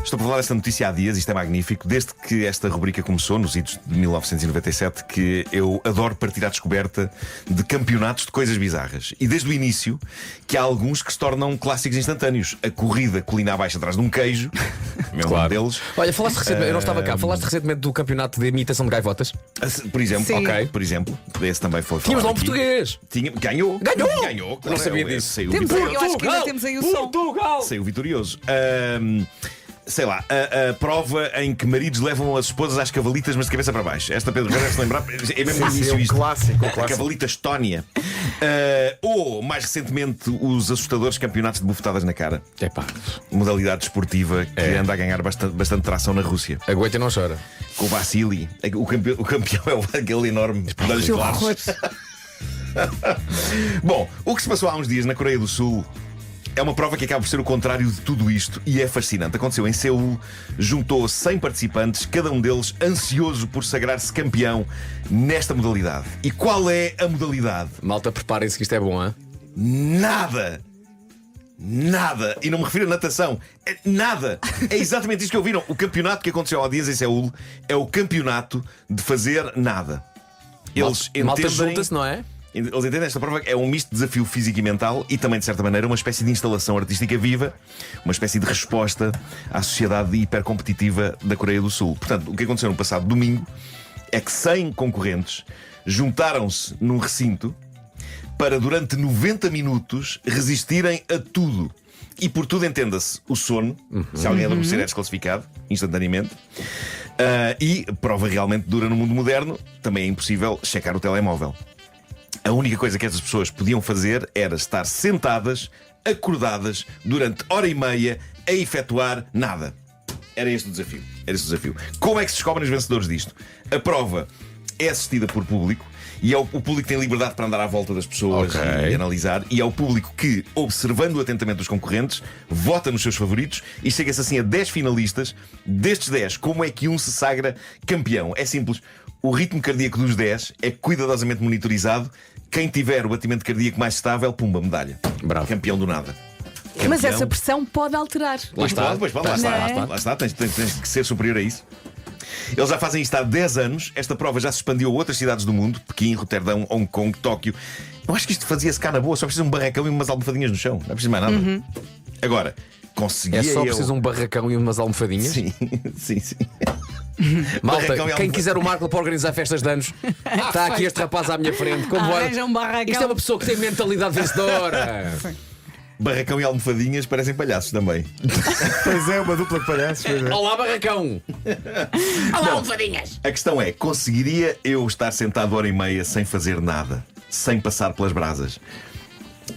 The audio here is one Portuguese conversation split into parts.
Estou para falar desta notícia há dias, isto é magnífico. Desde que esta rubrica começou, nos idos de 1997, que eu adoro partir à descoberta de campeonatos de coisas bizarras. E desde o início, que há alguns que se tornam clássicos instantâneos. A corrida colina abaixo atrás de um queijo, um deles. Olha, falaste recentemente, eu não estava cá, falaste recentemente do campeonato de imitação de gaivotas. Por exemplo, Sim. ok, por exemplo, esse também foi. Tínhamos lá um aqui. português. Ganhou! Ganhou! Claro, Não sabia disso. Saiu Temos vitorioso. eu acho que ainda temos aí o som. Portugal! Saiu vitorioso. Sei lá, a prova em que maridos levam as esposas às cavalitas, mas de cabeça para baixo. Esta Pedro deve se lembrar. É mesmo Sim, início um isto. clássico, um A clássico. cavalita Estónia. Ou, mais recentemente, os assustadores campeonatos de bufetadas na cara. Epá, Modalidade desportiva que anda a ganhar bastante tração na Rússia. aguenta e não chora. Com o Vassili. O campeão é aquele enorme de olhos Que claros. horror. Bom, o que se passou há uns dias na Coreia do Sul é uma prova que acaba por ser o contrário de tudo isto e é fascinante. Aconteceu em Seul, juntou 100 participantes, cada um deles ansioso por sagrar-se campeão nesta modalidade. E qual é a modalidade? Malta, preparem-se que isto é bom, hein? Nada! Nada! E não me refiro a natação. É nada! É exatamente isso que ouviram. O campeonato que aconteceu há dias em Seul é o campeonato de fazer nada. Eles Malta entendem... junta-se, não é? Eles entendem esta prova é um misto de desafio físico e mental e também, de certa maneira, uma espécie de instalação artística viva, uma espécie de resposta à sociedade hipercompetitiva da Coreia do Sul. Portanto, o que aconteceu no passado domingo é que 100 concorrentes juntaram-se num recinto para, durante 90 minutos, resistirem a tudo. E por tudo entenda-se o sono, se alguém adormecer é desclassificado, instantaneamente. E prova realmente dura no mundo moderno, também é impossível checar o telemóvel. A única coisa que estas pessoas podiam fazer era estar sentadas, acordadas, durante hora e meia, a efetuar nada. Era este o desafio. Como é que se descobrem os vencedores disto? A prova é assistida por público e o público tem liberdade para andar à volta das pessoas e analisar. E é o público que, observando atentamente os concorrentes, vota nos seus favoritos e chega-se assim a 10 finalistas. Destes 10, como é que um se sagra campeão? É simples. O ritmo cardíaco dos 10 é cuidadosamente monitorizado. Quem tiver o batimento cardíaco mais estável, pumba, medalha. Bravo. Campeão do nada. Mas Campeão. essa pressão pode alterar. Lá está. Tens que ser superior a isso. Eles já fazem isto há 10 anos. Esta prova já se expandiu a outras cidades do mundo: Pequim, Roterdão, Hong Kong, Tóquio. Eu acho que isto fazia-se cá na boa. Só precisa um barracão e umas almofadinhas no chão. Não é preciso mais nada. Agora, conseguia É só eu... preciso um barracão e umas almofadinhas. Sim. Malta, Barracão e quem almofadinha. quiser o Marco para organizar festas de anos, está aqui este rapaz à minha frente. Como Arranja um barracão. Isto é uma pessoa que tem mentalidade vencedora. Barracão e almofadinhas parecem palhaços também. Pois é, uma dupla de palhaços. Pois é. Olá, barracão. Olá, almofadinhas. A questão é, conseguiria eu estar sentado hora e meia sem fazer nada? Sem passar pelas brasas?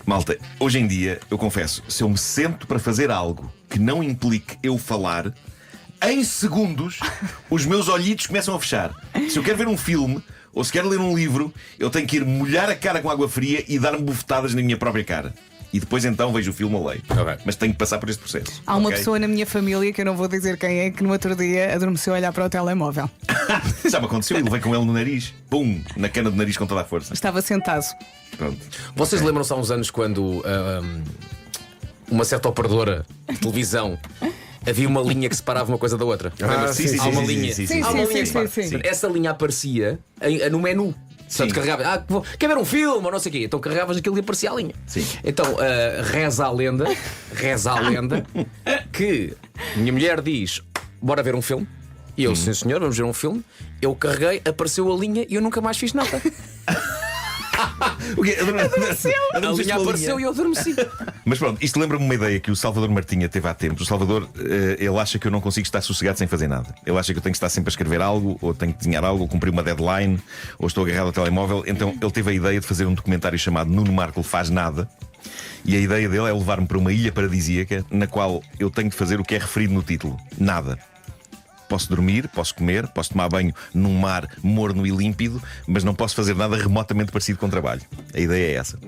Malta, hoje em dia, eu confesso, se eu me sento para fazer algo que não implique eu falar, em segundos os meus olhitos começam a fechar. Se eu quero ver um filme ou se quero ler um livro, eu tenho que ir molhar a cara com água fria e dar-me bufetadas na minha própria cara. E depois então vejo o filme ou leio. Ok. Mas tenho que passar por este processo. Há uma ok? pessoa na minha família, que eu não vou dizer quem é, que no outro dia adormeceu a olhar para o telemóvel. Já me aconteceu, eu levei com ele no nariz. Pum, na cana do nariz com toda a força. Estava sentado. Pronto. Vocês lembram-se há uns anos quando uma certa operadora de televisão havia uma linha que separava uma coisa da outra? Sim, Há uma linha. sim. Há uma linha que separa. sim. Essa linha aparecia no menu. Portanto, Sim. carregava, quer ver um filme ou não sei o quê. Então carregavas aquilo e aparecia a linha. Sim. Então reza a lenda que minha mulher diz: bora ver um filme. E eu, sim senhor, vamos ver um filme. Eu carreguei, apareceu a linha e eu nunca mais fiz nada. O quê? A linha apareceu e eu adormeci. Mas pronto, isto lembra-me uma ideia que o Salvador Martinha teve há tempos. O Salvador, ele acha que eu não consigo estar sossegado sem fazer nada. Ele acha que eu tenho que estar sempre a escrever algo, ou tenho que desenhar algo, ou cumprir uma deadline, ou estou agarrado ao telemóvel. Então ele teve a ideia de fazer um documentário chamado Nuno Marco Faz Nada. E a ideia dele é levar-me para uma ilha paradisíaca na qual eu tenho de fazer o que é referido no título: nada. Posso dormir, posso comer, posso tomar banho num mar morno e límpido, mas não posso fazer nada remotamente parecido com trabalho. A ideia é essa.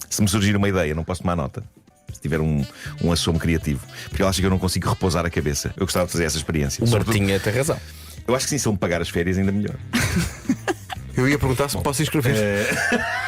Se me surgir uma ideia, não posso tomar nota. Se tiver um assomo criativo. Porque ele acha que eu não consigo repousar a cabeça. Eu gostava de fazer essa experiência. O Martinha tem razão. Eu acho que sim, se ele me pagar as férias, ainda melhor. Eu ia perguntar se posso escrever.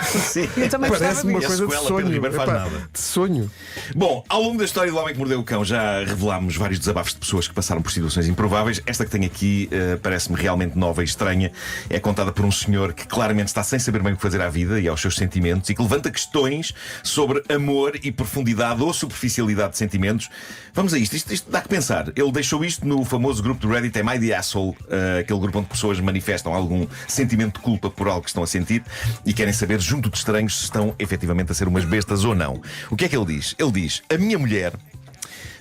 Sim. Eu também gostava Parece-me uma disso. coisa de sequela, Pedro sonho. Ribeiro faz Epá, nada. de sonho. Bom, ao longo da história do Homem que Mordeu o Cão já revelámos vários desabafos de pessoas que passaram por situações improváveis. Esta que tenho aqui parece-me realmente nova e estranha. É contada por um senhor que claramente está sem saber bem o que fazer à vida e aos seus sentimentos e que levanta questões sobre amor e profundidade ou superficialidade de sentimentos. Vamos a isto. Isto dá que pensar. Ele deixou isto no famoso grupo do Reddit Am I the Asshole, aquele grupo onde pessoas manifestam algum sentimento de culpa por algo que estão a sentir e querem saber, junto de estranhos, se estão efetivamente a ser umas bestas ou não. O que é que ele diz? Ele diz: a minha mulher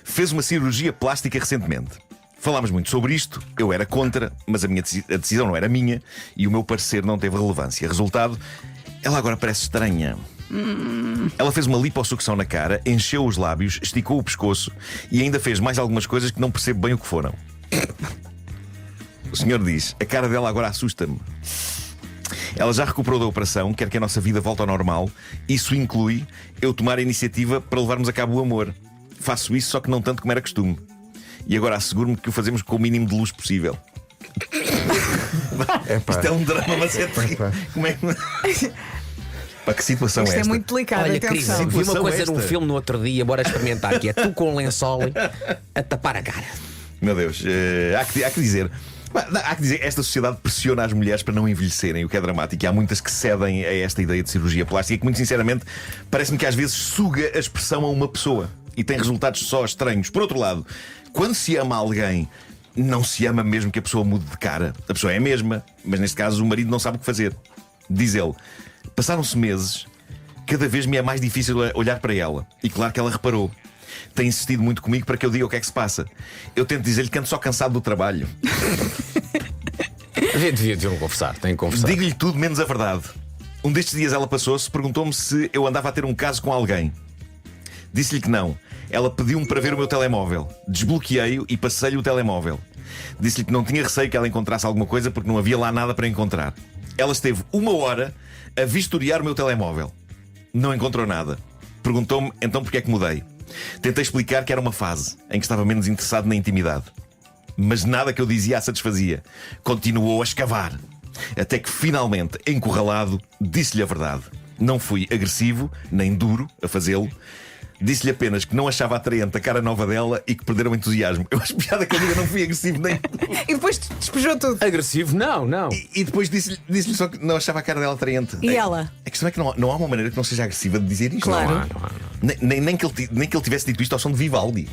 fez uma cirurgia plástica recentemente. Falámos muito sobre isto, eu era contra, mas a decisão não era minha e o meu parecer não teve relevância. Resultado, ela agora parece estranha. Ela fez uma lipossucção na cara, encheu os lábios, esticou o pescoço e ainda fez mais algumas coisas que não percebo bem o que foram. O senhor diz: a cara dela agora assusta-me. Ela já recuperou da operação, quer que a nossa vida volte ao normal. Isso inclui eu tomar a iniciativa para levarmos a cabo o amor. Faço isso, só que não tanto como era costume. E agora asseguro-me que o fazemos com o mínimo de luz possível. Isto é um drama, mas é terrível. Como é que... Pá, que situação Isto é é esta? muito delicado. Olha, Cris, Atenção. vi uma Situação coisa num esta. filme no outro dia, bora experimentar, que é tu com um lençol a tapar a cara. Meu Deus, há que dizer. Há que dizer que esta sociedade pressiona as mulheres para não envelhecerem, o que é dramático. E há muitas que cedem a esta ideia de cirurgia plástica que, muito sinceramente, parece-me que às vezes suga a expressão a uma pessoa e tem resultados só estranhos. Por outro lado, quando se ama alguém, não se ama mesmo que a pessoa mude de cara. A pessoa é a mesma, mas neste caso o marido não sabe o que fazer. Diz ele: passaram-se meses, cada vez me é mais difícil olhar para ela. E claro que ela reparou. Tem insistido muito comigo para que eu diga o que é que se passa. Eu tento dizer-lhe que ando só cansado do trabalho. Deviam conversar, têm que conversar. Digo-lhe tudo menos a verdade. Um destes dias ela passou-se, perguntou-me se eu andava a ter um caso com alguém. Disse-lhe que não. Ela pediu-me para ver o meu telemóvel. Desbloqueei-o e passei-lhe o telemóvel. Disse-lhe que não tinha receio que ela encontrasse alguma coisa porque não havia lá nada para encontrar. Ela esteve 1 hora a vistoriar o meu telemóvel. Não encontrou nada. Perguntou-me então porque é que mudei. Tentei explicar que era uma fase em que estava menos interessado na intimidade. Mas nada que eu dizia a satisfazia. Continuou a escavar. Até que finalmente, encurralado, disse-lhe a verdade. Não fui agressivo, nem duro a fazê-lo. Disse-lhe apenas que não achava atraente a cara nova dela e que perderam o entusiasmo. Eu acho piada que eu diga não fui agressivo nem. E depois despejou tudo. Agressivo? Não. E depois disse-lhe só que não achava a cara dela atraente. E ela? A questão é que não há uma maneira que não seja agressiva de dizer isto. Claro. Não há. Nem que ele tivesse dito isto ao som de Vivaldi.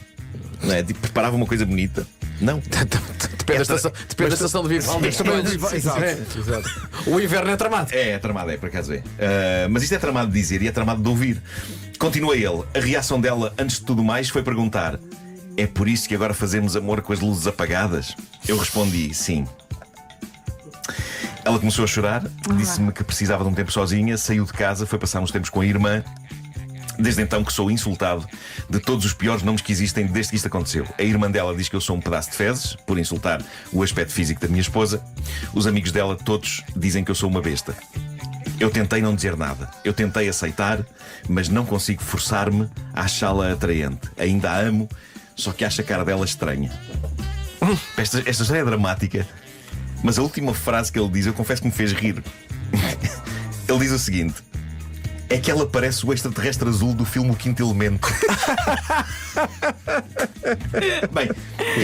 Não é? Tipo, preparava uma coisa bonita. Não. Depende da estação de Vivaldi. Mas também exato. O inverno é tramado. É tramado, por acaso é. Mas isto é tramado de dizer e é tramado de ouvir. Continua ele. A reação dela, antes de tudo mais, foi perguntar: é por isso que agora fazemos amor com as luzes apagadas? Eu respondi: sim. Ela começou a chorar, disse-me que precisava de um tempo sozinha, saiu de casa, foi passar uns tempos com a irmã. Desde então que sou insultado de todos os piores nomes que existem desde que isto aconteceu. A irmã dela diz que eu sou um pedaço de fezes por insultar o aspecto físico da minha esposa. Os amigos dela todos dizem que eu sou uma besta. Eu tentei não dizer nada. Eu tentei aceitar, mas não consigo forçar-me a achá-la atraente. Ainda a amo, só que acho a cara dela estranha. Esta história é dramática, mas a última frase que ele diz, eu confesso que me fez rir. Ele diz o seguinte: é que ela parece o extraterrestre azul do filme O Quinto Elemento. Bem,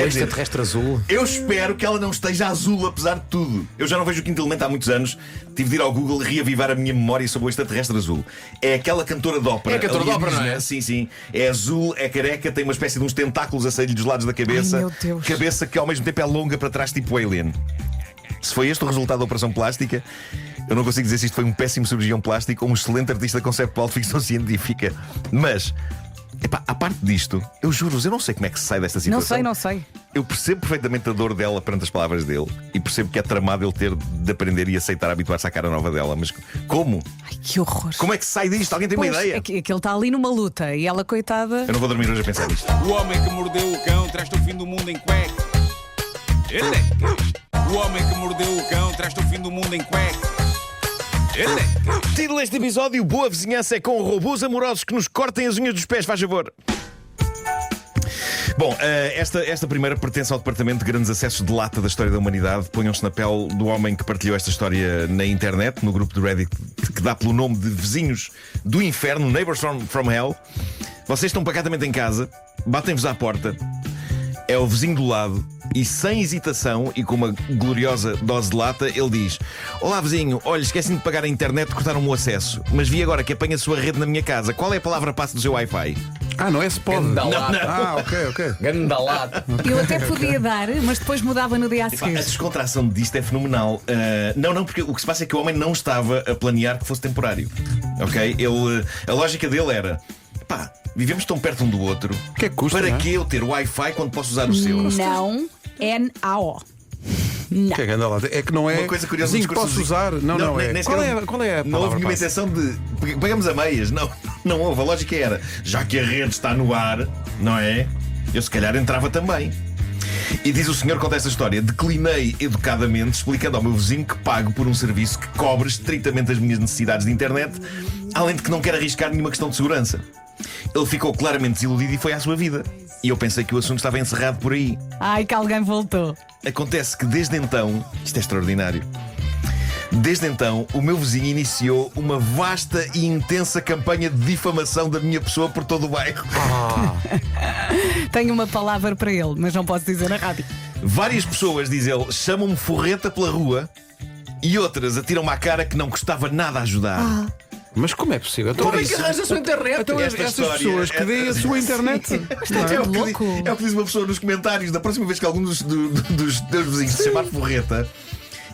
O extraterrestre azul. eu espero que ela não esteja azul, apesar de tudo. Eu já não vejo O Quinto Elemento há muitos anos. Tive de ir ao Google reavivar a minha memória sobre o extraterrestre azul. É aquela cantora de ópera. É a cantora de ópera, não é? alienígena. Sim, sim. É azul, é careca, tem uma espécie de uns tentáculos a sair-lhe dos lados da cabeça. Ai, meu Deus. Cabeça que ao mesmo tempo é longa para trás, tipo Alien. Se foi este o resultado da operação plástica, eu não consigo dizer se isto foi um péssimo cirurgião plástico ou um excelente artista conceptual de ficção científica. Mas, epá, à parte disto, eu juro-vos, eu não sei como é que se sai desta situação. Não sei. Eu percebo perfeitamente a dor dela perante as palavras dele e percebo que é tramado ele ter de aprender e aceitar habituar-se à cara nova dela. Mas como? Ai, que horror. Como é que se sai disto? Alguém tem uma Pois, ideia? é que ele está ali numa luta e ela, coitada. Eu não vou dormir hoje a pensar nisto. O homem que mordeu o cão traz-te o fim do mundo em cueca. Elecas. O homem que mordeu o cão traz-te o fim do mundo em cueca. Elecas. Título deste episódio: Boa Vizinhança é com robôs amorosos que nos cortem as unhas dos pés, faz favor. Bom, esta primeira pertence ao Departamento de Grandes Acessos de Lata da História da Humanidade. Ponham-se na pele do homem que partilhou esta história na internet, no grupo do Reddit que dá pelo nome de Vizinhos do Inferno, Neighbors from Hell. Vocês estão pacatamente em casa, batem-vos à porta, é o vizinho do lado e, sem hesitação e com uma gloriosa dose de lata, ele diz: olá vizinho, olha, esqueci de pagar a internet, cortaram-me o acesso, mas vi agora que apanha a sua rede na minha casa. Qual é a palavra-passe do seu Wi-Fi? Ah, não é spot. Gandalado. Ah, ok. Gandalado. Eu até podia dar, mas depois mudava no dia a Epá, a seguir. descontração disto é fenomenal. Não, porque o que se passa é que o homem não estava a planear que fosse temporário. Ok? A lógica dele era: pá, vivemos tão perto um do outro. O que é que custa, Para não é? que eu ter Wi-Fi quando posso usar o seu? Não, NAO. O que é gandalado? É que não é. Uma coisa curiosa Sim, do discurso posso do usar. Não é. nem Qual sequer é, qual é a Não houve palavra? nenhuma passe? intenção de pagamos a meias. Não houve. A lógica era: já que a rede está no ar, não é? Eu se calhar entrava também. E diz o senhor, conta esta história: declinei educadamente, explicando ao meu vizinho que pago por um serviço que cobre estritamente as minhas necessidades de internet, além de que não quero arriscar nenhuma questão de segurança. Ele ficou claramente desiludido e foi à sua vida. E eu pensei que o assunto estava encerrado por aí. Ai, que alguém voltou. Acontece que desde então, isto é extraordinário, desde então o meu vizinho iniciou uma vasta e intensa campanha de difamação da minha pessoa por todo o bairro. Tenho uma palavra para ele, mas não posso dizer na rádio. Várias pessoas, diz ele, chamam-me forreta pela rua e outras atiram-me à cara que não custava nada a ajudar. Mas como é possível? Então, Como é que arranja a sua internet? Então Esta estas história pessoas que deem a sua internet. É o, que, louco. é o que diz uma pessoa nos comentários. Da próxima vez que algum dos teus vizinhos se chamar forreta,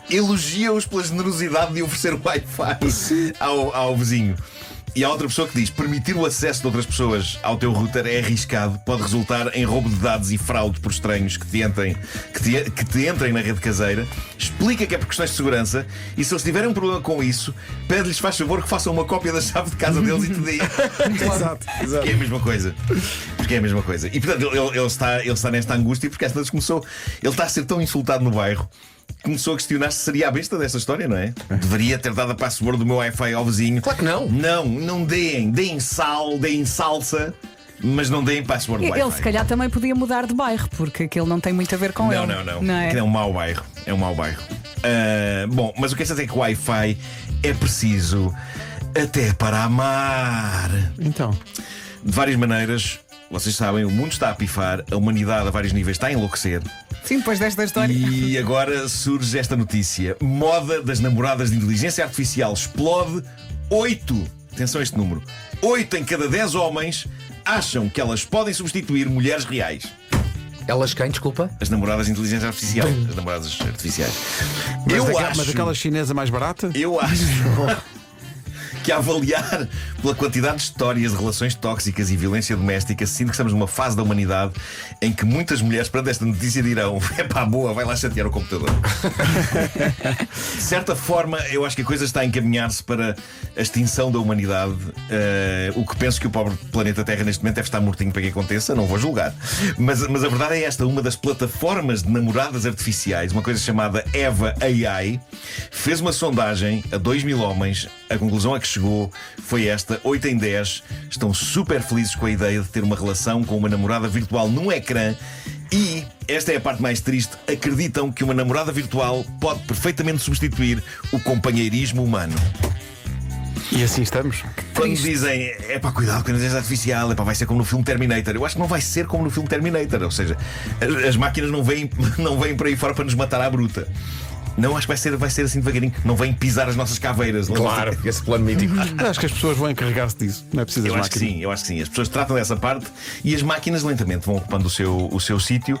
elogia-os pela generosidade de oferecer o Wi-Fi ao vizinho. E há outra pessoa que diz: permitir o acesso de outras pessoas ao teu router é arriscado, pode resultar em roubo de dados e fraude por estranhos que te entrem na rede caseira. Explica que é por questões de segurança e, se eles tiverem um problema com isso, pede-lhes, faz favor, que façam uma cópia da chave de casa deles e te dê. Exato. Porque é a mesma coisa. Porque é a mesma coisa. E portanto ele está nesta angústia porque esta vez começou. Ele está a ser tão insultado no bairro. Começou a questionar se seria a besta desta história, não é? Deveria ter dado a password do meu Wi-Fi ao vizinho. Claro que não. Não deem. Deem sal, deem salsa, mas não deem password do Wi-Fi. Ele se calhar também podia mudar de bairro, porque aquilo não tem muito a ver com Não. ele. Não é? Aquilo é um mau bairro. É um mau bairro. Bom, mas o que é certo é que o Wi-Fi é preciso até para amar. Então. De várias maneiras. Vocês sabem, o mundo está a pifar, a humanidade a vários níveis está a enlouquecer. Sim, depois desta história. E agora surge esta notícia: moda das namoradas de inteligência artificial explode. 8, atenção a este número, 8 em cada 10 homens acham que elas podem substituir mulheres reais. Elas quem, desculpa? As namoradas de inteligência artificial. As namoradas artificiais. Mas aquela chinesa mais barata? Eu acho que, a avaliar pela quantidade de histórias de relações tóxicas e violência doméstica, sinto que estamos numa fase da humanidade em que muitas mulheres, perante esta notícia, dirão: é pá, boa, vai lá chatear o computador. De certa forma, eu acho que a coisa está a encaminhar-se para a extinção da humanidade. O que penso que o pobre planeta Terra neste momento deve estar mortinho para que aconteça, não vou julgar. Mas a verdade é esta: uma das plataformas de namoradas artificiais, uma coisa chamada Eva AI, fez uma sondagem a 2.000 homens. A conclusão a que chegou foi esta: 8 em 10 estão super felizes com a ideia de ter uma relação com uma namorada virtual num ecrã. E, esta é a parte mais triste, acreditam que uma namorada virtual pode perfeitamente substituir o companheirismo humano. E assim estamos. Quando dizem: é pá, cuidado com a inteligência artificial, é pá, vai ser como no filme Terminator. Eu acho que não vai ser como no filme Terminator. Ou seja, as máquinas não vêm por aí fora para nos matar à bruta. Não, acho que vai ser assim devagarinho. Não vêm pisar as nossas caveiras. Claro, esse plano mítico. Acho que as pessoas vão encarregar-se disso. Não é preciso Eu as acho que máquinas. sim, eu acho que sim. As pessoas tratam dessa parte e as máquinas lentamente vão ocupando o seu sítio.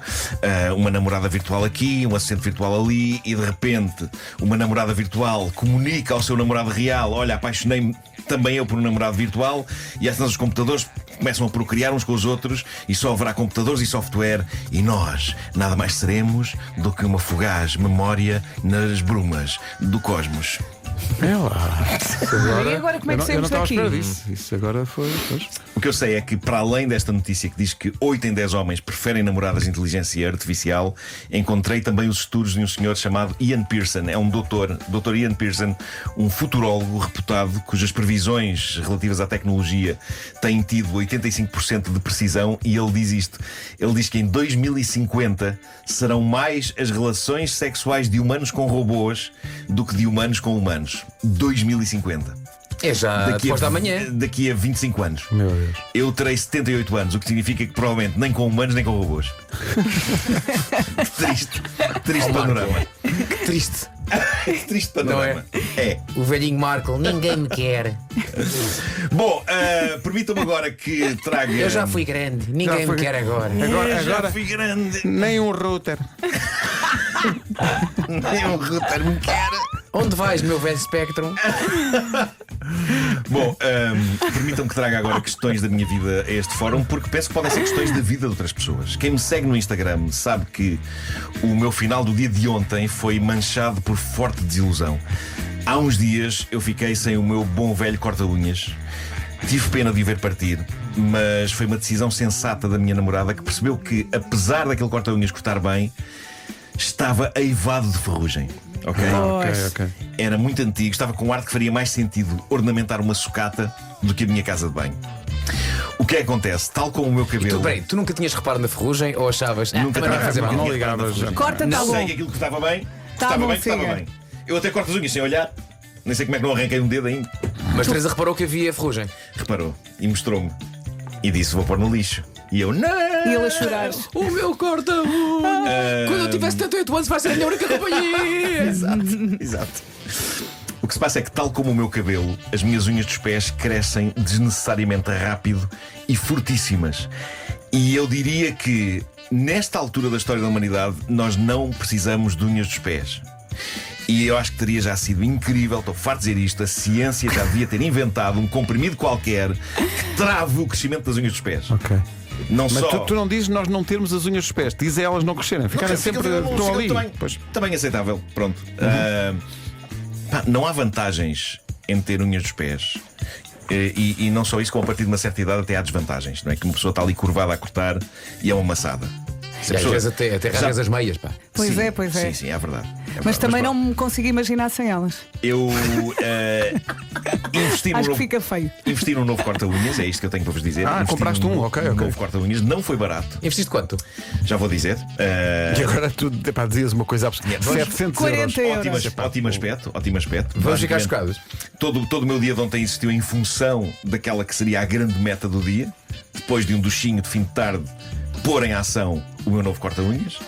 Uma namorada virtual aqui, um assistente virtual ali, e de repente uma namorada virtual comunica ao seu namorado real: olha, apaixonei-me também eu por um namorado virtual. E assim os computadores começam a procriar uns com os outros, e só haverá computadores e software, e nós nada mais seremos do que uma fugaz memória nas brumas do cosmos. É lá. E agora como é que eu não saímos estava à daqui? espera disso. Isso agora foi. Pois. O que eu sei é que, para além desta notícia que diz que 8 em 10 homens preferem namoradas de inteligência artificial, encontrei também os estudos de um senhor chamado Ian Pearson. É um doutor Ian Pearson, um futurólogo reputado, cujas previsões relativas à tecnologia têm tido 85% de precisão, e ele diz isto. Ele diz que em 2050 serão mais as relações sexuais de humanos com robôs do que de humanos com humanos. 2050. É já depois da manhã. Daqui a 25 anos. Meu Deus. Eu terei 78 anos, o que significa que provavelmente nem com humanos nem com robôs. Triste panorama. Que triste. Triste panorama. É. O velhinho Marco, ninguém me quer. Bom, permitam-me agora que traga. Eu já fui grande, ninguém fui- me quer agora. Eu já Agora fui grande. nem um router. Nem um router me quer. Onde vais, meu velho Spectrum? Bom, permitam-me que traga agora questões da minha vida a este fórum, porque penso que podem ser questões da vida de outras pessoas. Quem me segue no Instagram sabe que o meu final do dia de ontem foi manchado por forte desilusão. Há uns dias eu fiquei sem o meu bom velho corta-unhas. Tive pena de o ver partir, mas foi uma decisão sensata da minha namorada, que percebeu que, apesar daquele corta-unhas cortar bem, estava aivado de ferrugem. Ok? Ok. Era muito antigo, estava com um ar que faria mais sentido ornamentar uma sucata do que a minha casa de banho. O que é que acontece? Tal como o meu cabelo. Tu nunca tinhas reparado na ferrugem ou achavas? Nunca também vai fazer mal. não tinha ligavas. reparado na ferrugem. Corta, tá Não bom. sei que aquilo que estava bem. Tá Estava bom, bem, estava siga. bem. Eu até corto as unhas sem olhar. Nem sei como é que não arranquei um dedo ainda. Mas Teresa reparou que havia ferrugem. Reparou e mostrou-me. E disse: vou pôr no lixo. E eu, não! E ele a chorar. O meu corta-unha! Quando eu tiver 78 anos vai ser a minha única companhia! Exato. O que se passa é que, tal como o meu cabelo, as minhas unhas dos pés crescem desnecessariamente rápido e fortíssimas. E eu diria que, nesta altura da história da humanidade, nós não precisamos de unhas dos pés. E eu acho que teria já sido incrível, estou farto de dizer isto, a ciência já devia ter inventado um comprimido qualquer que trave o crescimento das unhas dos pés. Ok. Não Mas só. tu não dizes nós não termos as unhas dos pés, dizes elas não crescerem, ficarem sempre. Estão ali. Pois. Também aceitável. Pronto. Não há vantagens em ter unhas dos pés. E não só isso, como a partir de uma certa idade até há desvantagens. Não é que uma pessoa está ali curvada a cortar e é uma maçada. Se E a às pessoa- vezes até rasgas as meias, pá. Pois Sim, é, pois é. Sim, sim, é verdade. Mas também não pronto. me consigo imaginar sem elas. Eu investi Acho que novo. fica feio. Investi num novo corta-unhas, é isto que eu tenho para vos dizer. Investi compraste num ok. novo corta-unhas, não foi barato, Investiste quanto? já vou dizer. E agora tu dizias uma coisa absoluta. Vamos- 700 40 euros. euros. Ótimo aspecto, ótimo aspecto. Vamos ficar Basicamente, chocados. Todo o meu dia de ontem existiu em função daquela que seria a grande meta do dia, depois de um duchinho de fim de tarde, pôr em ação o meu novo corta-unhas.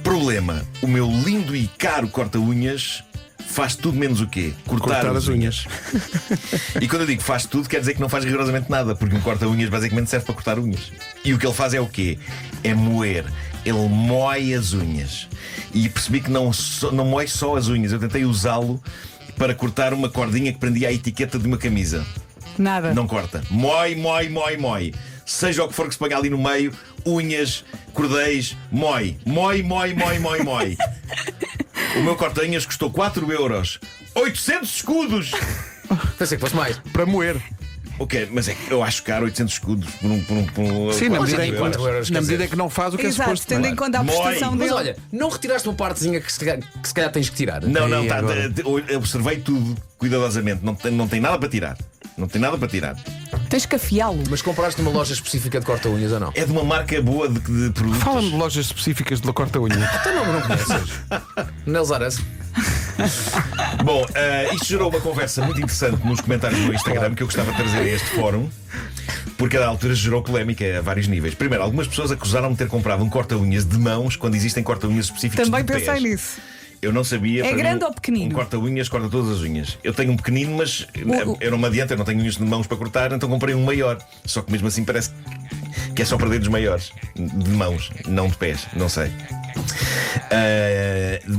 Problema: o meu lindo e caro corta-unhas faz tudo menos o quê? Cortar as unhas. E quando eu digo faz tudo, quer dizer que não faz rigorosamente nada, porque um corta-unhas basicamente serve para cortar unhas. E o que ele faz é o quê? É moer. Ele moe as unhas. E percebi que não moe só as unhas. Eu tentei usá-lo para cortar uma cordinha que prendia a etiqueta de uma camisa. Nada. Não corta. Mói. Seja o que for que se ponha ali no meio, unhas, cordéis, mói. Mói. O meu corta-unhas custou 4 euros. 800 escudos! Pensei que fosse mais. Para moer. Ok, mas é que eu acho caro 800 escudos por um. Sim, na Hoje medida, em dia, 4 euros, na quer medida dizer. que não faz o que é Exato, suposto. tendo em conta a Mói. prestação Mas dele. olha, não retiraste uma partezinha que se calhar tens que tirar? Não, E tá, agora? eu observei tudo cuidadosamente. Não tem nada para tirar. Não tem nada para tirar. Tens que afiá-lo. Mas compraste numa loja específica de corta-unhas ou não? É de uma marca boa de produtos. Fala-me de lojas específicas de corta-unha. Então não conheces. Neles Aras. Bom, isto gerou uma conversa muito interessante nos comentários do Instagram que eu gostava de trazer a este fórum, porque a da altura gerou polémica a vários níveis. Primeiro, algumas pessoas acusaram-me de ter comprado um corta-unhas de mãos quando existem corta-unhas específicos Também de pés. pensei nisso. Eu não sabia. É para grande mim, ou pequenino? Um corta-unhas corta todas as unhas. Eu tenho um pequenino, mas eu não me adianta, eu não tenho unhas de mãos para cortar, então comprei um maior. Só que mesmo assim parece que é só para dedos maiores. De mãos, não de pés, não sei.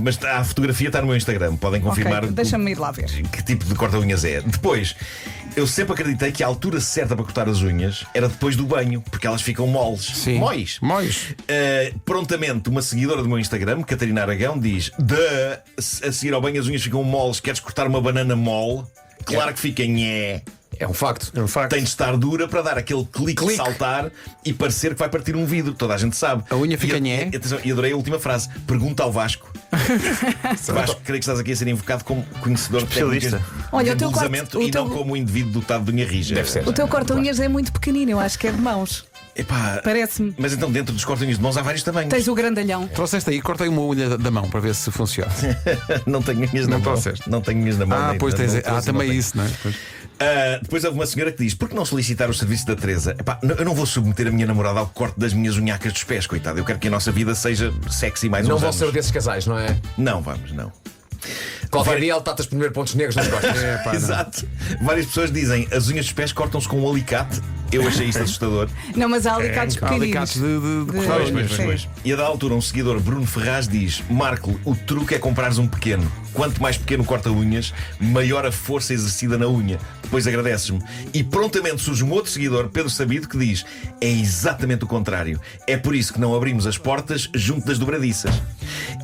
Mas a fotografia está no meu Instagram, podem confirmar. Ok, deixa-me ir lá ver. Que tipo de corta-unhas é. Depois, Eu sempre acreditei que a altura certa para cortar as unhas era depois do banho, porque elas ficam moles. Sim. Móis. Prontamente, uma seguidora do meu Instagram, Catarina Aragão, diz: a seguir ao banho as unhas ficam moles, queres cortar uma banana mole? Claro que fica nhé. É um facto. Tem de estar dura para dar aquele clique, de saltar e parecer que vai partir um vidro. Toda a gente sabe. A unha fica nhé. E adorei a última frase. Pergunta ao Vasco. Vasco, creio que estás aqui a ser invocado como conhecedor de técnicas Olha, de o teu embelezamento corte- e o teu- não como um indivíduo dotado de unha rija. Deve ser. O teu corta-unhas é muito pequenino, eu acho que é de mãos. Epá, Parece-me. mas então dentro dos corta-unhas de mãos há vários tamanhos. Tens o grandalhão. Trouxeste aí, cortei uma unha da mão para ver se funciona. Não tenho unhas na Não mão. trouxeste? Não tenho unhas na mão. nem- Pois não tens. trouxe, Também não tenho. isso, não é? Pois. Depois houve uma senhora que diz: por que não solicitar o serviço da Teresa? Epá, eu não vou submeter a minha namorada ao corte das minhas unhacas dos pés, coitado. Eu quero que a nossa vida seja sexy mais Não uns vão anos. ser desses casais, não é? Não, vamos, não. Qualquer dia ele trata-te primeiro pontos negros nas costas. Exato. Várias pessoas dizem: as unhas dos pés cortam-se com um alicate. Eu achei isto assustador. Não, mas há alicates Há pequeninos. alicates de cortar Pois, unhas. pois. E a da altura, um seguidor, Bruno Ferraz, diz: Marco, o truque é comprares um pequeno. Quanto mais pequeno corta-unhas, maior a força exercida na unha. Depois agradeces-me. E prontamente surge um outro seguidor, Pedro Sabido, que diz: é exatamente o contrário. É por isso que não abrimos as portas junto das dobradiças.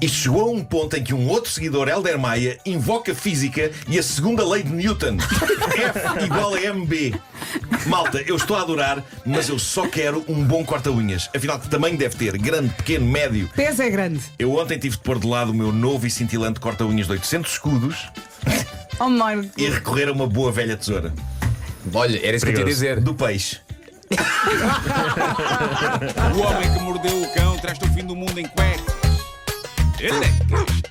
Isto chegou a um ponto em que um outro seguidor, Helder Maia, invoca física e a segunda lei de Newton: F igual a MB. Malta, eu estou a adorar, mas eu só quero um bom corta-unhas. Afinal, que tamanho deve ter? Grande, pequeno, médio? Pés é grande. Eu ontem tive de pôr de lado o meu novo e cintilante corta-unhas de 800 escudos Oh, Marco. e recorrer a uma boa velha tesoura Olha, era isso que eu te ia dizer. do peixe. O homem que mordeu o cão traz-te o fim do mundo em cuecas. Elecas.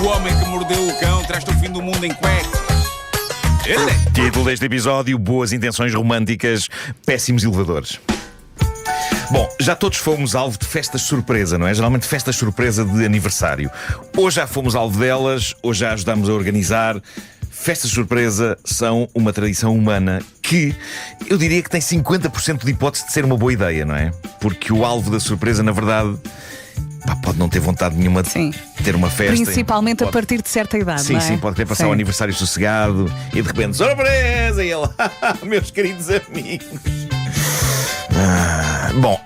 O homem que mordeu o cão traz-te o fim do mundo em cuecas. Elecas. Título deste episódio: boas intenções românticas, péssimos elevadores. Bom, já todos fomos alvo de festas surpresa, não é? Geralmente festas surpresa de aniversário. Ou já fomos alvo delas, ou já ajudámos a organizar. Festas surpresa são uma tradição humana que eu diria que tem 50% de hipótese de ser uma boa ideia, não é? Porque o alvo da surpresa, na verdade, pode não ter vontade nenhuma de Sim. ter uma festa. Principalmente a Pode- partir de certa idade. Sim, não é? sim, pode querer passar Sim. o aniversário sossegado e de repente, surpresa! E ele, meus queridos amigos. Bom,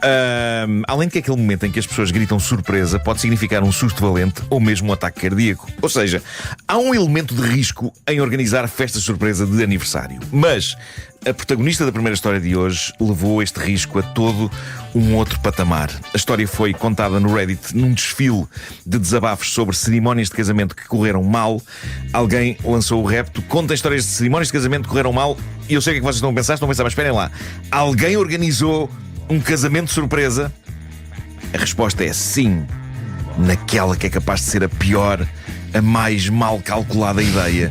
além de que aquele momento em que as pessoas gritam surpresa pode significar um susto valente ou mesmo um ataque cardíaco. Ou seja, há um elemento de risco em organizar festas surpresa de aniversário. Mas a protagonista da primeira história de hoje levou este risco a todo um outro patamar. A história foi contada no Reddit num desfile de desabafos sobre cerimónias de casamento que correram mal. Alguém lançou o repto: contem histórias de cerimónias de casamento que correram mal. E eu sei o que é que vocês estão a pensar, mas esperem lá. Alguém organizou um casamento surpresa? A resposta é sim. Naquela que é capaz de ser a pior, a mais mal calculada ideia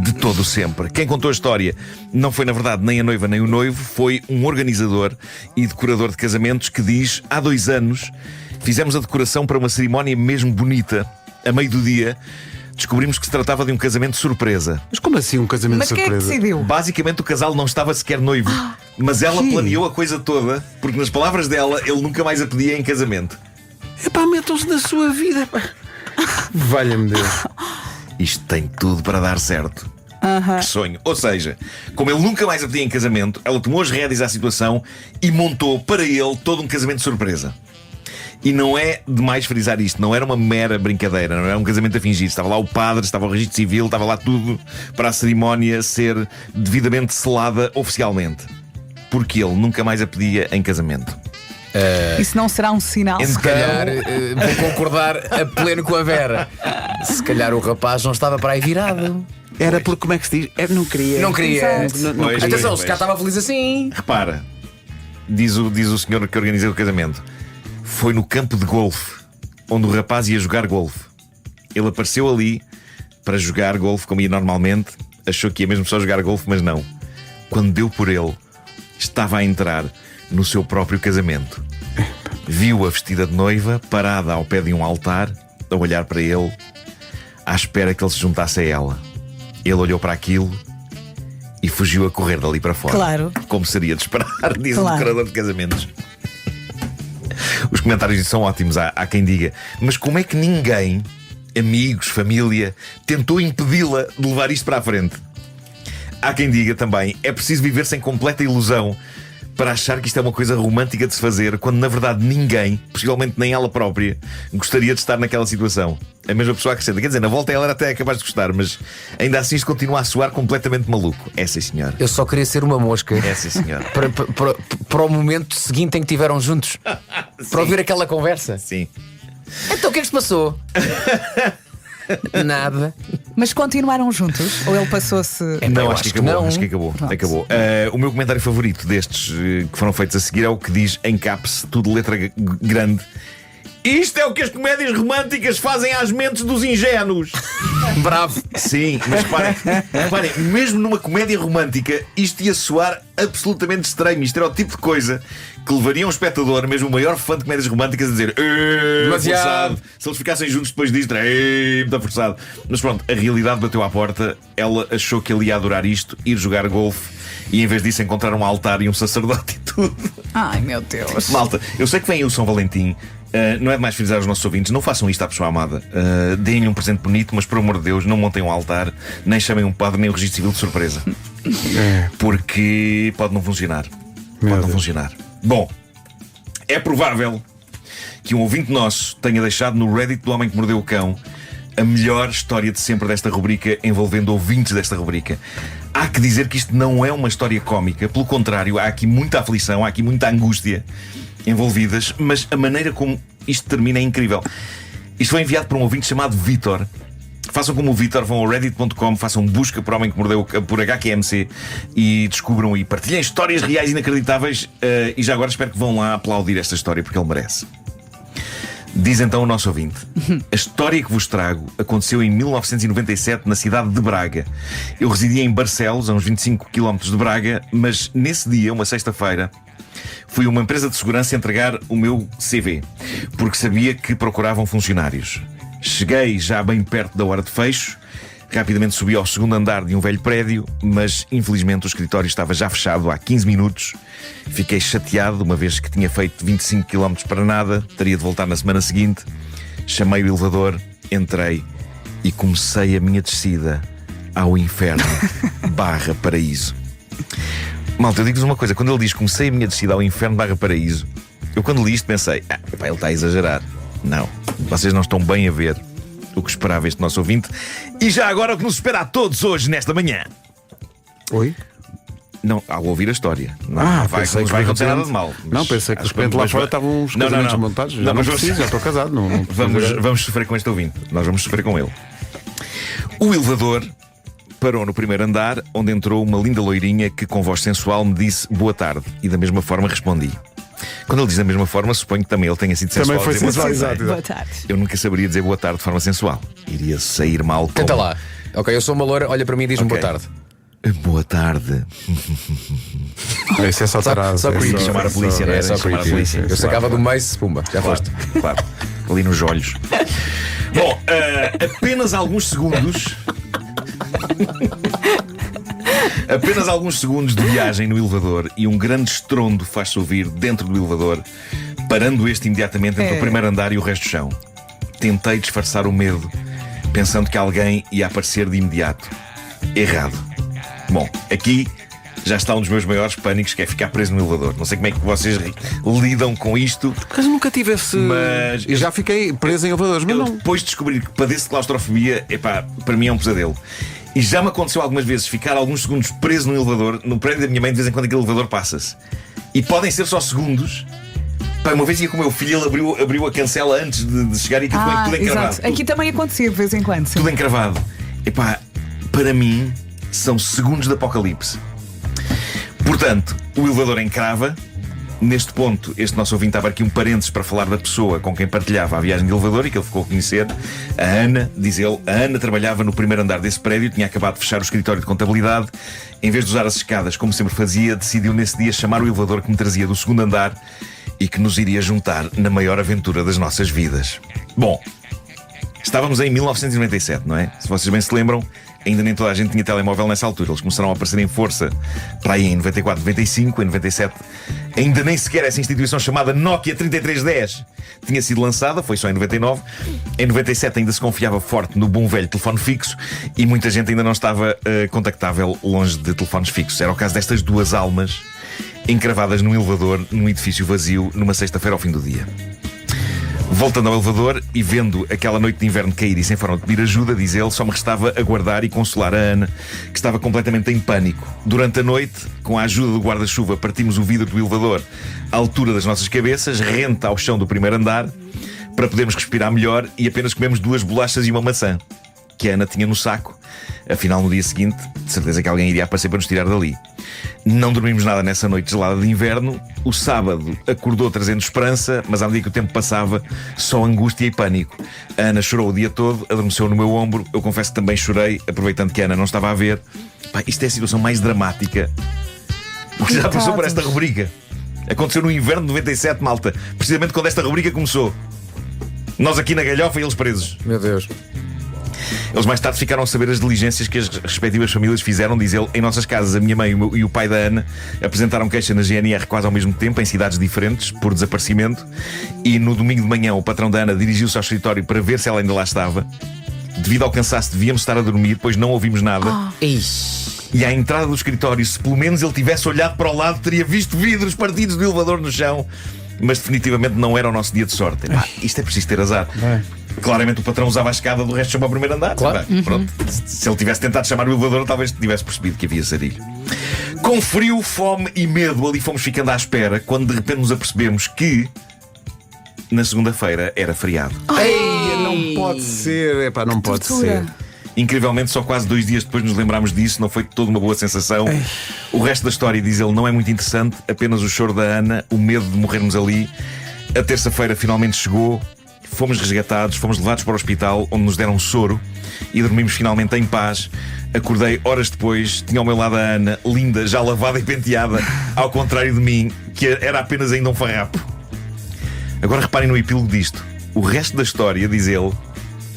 de todo o sempre. Quem contou a história não foi, na verdade, nem a noiva nem o noivo. Foi um organizador e decorador de casamentos que diz: há 2 anos fizemos a decoração para uma cerimónia mesmo bonita. A meio do dia descobrimos que se tratava de um casamento surpresa. Mas como assim um casamento Mas quem é que surpresa? decidiu? Basicamente o casal não estava sequer noivo, mas ela que? planeou a coisa toda, porque nas palavras dela ele nunca mais a pedia em casamento. Epá, metam-se na sua vida. pá. Valha-me Deus. Isto tem tudo para dar certo. Que sonho. Ou seja, como ele nunca mais a pedia em casamento, ela tomou as rédeas à situação e montou para ele todo um casamento surpresa. E não é demais frisar isto, não era uma mera brincadeira, não era um casamento a fingir. Estava lá o padre, estava o registro civil, estava lá tudo para a cerimónia ser devidamente selada oficialmente. Porque ele nunca mais a pedia em casamento. Isso não será um sinal? Se calhar vou concordar a pleno com a Vera. Se calhar o rapaz não estava para aí virado. Era porque, como é que se diz? Não queria. Não queria. Exato. Não Pois, queria. Atenção, pois, se cá estava feliz assim. Repara, diz o senhor que organizou o casamento, foi no campo de golfe, onde o rapaz ia jogar golfe. Ele apareceu ali para jogar golfe como ia normalmente, achou que ia mesmo só jogar golfe, mas não. Quando deu por ele, estava a entrar no seu próprio casamento. Viu-a vestida de noiva, parada ao pé de um altar, a olhar para ele, à espera que ele se juntasse a ela. Ele olhou para aquilo e fugiu a correr dali para fora. Claro. Como seria de esperar, diz o Claro. decorador de casamentos. Os comentários são ótimos, há quem diga: mas como é que ninguém, amigos, família, tentou impedi-la de levar isto para a frente? há quem diga também, é preciso viver sem completa ilusão para achar que isto é uma coisa romântica de se fazer, quando na verdade ninguém, possivelmente nem ela própria, gostaria de estar naquela situação. A mesma pessoa acrescenta, quer dizer, na volta ela era até capaz de gostar, mas ainda assim isto continua a soar completamente maluco. É sim, senhor. Eu só queria ser uma mosca. É sim, senhor. Para o momento seguinte em que estiveram juntos. Para ouvir aquela conversa. Sim. Então o que é que se passou? Nada. Mas continuaram juntos? Ou ele passou-se. Não, acho acho que que acabou. não. Acho que acabou. Acabou. O meu comentário favorito destes que foram feitos a seguir é o que diz em caps, tudo letra grande. Isto é o que as comédias românticas fazem às mentes dos ingênuos. Bravo. Sim, mas reparem, mesmo numa comédia romântica, isto ia soar absolutamente estranho. Isto era o tipo de coisa que levaria um espectador, mesmo o maior fã de comédias românticas, a dizer Demasiado. forçado. Se eles ficassem juntos depois disto, muito forçado. Mas pronto, a realidade bateu à porta. Ela achou que ele ia adorar isto, ir jogar golfe, e em vez disso encontrar um altar e um sacerdote e tudo. Ai, meu Deus. Malta, eu sei que vem aí o São Valentim. Não é demais frisar aos nossos ouvintes, não façam isto à pessoa amada. Deem-lhe um presente bonito, mas por amor de Deus, não montem um altar, nem chamem um padre, nem o registro civil de surpresa. Porque pode não funcionar. Pode não funcionar. Bom, é provável que um ouvinte nosso tenha deixado no Reddit do Homem que Mordeu o Cão a melhor história de sempre desta rubrica, envolvendo ouvintes desta rubrica. Há que dizer que isto não é uma história cómica, pelo contrário, há aqui muita aflição, há aqui muita angústia envolvidas, mas a maneira como isto termina é incrível. Isto foi enviado por um ouvinte chamado Vitor. Façam como o Vitor, vão ao reddit.com, façam busca por Homem que Mordeu por HQMC e descubram e partilhem histórias reais inacreditáveis. E já agora espero que vão lá aplaudir esta história, porque ele merece. Diz então o nosso ouvinte: a história que vos trago aconteceu em 1997 na cidade de Braga. Eu residia em Barcelos, a uns 25 km de Braga, mas nesse dia, uma sexta-feira, fui a uma empresa de segurança entregar o meu CV, porque sabia que procuravam funcionários. Cheguei já bem perto da hora de fecho. Rapidamente subi ao segundo andar de um velho prédio, mas infelizmente o escritório estava já fechado há 15 minutos. Fiquei chateado, uma vez que tinha feito 25 km para nada, teria de voltar na semana seguinte. Chamei o elevador, entrei e comecei a minha descida ao inferno / paraíso. Malta, eu digo-vos uma coisa, quando ele diz comecei a minha descida ao inferno / paraíso, eu quando li isto pensei, epá, ele está a exagerar. Não, vocês não estão bem a ver o que esperava este nosso ouvinte. E já agora o que nos espera a todos hoje, nesta manhã. Oi? Não, ao ouvir a história. Não vai acontecer nada de mal. Não, pensei que de repente lá fora estavam os casamentos montados. Já não preciso, já estou casado. Vamos sofrer com este ouvinte. Nós vamos sofrer com ele. O elevador parou no primeiro andar, onde entrou uma linda loirinha que com voz sensual me disse boa tarde. E da mesma forma respondi. Quando ele diz da mesma forma, suponho que também ele tenha sido sensual. Também foi sensual, exato. Boa tarde. Eu nunca saberia dizer boa tarde de forma sensual. Iria sair mal com... Tenta lá. Ok, eu sou uma loira, olha para mim e diz-me Ok. boa tarde. Boa tarde. Isso é só tarado. só creepy. Chamar a polícia, não é? É só Chamar a creepy. polícia. Eu sacava do Mace, pumba, já Claro, foste. claro. Ali nos olhos. Bom, apenas alguns segundos. Apenas alguns segundos de viagem no elevador e um grande estrondo faz-se ouvir dentro do elevador, parando este imediatamente entre o primeiro andar e o resto do chão. Tentei disfarçar o medo, pensando que alguém ia aparecer de imediato. Errado. Bom, aqui já está um dos meus maiores pânicos, que é ficar preso no elevador. Não sei como é que vocês lidam com isto. Mas nunca tive esse. Mas- Eu já fiquei preso em elevadores, mas Eu não. depois de descobrir que padeço de claustrofobia, epá, para mim é um pesadelo. E já me aconteceu algumas vezes ficar alguns segundos preso no elevador. No prédio da minha mãe, de vez em quando aquele elevador passa-se. E podem ser só segundos. Pá, uma vez ia com o meu filho, ele abriu a cancela antes de chegar e aquilo foi tudo encravado. exato. Aqui também acontecia de vez em quando. Sim. Tudo encravado. Epá, para mim são segundos de apocalipse. Portanto, o elevador encrava. Neste ponto, este nosso ouvinte estava aqui um parênteses para falar da pessoa com quem partilhava a viagem de elevador e que ele ficou a conhecer. A Ana, diz ele, a Ana trabalhava no primeiro andar desse prédio, tinha acabado de fechar o escritório de contabilidade. Em vez de usar as escadas, como sempre fazia, decidiu nesse dia chamar o elevador que me trazia do segundo andar e que nos iria juntar na maior aventura das nossas vidas. Bom, estávamos em 1997, não é? Se vocês bem se lembram, Ainda nem toda a gente tinha telemóvel nessa altura. Eles começaram a aparecer em força para aí em 94, 95, em 97. Ainda nem sequer essa instituição chamada Nokia 3310 tinha sido lançada, foi só em 99. Em 97 ainda se confiava forte no bom velho telefone fixo e muita gente ainda não estava contactável longe de telefones fixos. Era o caso destas duas almas encravadas num elevador, num edifício vazio, numa sexta-feira ao fim do dia. Voltando ao elevador e vendo aquela noite de inverno cair e sem forma de pedir ajuda, diz ele, só me restava aguardar e consolar a Ana, que estava completamente em pânico. Durante a noite, com a ajuda do guarda-chuva, partimos o vidro do elevador à altura das nossas cabeças, rente ao chão do primeiro andar, para podermos respirar melhor, e apenas comemos 2 bolachas e uma maçã, que a Ana tinha no saco. Afinal, no dia seguinte, de certeza que alguém iria aparecer para nos tirar dali. Não dormimos nada nessa noite gelada de inverno. O sábado acordou trazendo esperança, mas à medida que o tempo passava, só angústia e pânico. A Ana chorou o dia todo, adormeceu no meu ombro. Eu confesso que também chorei, aproveitando que a Ana não estava a ver. Pá, isto é a situação mais dramática que já passou por esta rubrica. Aconteceu no inverno de 97, malta. Precisamente quando esta rubrica começou. Nós aqui na galhofa e eles presos. Meu Deus. Eles mais tarde ficaram a saber as diligências que as respectivas famílias fizeram, diz ele. Em nossas casas, a minha mãe e o pai da Ana apresentaram queixa na GNR quase ao mesmo tempo, em cidades diferentes, por desaparecimento. E no domingo de manhã, o patrão da Ana dirigiu-se ao escritório para ver se ela ainda lá estava. Devido ao cansaço, devíamos estar a dormir, pois não ouvimos nada. E à entrada do escritório, se pelo menos ele tivesse olhado para o lado, teria visto vidros partidos do elevador no chão. Mas definitivamente não era o nosso dia de sorte. Epá, isto é preciso ter azar. Claramente o patrão usava a escada, do resto chamou ao primeiro andar. Claro. Pronto. Se ele tivesse tentado chamar o elevador, talvez tivesse percebido que havia sarilho. Com frio, fome e medo, ali fomos ficando à espera, quando de repente nos apercebemos que na segunda-feira era feriado. Ei, não pode ser. Epá, não pode ser. Incrivelmente, só quase 2 dias depois nos lembrámos disso. Não foi toda uma boa sensação. O resto da história, diz ele, não é muito interessante. Apenas o choro da Ana, o medo de morrermos ali. A terça-feira finalmente chegou. Fomos resgatados, fomos levados para o hospital, onde nos deram soro e dormimos finalmente em paz. Acordei horas depois, tinha ao meu lado a Ana, linda, já lavada e penteada, ao contrário de mim, que era apenas ainda um farrapo. Agora reparem no epílogo disto. O resto da história, diz ele,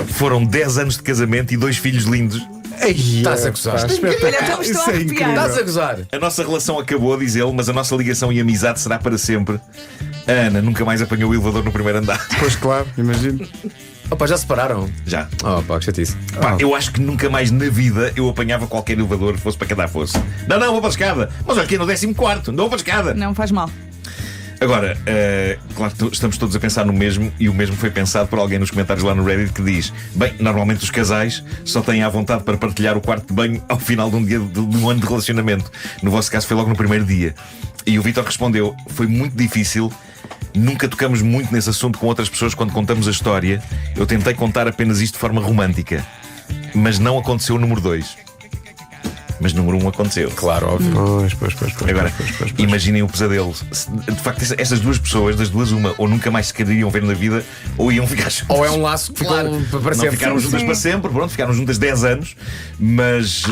foram 10 anos de casamento e 2 filhos lindos. Estás a gozar. Estou a arrepiar. Estás a gozar. A nossa relação acabou, diz ele, mas a nossa ligação e amizade será para sempre. A Ana nunca mais apanhou o elevador no primeiro andar. Pois claro, imagino. Opa, já se separaram? Já. Oh, pá, que chatice. Pá, eu acho que nunca mais na vida eu apanhava qualquer elevador, fosse para cada fosse. Não, vou para a escada. Mas aqui no 14º, não vou para a escada. Não faz mal. Agora, claro, estamos todos a pensar no mesmo, e o mesmo foi pensado por alguém nos comentários lá no Reddit que diz: bem, normalmente os casais só têm à vontade para partilhar o quarto de banho ao final de um dia de um ano de relacionamento. No vosso caso foi logo no primeiro dia. E o Vítor respondeu: foi muito difícil. Nunca tocamos muito nesse assunto com outras pessoas quando contamos a história. Eu tentei contar apenas isto de forma romântica, mas não aconteceu o número 2. Mas número 1 aconteceu. Claro, óbvio. Pois. Agora, imaginem o pesadelo. De facto, estas duas pessoas, das duas uma, ou nunca mais se queriam ver na vida, ou iam ficar juntas. Ou é um laço que ficou para Não sempre. ficaram juntas para sempre, pronto, ficaram juntas 10 anos. Mas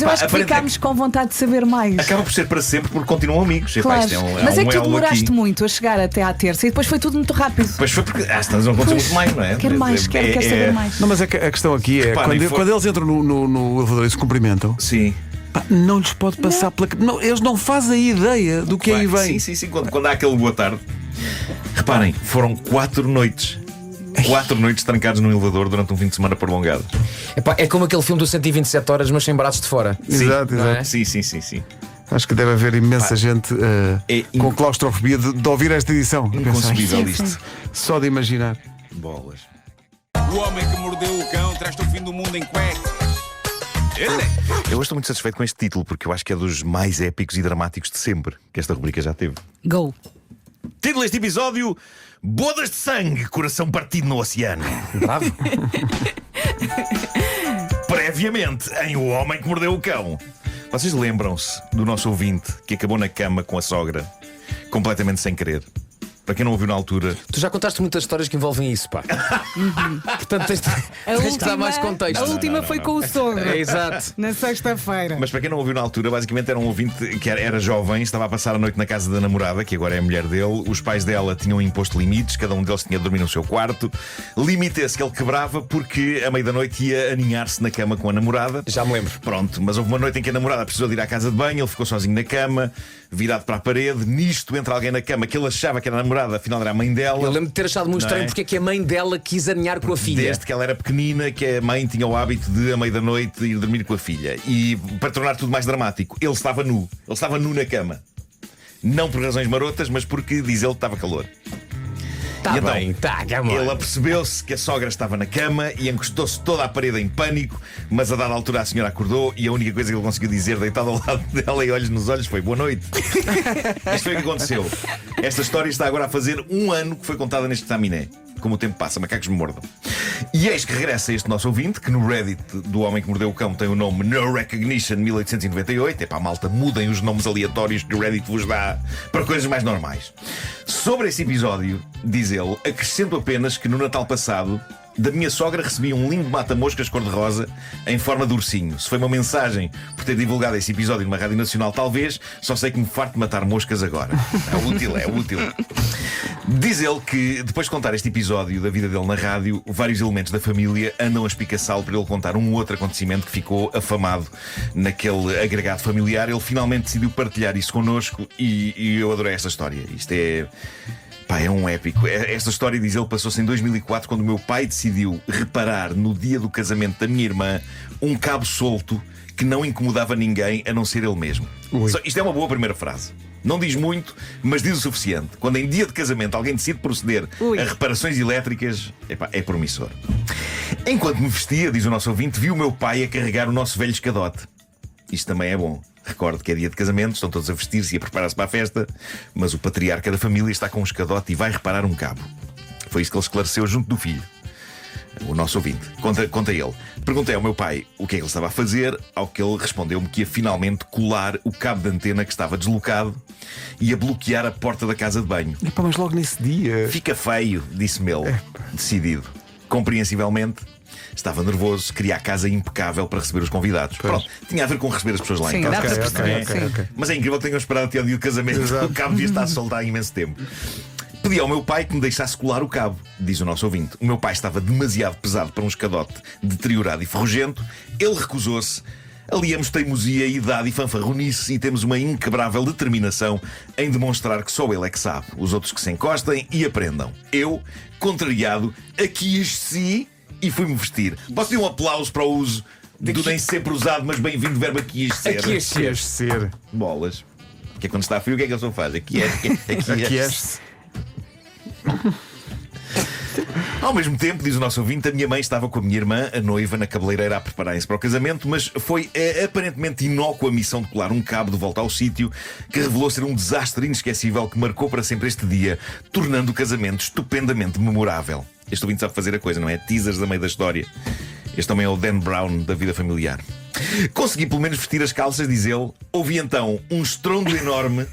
eu acho que ficámos com vontade de saber mais. acaba por ser para sempre porque continuam amigos. Claro. Isto Mas é um que tu elo demoraste aqui. muito a chegar até à terça e depois foi tudo muito rápido. Pois foi porque às tantas não aconteceu muito mais, não é? Quero mais, quero saber mais. Não, mas a questão aqui é Reparem, quando eles entram no elevador e se cumprimentam, Sim. pá, não lhes pode passar pela. Não, eles não fazem ideia do que aí vem. Sim. Quando há aquele boa tarde. Reparem, foram 4 noites. 4 noites trancados num elevador durante um fim de semana prolongado. Epá, é como aquele filme do 127 horas, mas sem braços de fora. Exato, Sim, não é? Sim. Acho que deve haver imensa gente com claustrofobia de ouvir esta edição. Inconcebível Sim. isto. Só de imaginar. Bolas. O homem que mordeu o cão traz-te o fim do mundo em cuecas. Ele. Eu hoje estou muito satisfeito com este título porque eu acho que é dos mais épicos e dramáticos de sempre que esta rubrica já teve. Go. Título deste episódio: Bodas de sangue, coração partido no oceano. Bravo. Previamente em O Homem que Mordeu o Cão. Vocês lembram-se do nosso ouvinte que acabou na cama com a sogra, completamente sem querer? para quem não ouviu na altura. Tu já contaste muitas histórias que envolvem isso, pá. Portanto, tens que dar mais contexto. A última foi com o sogro. É, exato. Na sexta-feira. Mas para quem não ouviu na altura, basicamente era um ouvinte que era jovem, estava a passar a noite na casa da namorada, que agora é a mulher dele. Os pais dela tinham imposto limites, cada um deles tinha de dormir no seu quarto. Limite esse que ele quebrava porque à meia da noite ia aninhar-se na cama com a namorada. Já me lembro. Pronto, mas houve uma noite em que a namorada precisou de ir à casa de banho, ele ficou sozinho na cama, virado para a parede. Nisto entra alguém na cama que ele achava que era a namorada, afinal era a mãe dela. Eu lembro de ter achado muito Não estranho é? porque é que a mãe dela quis aninhar com a filha. Desde que ela era pequenina, que a mãe tinha o hábito de, à meia da noite, ir dormir com a filha. E para tornar tudo mais dramático, ele estava nu. Ele estava nu na cama. Não por razões marotas, mas porque, diz ele, que estava calor. Tá E então, bem, tá, calma. Ele apercebeu-se que a sogra estava na cama e encostou-se toda à parede em pânico, mas a dada altura a senhora acordou e a única coisa que ele conseguiu dizer, deitado ao lado dela e olhos nos olhos, foi boa noite. Isto foi o que aconteceu. Esta história está agora a fazer 1 ano que foi contada neste estaminé. Como o tempo passa, macacos me mordam. E eis que regressa este nosso ouvinte, que no Reddit do Homem que Mordeu o Cão tem o nome No Recognition 1898. Epá, malta, mudem os nomes aleatórios que o Reddit vos dá para coisas mais normais. Sobre esse episódio, diz ele, acrescento apenas que no Natal passado da minha sogra recebi um lindo mata-moscas cor-de-rosa em forma de ursinho. Se foi uma mensagem por ter divulgado esse episódio numa rádio nacional, talvez, só sei que me farto de matar moscas agora. É útil, é útil. Diz ele que, depois de contar este episódio da vida dele na rádio, vários elementos da família andam a espicaçá-lo para ele contar um outro acontecimento que ficou afamado naquele agregado familiar. Ele finalmente decidiu partilhar isso connosco e eu adorei esta história. Isto é... Pá, é um épico. Esta história, diz ele, passou-se em 2004, quando o meu pai decidiu reparar no dia do casamento da minha irmã um cabo solto que não incomodava ninguém a não ser ele mesmo. Isto é uma boa primeira frase. Não diz muito, mas diz o suficiente. Quando em dia de casamento alguém decide proceder a reparações elétricas, epá, é promissor. Enquanto me vestia, diz o nosso ouvinte, vi o meu pai a carregar o nosso velho escadote. Isto também é bom. Recordo que é dia de casamento, estão todos a vestir-se e a preparar-se para a festa, mas o patriarca da família está com um escadote e vai reparar um cabo. Foi isso que ele esclareceu junto do filho. O nosso ouvinte. Conta ele. Perguntei ao meu pai o que é que ele estava a fazer, ao que ele respondeu-me que ia finalmente colar o cabo de antena que estava deslocado e a bloquear a porta da casa de banho. Epá, mas logo nesse dia. Fica feio, disse-me ele, decidido. Compreensivelmente, estava nervoso, queria a casa impecável para receber os convidados. Pronto, tinha a ver com receber as pessoas lá em Sim, casa. dá para perceber. Ok. Mas é incrível que tenham esperado até ao dia do casamento. O cabo devia estar a soltar há imenso tempo. Pedi ao meu pai que me deixasse colar o cabo, diz o nosso ouvinte. O meu pai estava demasiado pesado para um escadote deteriorado e ferrugento. Ele recusou-se. Aliamos teimosia, idade e fanfarronice e temos uma inquebrável determinação em demonstrar que só ele é que sabe. Os outros que se encostem e aprendam. Eu, contrariado, aqui e fui-me vestir. Posso ter um aplauso para o uso do nem sempre usado, mas bem-vindo verbo aqui-ser. Aqui-ser. Bolas. Que é quando está frio, o que é que a pessoa faz? Aqui-se. Ao mesmo tempo, diz o nosso ouvinte, a minha mãe estava com a minha irmã, a noiva, na cabeleireira a prepararem-se para o casamento, mas foi a aparentemente inócua missão de colar um cabo de volta ao sítio que revelou ser um desastre inesquecível que marcou para sempre este dia, tornando o casamento estupendamente memorável. Este ouvinte sabe fazer a coisa, não é? Teasers a meio da história. Este também é o Dan Brown da vida familiar. Consegui pelo menos vestir as calças, diz ele. Ouvi então um estrondo enorme,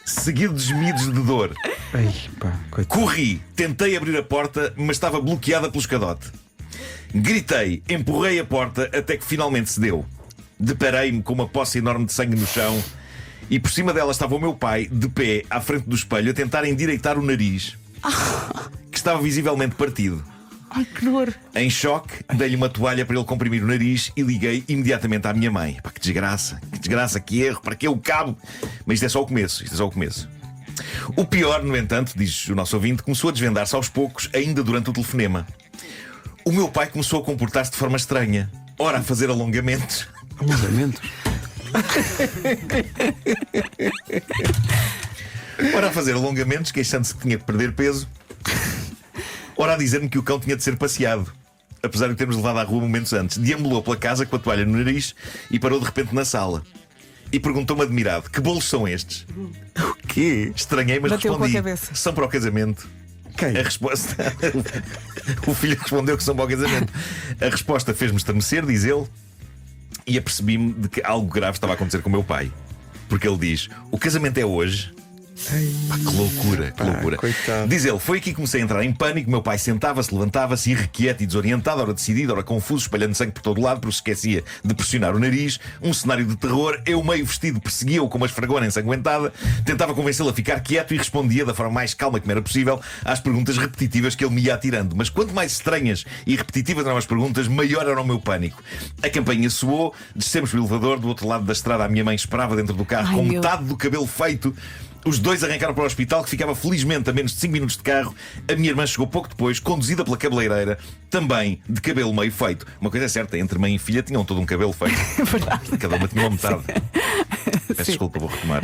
seguido de gemidos de dor. Ai, pá, coitado. Corri, tentei abrir a porta, mas estava bloqueada pelo escadote. Gritei, empurrei a porta até que finalmente cedeu. Deparei-me com uma poça enorme de sangue no chão e por cima dela estava o meu pai, de pé, à frente do espelho, a tentar endireitar o nariz, que estava visivelmente partido. Ai, que dor. Em choque, dei-lhe uma toalha para ele comprimir o nariz e liguei imediatamente à minha mãe. Pá, que desgraça, que erro, para que o cabo? Mas isto é só o começo, O pior, no entanto, diz o nosso ouvinte, começou a desvendar-se aos poucos, ainda durante o telefonema. O meu pai começou a comportar-se de forma estranha. Ora, a fazer alongamentos. Alongamentos? Ora, a fazer alongamentos, queixando-se que tinha que perder peso. Ora, a dizer-me que o cão tinha de ser passeado, apesar de termos levado à rua momentos antes. Deambulou pela casa com a toalha no nariz e parou de repente na sala. E perguntou-me admirado: que bolos são estes? O quê? Estranhei, mas Bateu com a respondi: cabeça. são para o casamento. Quem? A resposta. O filho respondeu que são para o casamento. A resposta fez-me estremecer, diz ele, e apercebi-me de que algo grave estava a acontecer com o meu pai. Porque ele diz: o casamento é hoje. Pá, que loucura, que loucura. coitado. Diz ele, foi aqui que comecei a entrar em pânico. Meu pai sentava-se, levantava-se, irrequieto e desorientado, ora decidido, ora confuso, espalhando sangue por todo lado, porque se esquecia de pressionar o nariz. Um cenário de terror. Eu, meio vestido, perseguia-o com uma esfregona ensanguentada, tentava convencê-lo a ficar quieto e respondia da forma mais calma que me era possível às perguntas repetitivas que ele me ia atirando. Mas quanto mais estranhas e repetitivas eram as perguntas, maior era o meu pânico. A campainha soou, descemos pelo elevador, do outro lado da estrada a minha mãe esperava dentro do carro com metade do cabelo feito. Os dois arrancaram para o hospital, que ficava felizmente a menos de 5 minutos de carro. A minha irmã chegou pouco depois, conduzida pela cabeleireira, também de cabelo meio feito. Uma coisa é certa, entre mãe e filha tinham todo um cabelo feito. Cada uma tinha uma metade. Peço desculpa, vou retomar.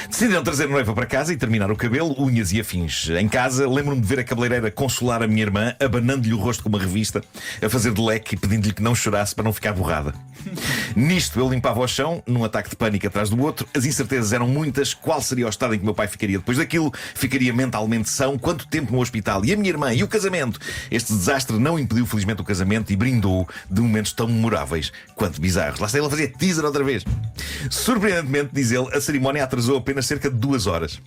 Decidiram trazer a noiva para casa e terminar o cabelo, unhas e afins. Em casa, lembro-me de ver a cabeleireira consolar a minha irmã, abanando-lhe o rosto com uma revista, a fazer de leque e pedindo-lhe que não chorasse para não ficar borrada. Nisto, eu limpava o chão, num ataque de pânico atrás do outro. As incertezas eram muitas. Qual seria o estado em que meu pai ficaria depois daquilo? Ficaria mentalmente são? Quanto tempo no hospital? E a minha irmã? E o casamento? Este desastre não impediu, felizmente, o casamento e brindou de momentos tão memoráveis quanto bizarros. Lá está ele a fazer teaser outra vez. Surpreendentemente, diz ele, a cerimónia atrasou apenas cerca de 2 horas.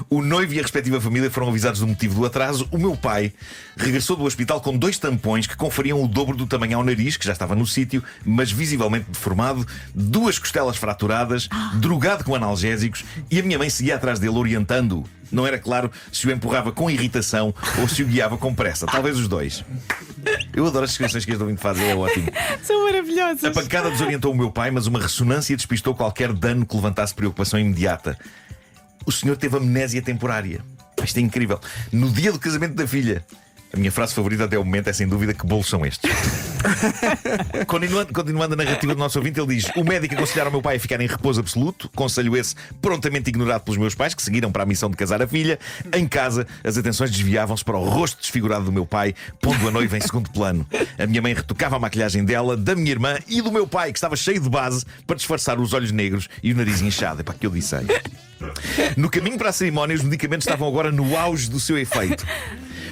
O noivo e a respectiva família foram avisados do motivo do atraso. O meu pai regressou do hospital com 2 tampões que conferiam o dobro do tamanho ao nariz, que já estava no sítio, mas visivelmente deformado, 2 costelas fraturadas, drogado com analgésicos, e a minha mãe seguia atrás dele orientando-o. Não era claro se o empurrava com irritação ou se o guiava com pressa. Talvez os dois. Eu adoro as descrições que este ouvinte faz, é ótimo. São maravilhosas. A pancada desorientou o meu pai, mas uma ressonância despistou qualquer dano que levantasse preocupação imediata. O senhor teve amnésia temporária. Isto é incrível. No dia do casamento da filha. A minha frase favorita até o momento é sem dúvida: que bolos são estes? Continuando a narrativa do nosso ouvinte, ele diz: o médico aconselhara ao meu pai a ficar em repouso absoluto. Conselho esse prontamente ignorado pelos meus pais, que seguiram para a missão de casar a filha. Em casa, as atenções desviavam-se para o rosto desfigurado do meu pai, pondo a noiva em segundo plano. A minha mãe retocava a maquilhagem dela, da minha irmã e do meu pai, que estava cheio de base para disfarçar os olhos negros e o nariz inchado. É para que eu disse. No caminho para a cerimónia, os medicamentos estavam agora no auge do seu efeito.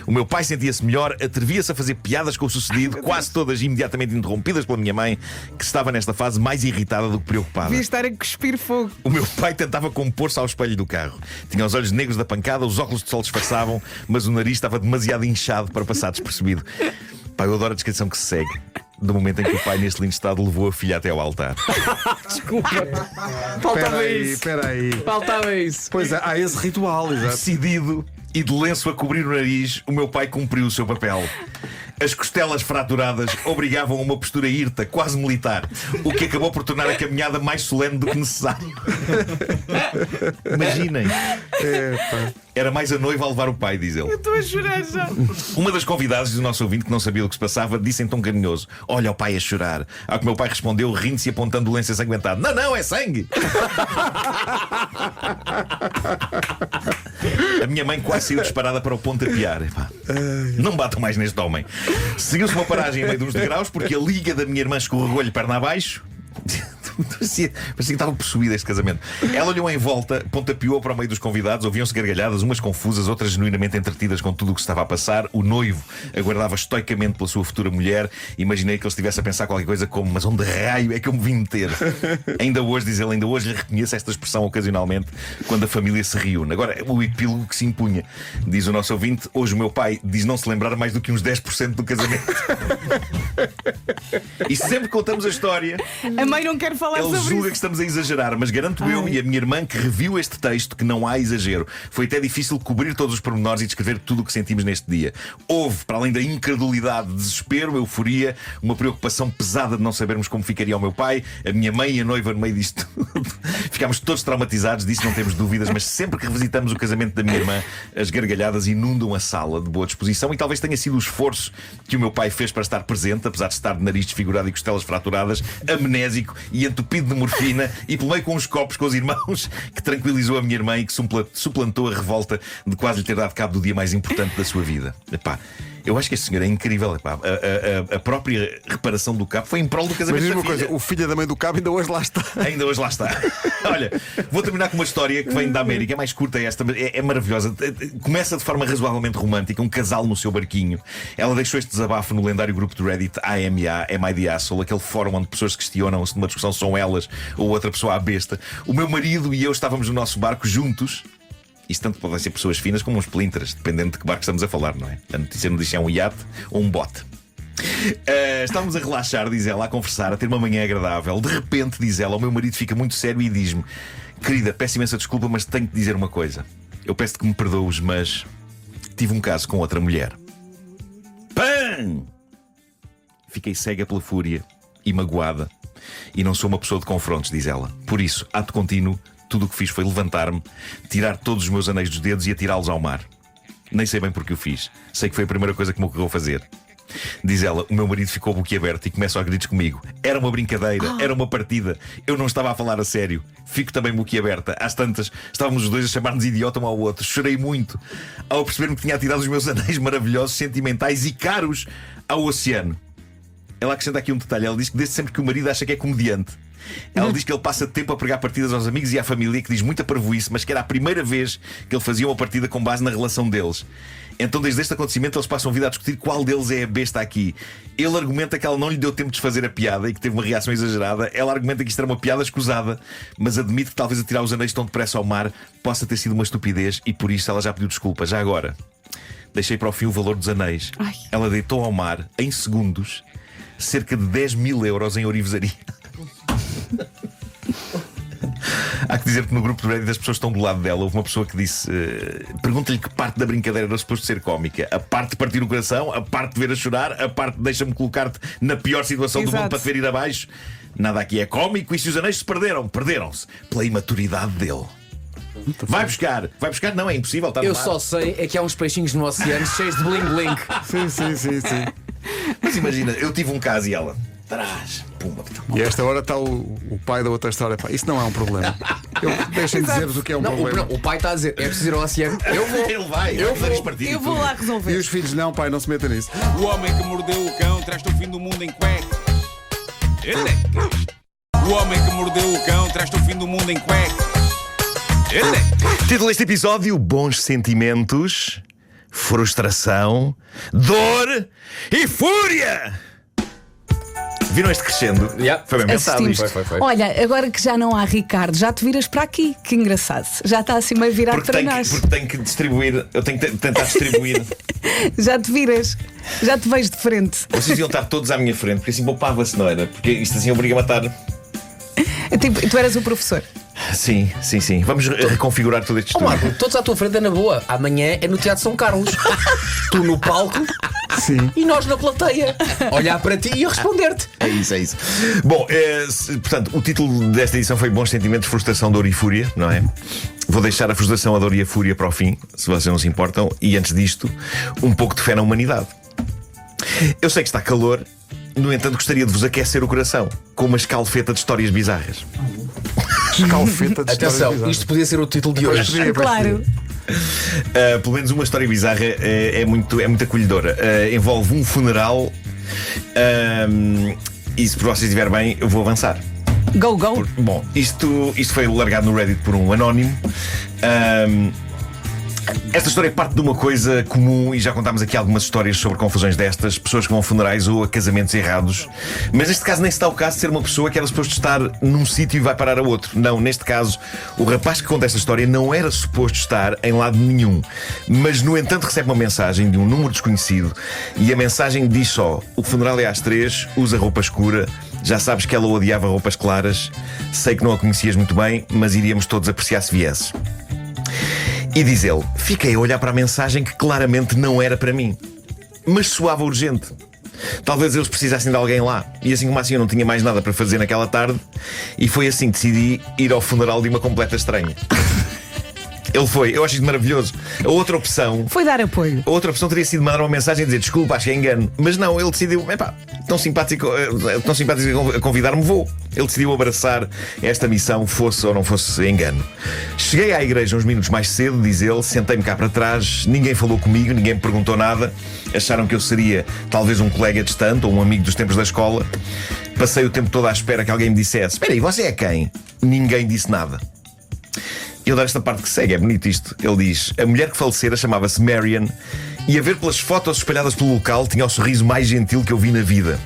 O meu pai sentia-se melhor, atrevia-se a fazer piadas com o sucedido, quase todas imediatamente interrompidas pela minha mãe, que estava nesta fase mais irritada do que preocupada. Devia estar a cuspir fogo. O meu pai tentava compor-se ao espelho do carro. Tinha os olhos negros da pancada, os óculos de sol disfarçavam, mas o nariz estava demasiado inchado para passar despercebido. Pai, eu adoro a descrição que se segue do momento em que o pai, neste lindo estado, levou a filha até ao altar. Desculpa. Faltava isso. Espera aí. Faltava isso. Pois é, há esse ritual, exato. Decidido e de lenço a cobrir o nariz, o meu pai cumpriu o seu papel. As costelas fraturadas obrigavam a uma postura hirta, quase militar, o que acabou por tornar a caminhada mais solene do que necessário. Imaginem. Era mais a noiva a levar o pai, diz ele. Eu estou a chorar já. Uma das convidadas do nosso ouvinte, que não sabia do que se passava, disse em tom carinhoso: olha o pai a chorar. Ao que meu pai respondeu, rindo-se e apontando o lenço ensanguentado: não, não, é sangue. A minha mãe quase saiu disparada para o pontapear. Não batam mais neste homem. Seguiu-se uma paragem em meio de uns degraus, porque a liga da minha irmã escorregou-lhe perna abaixo. Parecia que estava possuída este casamento. Ela olhou em volta, pontapeou para o meio dos convidados. Ouviam-se gargalhadas, umas confusas, outras genuinamente entretidas com tudo o que se estava a passar. O noivo aguardava estoicamente pela sua futura mulher. Imaginei que ele estivesse a pensar qualquer coisa como: mas onde raio é que eu me vim meter? Ainda hoje, diz ele, ainda hoje lhe reconheço esta expressão ocasionalmente quando a família se reúne. Agora, o epílogo que se impunha. Diz o nosso ouvinte: hoje o meu pai diz não se lembrar mais do que uns 10% do casamento. E sempre contamos a história, A mãe não quer falar ele sobre julga isso. que estamos a exagerar, mas garanto eu e a minha irmã que reviu este texto que não há exagero. Foi até difícil cobrir todos os pormenores e descrever tudo o que sentimos neste dia. Houve, para além da incredulidade, desespero, euforia, uma preocupação pesada de não sabermos como ficaria o meu pai, a minha mãe e a noiva no meio disto tudo. Ficámos todos traumatizados, disso não temos dúvidas, mas sempre que revisitamos o casamento da minha irmã, as gargalhadas inundam a sala de boa disposição. E talvez tenha sido o esforço que o meu pai fez para estar presente, apesar de estar de nariz desfigurado e costelas fraturadas, amnésico e entupido de morfina, e pelo meio com uns copos com os irmãos, que tranquilizou a minha irmã e que suplantou a revolta de quase lhe ter dado cabo do dia mais importante da sua vida. Epá, Eu acho que este senhor é incrível. Epá. A própria reparação do cabo foi em prol do Mas casamento diz da uma filha. coisa, o filho da mãe do cabo ainda hoje lá está. Ainda hoje lá está. Olha, vou terminar com uma história que vem da América. É mais curta esta, mas é maravilhosa. Começa de forma razoavelmente romântica. Um casal no seu barquinho. Ela deixou este desabafo no lendário grupo de Reddit AMA, Am I the Asshole, aquele fórum onde pessoas questionam se numa discussão são elas ou outra pessoa à besta. O meu marido e eu estávamos no nosso barco juntos. Isto tanto podem ser pessoas finas como uns splinters, dependendo de que barco estamos a falar, não é? A notícia não diz se é um iate ou um bote. Estávamos a relaxar, diz ela, a conversar, a ter uma manhã agradável. De repente, diz ela, o meu marido fica muito sério e diz-me: querida, peço imensa desculpa, mas tenho que dizer uma coisa. Eu peço que me perdoes, mas tive um caso com outra mulher. PAM! Fiquei cega pela fúria e magoada. E não sou uma pessoa de confrontos, diz ela. Por isso, ato contínuo, tudo o que fiz foi levantar-me, tirar todos os meus anéis dos dedos e atirá-los ao mar. Nem sei bem porque o fiz. Sei que foi a primeira coisa que me ocorreu fazer. Diz ela, o meu marido ficou boquiaberto e começa a gritos comigo. Era uma brincadeira, era uma partida. Eu não estava a falar a sério. Fico também boquiaberta. Às tantas, estávamos os dois a chamar-nos idiota um ao outro. Chorei muito ao perceber-me que tinha atirado os meus anéis maravilhosos, sentimentais e caros ao oceano. Ela acrescenta aqui um detalhe. Ela diz que desde sempre que o marido acha que é comediante. Ela diz que ele passa tempo a pregar partidas aos amigos e à família, que diz muita parvoíce, mas que era a primeira vez que ele fazia uma partida com base na relação deles. Então desde este acontecimento eles passam a vida a discutir qual deles é a besta aqui. Ele argumenta que ela não lhe deu tempo de desfazer a piada e que teve uma reação exagerada. Ela argumenta que isto era uma piada escusada, mas admite que talvez atirar os anéis tão depressa ao mar possa ter sido uma estupidez e por isso ela já pediu desculpa. Já agora, deixei para o fim o valor dos anéis. Ai. Ela deitou ao mar, em segundos, cerca de 10.000 euros em ourivesaria. Há que dizer que no grupo de Reddit as pessoas estão do lado dela. Houve uma pessoa que disse: pergunta-lhe que parte da brincadeira era suposto ser cómica. A parte de partir o coração, a parte de ver a chorar, a parte de deixa-me colocar-te na pior situação do Exato. mundo para te ver ir abaixo. Nada aqui é cómico. E se os anéis se perderam, perderam-se pela imaturidade dele. Vai buscar, não, é impossível. Está no Eu mar. só sei é que há uns peixinhos no oceano cheios de bling-bling. Sim. Mas imagina, eu tive um caso e ela traz, pumba. E a esta hora está o pai da outra história. Pá, isso não é um problema. Deixem-me dizer-vos o que é um Não, problema. o pai está a dizer: é preciso ir ao oceano. Eu vou. Ele vai, Eu vai vou. partir Eu e vou tudo. lá E resolver. os filhos, não, pai, não se metam nisso. O homem que mordeu o cão traz-te o fim do mundo em cuecas. Elecas. O homem que mordeu o cão traz-te o fim do mundo em cuecas. Elecas. Título deste episódio: Bons sentimentos, frustração, dor e fúria. Viram este crescendo? Yeah. Foi bem pensado Assistimos. isto. Foi. Olha, agora que já não há Ricardo, já te viras para aqui. Que engraçado. Já está assim meio virado Porque para tenho, nós. porque tenho que distribuir, eu tenho que tentar distribuir. Já te viras. Já te vejo de frente. Vocês iam estar todos à minha frente, porque assim poupava-se, não era? Porque isto assim obriga-me a estar. Tipo, tu eras o professor. Sim. Vamos reconfigurar todo este Ó estúdio. Marco, todos à tua frente é na boa. Amanhã é no Teatro São Carlos. Tu no palco Sim. e nós na plateia. Olhar para ti e responder-te. É isso. Bom, portanto, o título desta edição foi Bons Sentimentos, Frustração, Dor e Fúria, não é? Vou deixar a frustração, a dor e a fúria para o fim, se vocês não se importam. E antes disto, um pouco de fé na humanidade. Eu sei que está calor, no entanto, gostaria de vos aquecer o coração com uma escalfeta de histórias bizarras. Escalfeta de histórias Atenção, bizarras. isto podia ser o título de hoje. Claro. Pelo menos uma história bizarra é muito acolhedora. Envolve um funeral. E se por vocês estiver bem, eu vou avançar. Go, go. Bom, isto foi largado no Reddit por um anónimo. Esta história parte de uma coisa comum, e já contámos aqui algumas histórias sobre confusões destas, pessoas que vão a funerais ou a casamentos errados. Mas neste caso nem se dá o caso de ser uma pessoa que era suposto estar num sítio e vai parar a outro. Não, neste caso, o rapaz que conta esta história não era suposto estar em lado nenhum. Mas, no entanto, recebe uma mensagem de um número desconhecido. E a mensagem diz só: o funeral é às 3, usa roupa escura. Já sabes que ela odiava roupas claras. Sei que não a conhecias muito bem, mas iríamos todos apreciar se viesse. E diz ele: fiquei a olhar para a mensagem que claramente não era para mim, mas soava urgente. Talvez eles precisassem de alguém lá. E assim como assim eu não tinha mais nada para fazer naquela tarde. E foi assim que decidi ir ao funeral de uma completa estranha. Ele foi, eu acho isto maravilhoso. A outra opção Foi dar apoio. teria sido mandar uma mensagem e dizer desculpa, acho que é engano. Mas não, ele decidiu, tão simpático a convidar-me, vou. Ele decidiu abraçar esta missão, fosse ou não fosse engano. Cheguei à igreja uns minutos mais cedo, diz ele, sentei-me cá para trás, ninguém falou comigo, ninguém me perguntou nada. Acharam que eu seria talvez um colega distante ou um amigo dos tempos da escola. Passei o tempo todo à espera que alguém me dissesse: espera aí, você é quem? Ninguém disse nada. Eu dar esta parte que segue, é bonito isto. Ele diz: a mulher que falecera chamava-se Marian, e a ver pelas fotos espalhadas pelo local, tinha o sorriso mais gentil que eu vi na vida.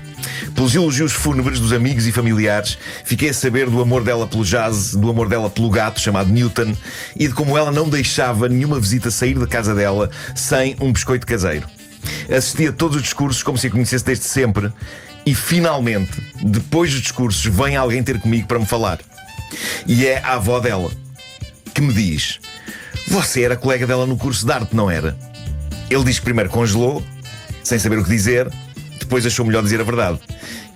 Pelos elogios fúnebres dos amigos e familiares, fiquei a saber do amor dela pelo jazz, do amor dela pelo gato chamado Newton, e de como ela não deixava nenhuma visita sair da casa dela sem um biscoito caseiro. Assisti a todos os discursos como se a conhecesse desde sempre, e finalmente, depois dos discursos, vem alguém ter comigo para me falar. E é a avó dela, que me diz: você era colega dela no curso de arte, não era? Ele diz que primeiro congelou, sem saber o que dizer, depois achou melhor dizer a verdade.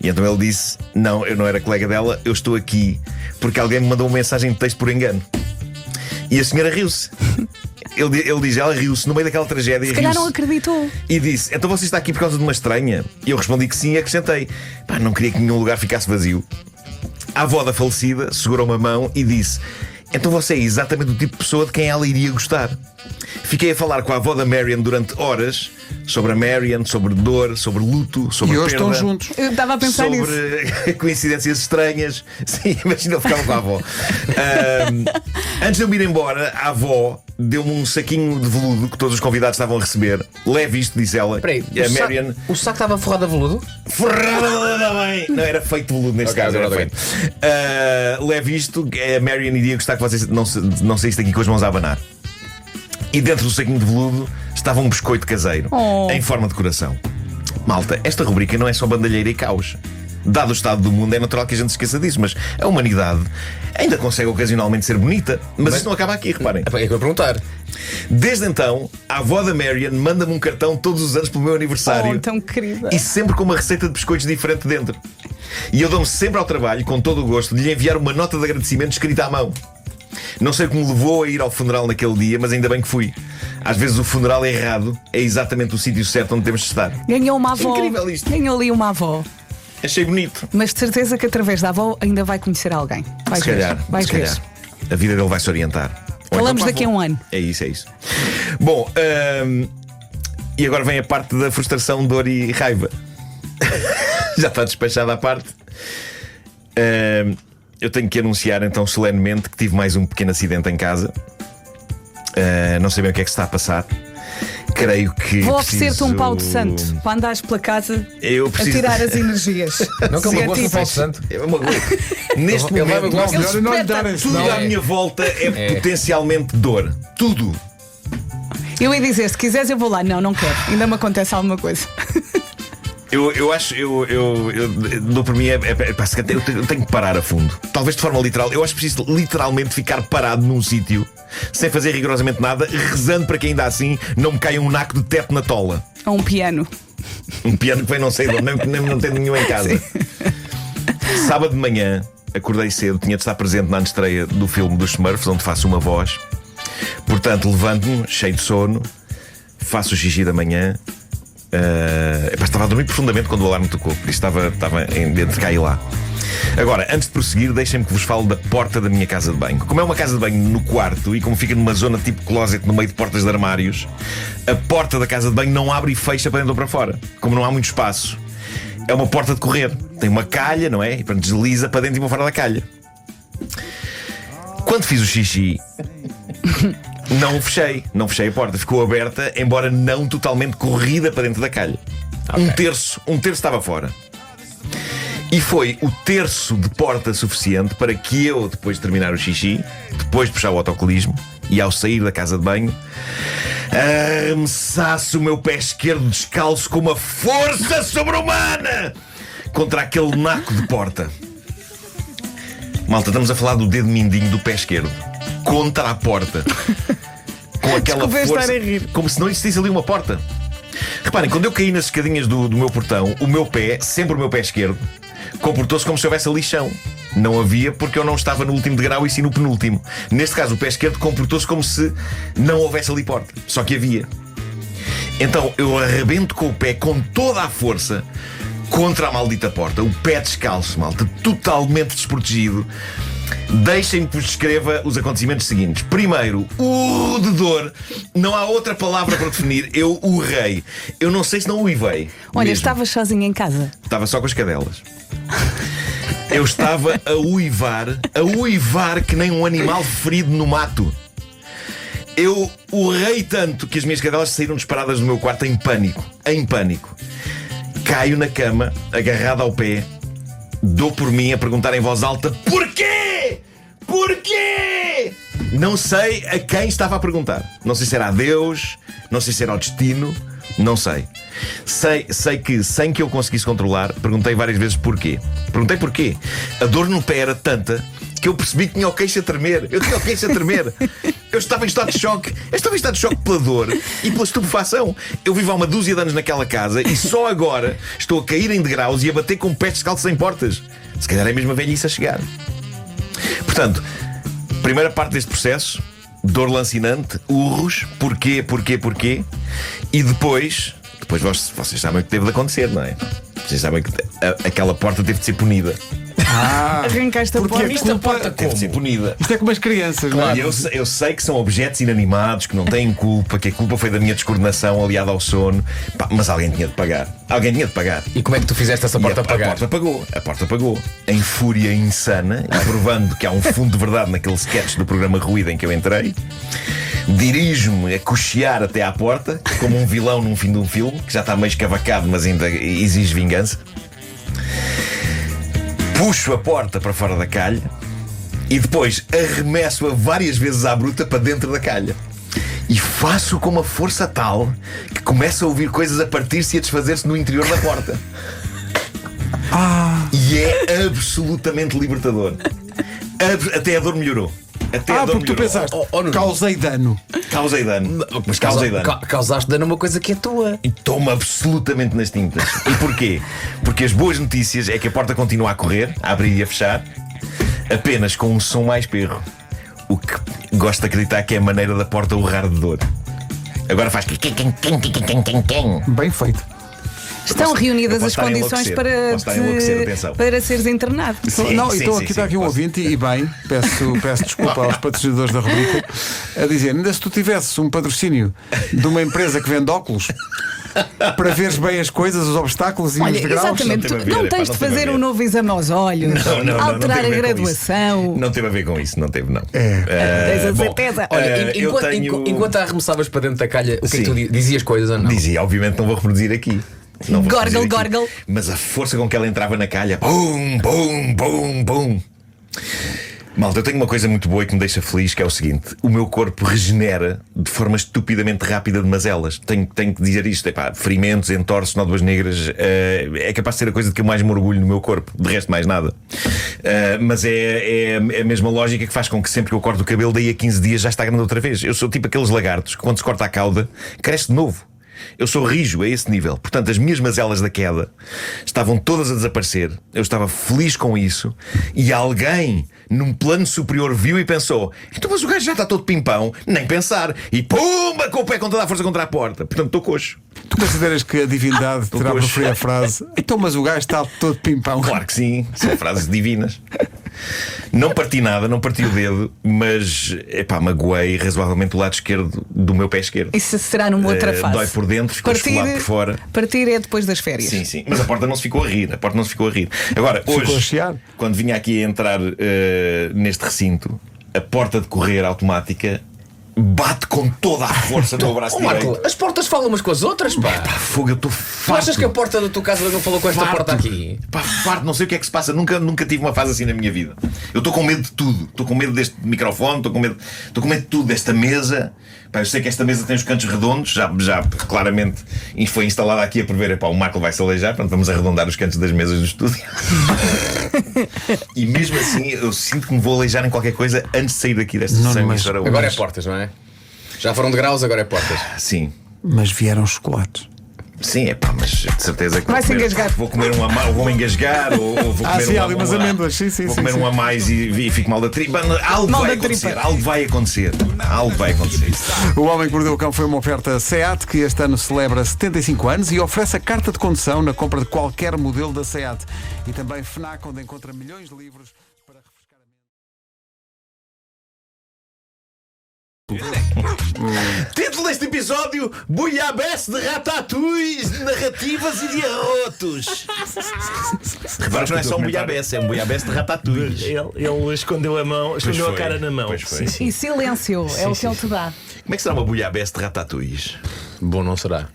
E então ele disse: não, eu não era colega dela, eu estou aqui porque alguém me mandou uma mensagem de texto por engano. E a senhora riu-se. Ele diz, ela riu-se no meio daquela tragédia. Se calhar não acreditou. E disse: então você está aqui por causa de uma estranha? E eu respondi que sim e acrescentei: não queria que nenhum lugar ficasse vazio. A avó da falecida segurou-me a mão e disse: então você é exatamente o tipo de pessoa de quem ela iria gostar. Fiquei a falar com a avó da Marian durante horas sobre a Marian, sobre dor, sobre luto, sobre E hoje perda, estão juntos. Eu estava a pensar nisso. sobre coincidências estranhas. Sim, imagina, eu ficava com a avó. Antes de eu me ir embora, a avó deu-me um saquinho de veludo que todos os convidados estavam a receber. Leve isto, disse ela. Peraí, a Marian. o saco estava forrado a veludo? Ferrada também! Não, era feito de veludo neste Ok, caso. Era ok. feito. Leve isto, a Marian iria gostar que você não saísse daqui com as mãos a abanar. E dentro do saquinho de veludo estava um biscoito caseiro, em forma de coração. Malta, esta rubrica não é só bandalheira e caos. Dado o estado do mundo, é natural que a gente se esqueça disso, mas a humanidade ainda consegue ocasionalmente ser bonita. Mas isto não acaba aqui, reparem. É que eu ia perguntar. Desde então, a avó da Marian manda-me um cartão todos os anos pelo meu aniversário. Tão querida. E sempre com uma receita de biscoitos diferente dentro. E eu dou-me sempre ao trabalho, com todo o gosto, de lhe enviar uma nota de agradecimento escrita à mão. Não sei o que me levou a ir ao funeral naquele dia, mas ainda bem que fui. Às vezes o funeral errado é exatamente o sítio certo onde temos de estar. Ganhou uma avó. Incrível isto. Ganhou ali uma avó. Achei bonito. Mas de certeza que através da avó ainda vai conhecer alguém. Vais Se calhar, ver. Vais se ver. calhar. A vida dele vai se orientar. Ou Falamos então daqui a um ano. É isso, é isso. Bom, e agora vem a parte da frustração, dor e raiva. Já está despachada à parte. Eu tenho que anunciar então solenemente que tive mais um pequeno acidente em casa. Não sei bem o que é que se está a passar. Creio que. Vou oferecer-te preciso... um pau de santo para andares pela casa Eu preciso... a tirar as energias. Não que eu me gosto do negativas. Paulo Santo. É uma coisa. Neste Ele vai momento, magoar o Melhor não lhe darem, tudo senão- à minha volta é potencialmente dor. Tudo. Eu ia dizer, se quiseres eu vou lá. Não, não quero. Ainda me acontece alguma coisa. Eu acho, eu dou por mim, eu tenho que parar a fundo. Talvez de forma literal. Eu acho que preciso literalmente ficar parado num sítio, sem fazer rigorosamente nada, rezando para que ainda assim não me caia um naco de teto na tola. Ou um piano. Um piano que vem não sei de onde, nem não tenho nenhum em casa. Sábado de manhã, acordei cedo, tinha de estar presente na antestreia do filme dos Smurfs, onde faço uma voz. Portanto, levanto-me, cheio de sono, faço o xixi da manhã. Estava a dormir profundamente quando o alarme tocou, porque estava entre cá e lá. Agora, antes de prosseguir, deixem-me que vos fale da porta da minha casa de banho. Como é uma casa de banho no quarto e como fica numa zona tipo closet no meio de portas de armários, a porta da casa de banho não abre e fecha para dentro ou para fora. Como não há muito espaço, é uma porta de correr. Tem uma calha, não é? E portanto desliza para dentro e para fora da calha. Quando fiz o xixi, não fechei a porta, ficou aberta, embora não totalmente corrida para dentro da calha. Ok. Um terço estava fora. E foi o terço de porta suficiente para que eu, depois de terminar o xixi, depois de puxar o autocolismo e ao sair da casa de banho, arremessasse o meu pé esquerdo descalço com uma força sobre-humana contra aquele naco de porta. Malta, estamos a falar do dedo mindinho do pé esquerdo contra a porta, com aquela Desculpa força, estar a rir. como se não existisse ali uma porta. Reparem, quando eu caí nas escadinhas do meu portão, o meu pé, sempre o meu pé esquerdo, comportou-se como se houvesse ali chão. Não havia porque eu não estava no último degrau e sim no penúltimo. Neste caso, o pé esquerdo comportou-se como se não houvesse ali porta. Só que havia. Então eu arrebento com o pé com toda a força contra a maldita porta. O pé descalço, malta, totalmente desprotegido. Deixem-me que vos descreva os acontecimentos seguintes. Primeiro, de dor. Não há outra palavra para definir. Eu urrei. Eu não sei se não uivei. Olha, mesmo. estavas sozinho em casa. Estava só com as cadelas. Eu estava a uivar que nem um animal ferido no mato. Eu urrei tanto que as minhas cadelas saíram disparadas do meu quarto em pânico. Em pânico. Caio na cama, agarrado ao pé. Dou por mim a perguntar em voz alta: porquê? Porquê? Não sei a quem estava a perguntar. Não sei se era a Deus, não sei se era ao destino, não sei. Sei que, sem que eu conseguisse controlar, perguntei várias vezes porquê. Perguntei porquê. A dor no pé era tanta que eu percebi que tinha o queixo a tremer. Eu tinha o queixo a tremer. Eu estava em estado de choque. Eu estava em estado de choque pela dor e pela estupefação. Eu vivo há uma dúzia de anos naquela casa e só agora estou a cair em degraus e a bater com pés descalços em portas. Se calhar é mesmo a velhice a chegar. Portanto, primeira parte deste processo: dor lancinante, urros, porquê? E depois vocês sabem o que teve de acontecer, não é? Vocês sabem que aquela porta teve de ser punida. Arrancaste a porque porta. a culpa Teve de ser punida. Isto é como as crianças, não é? E eu sei que são objetos inanimados, que não têm culpa, que a culpa foi da minha descoordenação aliada ao sono. Pá, mas alguém tinha de pagar. Alguém tinha de pagar. E como é que tu fizeste essa E porta pagar? A porta pagou. Em fúria insana, e provando que há um fundo de verdade naquele sketch do programa Ruído em que eu entrei, dirijo-me a cochear até à porta, como um vilão num fim de um filme, que já está meio escavacado, mas ainda exige vingança. Puxo a porta para fora da calha e depois arremesso-a várias vezes à bruta para dentro da calha. E faço com uma força tal que começo a ouvir coisas a partir-se e a desfazer-se no interior da porta. E é absolutamente libertador. Até a dor melhorou. Até a dor porque tu melhorou. pensaste, causei dano. Causei dano. Mas causei dano. Causaste dano a uma coisa que é tua. E estou-me absolutamente nas tintas. E porquê? Porque as boas notícias é que a porta continua a correr, a abrir e a fechar, apenas com um som mais perro. O que gosto de acreditar que é a maneira da porta urrar de dor. Agora faz Bem feito. Estão reunidas eu as posso estar a condições enlouquecer. Posso estar a enlouquecer, atenção. para seres internado. Sim, Não, sim, então sim, aqui está sim, aqui um posso. ouvinte, e bem, peço desculpa aos patrocinadores da rubrica, a dizer: ainda se tu tivesses um patrocínio de uma empresa que vende óculos para veres bem as coisas, os obstáculos e Olha, os degraus. exatamente, Não teve a tu ver, não epá, tens não de teve a fazer ver. um novo exame aos olhos, não alterar teve a ver com isso. graduação. Não teve a ver com isso, não teve, não. Tens a Bom, certeza. Olha, eu tenho... enquanto a arremessavas para dentro da calha, o que é que tu Sim. dizias coisas ou não? Dizia, obviamente não vou reproduzir aqui. Não vou Gorgle, reproduzir aqui. gorgle. Mas a força com que ela entrava na calha, bum, bum, bum, bum. Malta, eu tenho uma coisa muito boa e que me deixa feliz, que é o seguinte: o meu corpo regenera de forma estupidamente rápida de mazelas. Tenho que dizer isto: ferimentos, entorses, nódoas negras, é capaz de ser a coisa de que eu mais me orgulho no meu corpo. De resto, mais nada. Mas é a mesma lógica que faz com que sempre que eu corto o cabelo, daí a 15 dias já está grande outra vez. Eu sou tipo aqueles lagartos que, quando se corta a cauda, cresce de novo. Eu sou rijo a esse nível. Portanto, as minhas mazelas da queda estavam todas a desaparecer. Eu estava feliz com isso. E alguém, num plano superior, viu e pensou: então, mas o gajo já está todo pimpão. Nem pensar. E pumba, com o pé com toda a força contra a porta. Portanto, estou coxo. Tu consideras que a divindade terá coxo. preferido a frase: então, mas o gajo está todo pimpão? Claro que sim. São frases divinas. Não parti nada, não parti o dedo, mas magoei razoavelmente o lado esquerdo do meu pé esquerdo. Isso será numa outra fase. Dói por dentro, ficou esfolado por fora. Partir é depois das férias. Sim, sim. Mas a porta não se ficou a rir. Agora, Ficou a hoje, chiar? quando vinha aqui a entrar neste recinto, a porta de correr automática bate com toda a força no meu braço direito. Marco, as portas falam umas com as outras, pá. Fogo, eu estou Tu farto. achas que a porta da tua casa não falou com esta Farto. porta aqui? Farto, não sei o que é que se passa. Nunca tive uma fase assim na minha vida. Eu estou com medo de tudo. Estou com medo deste microfone, estou com medo de tudo, desta mesa. Eu sei que esta mesa tem os cantos redondos, já claramente foi instalada aqui a prever: o Marco vai se aleijar, portanto vamos arredondar os cantos das mesas do estúdio. E mesmo assim eu sinto que me vou aleijar em qualquer coisa antes de sair daqui desta sessão emissora hoje. Agora é portas, não é? Já foram de graus, agora é portas. Sim. Mas vieram chocolates. Sim, é pá, mas de certeza que Vai-se engasgar. vou comer um a mais, ou vou me engasgar, ou vou comer sim, há ali umas amêndoas. Sim, vou comer um a mais e fico mal da tripa. Algo Mal vai da tripa. acontecer, algo vai acontecer. Algo vai acontecer. O Homem que Mordeu o Cão foi uma oferta SEAT, que este ano celebra 75 anos e oferece a carta de condução na compra de qualquer modelo da SEAT. E também FNAC, onde encontra milhões de livros para refrescar a mente. Título deste episódio: Buiabesse de ratatouilles, narrativas e de arrotos. Repara que não é só um buiabesse, é um buiabesse de ratatouilles. Ele escondeu a mão, escondeu a cara na mão. Pois foi. Sim. E silêncio é o que ele te dá. Como é que será uma buiabesse de ratatouilles? Bom, não será?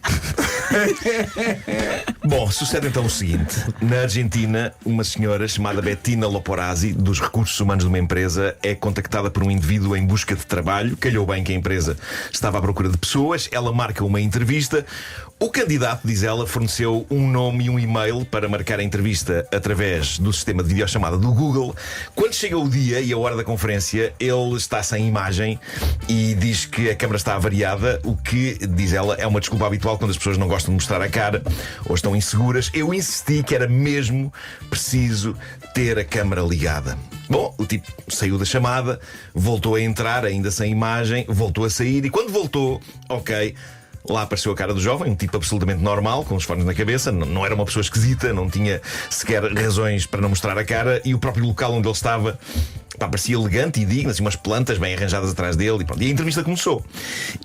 Bom, sucede então o seguinte: na Argentina, uma senhora chamada Bettina Loporazzi, dos recursos humanos de uma empresa, é contactada por um indivíduo em busca de trabalho. Calhou bem que a empresa estava à procura de pessoas. Ela marca uma entrevista. O candidato, diz ela, forneceu um nome e um e-mail para marcar a entrevista através do sistema de videochamada do Google. Quando chega o dia e a hora da conferência, ele está sem imagem e diz que a câmara está avariada, o que, diz ela, é uma desculpa habitual quando as pessoas não gostam de mostrar a cara ou estão inseguras. Eu insisti que era mesmo preciso ter a câmara ligada. Bom, o tipo saiu da chamada, voltou a entrar, ainda sem imagem, voltou a sair e quando voltou, ok, lá apareceu a cara do jovem, um tipo absolutamente normal, com os fones na cabeça, não era uma pessoa esquisita, não tinha sequer razões para não mostrar a cara, e o próprio local onde ele estava, pá, parecia elegante e digno, assim, umas plantas bem arranjadas atrás dele, e pronto. E a entrevista começou.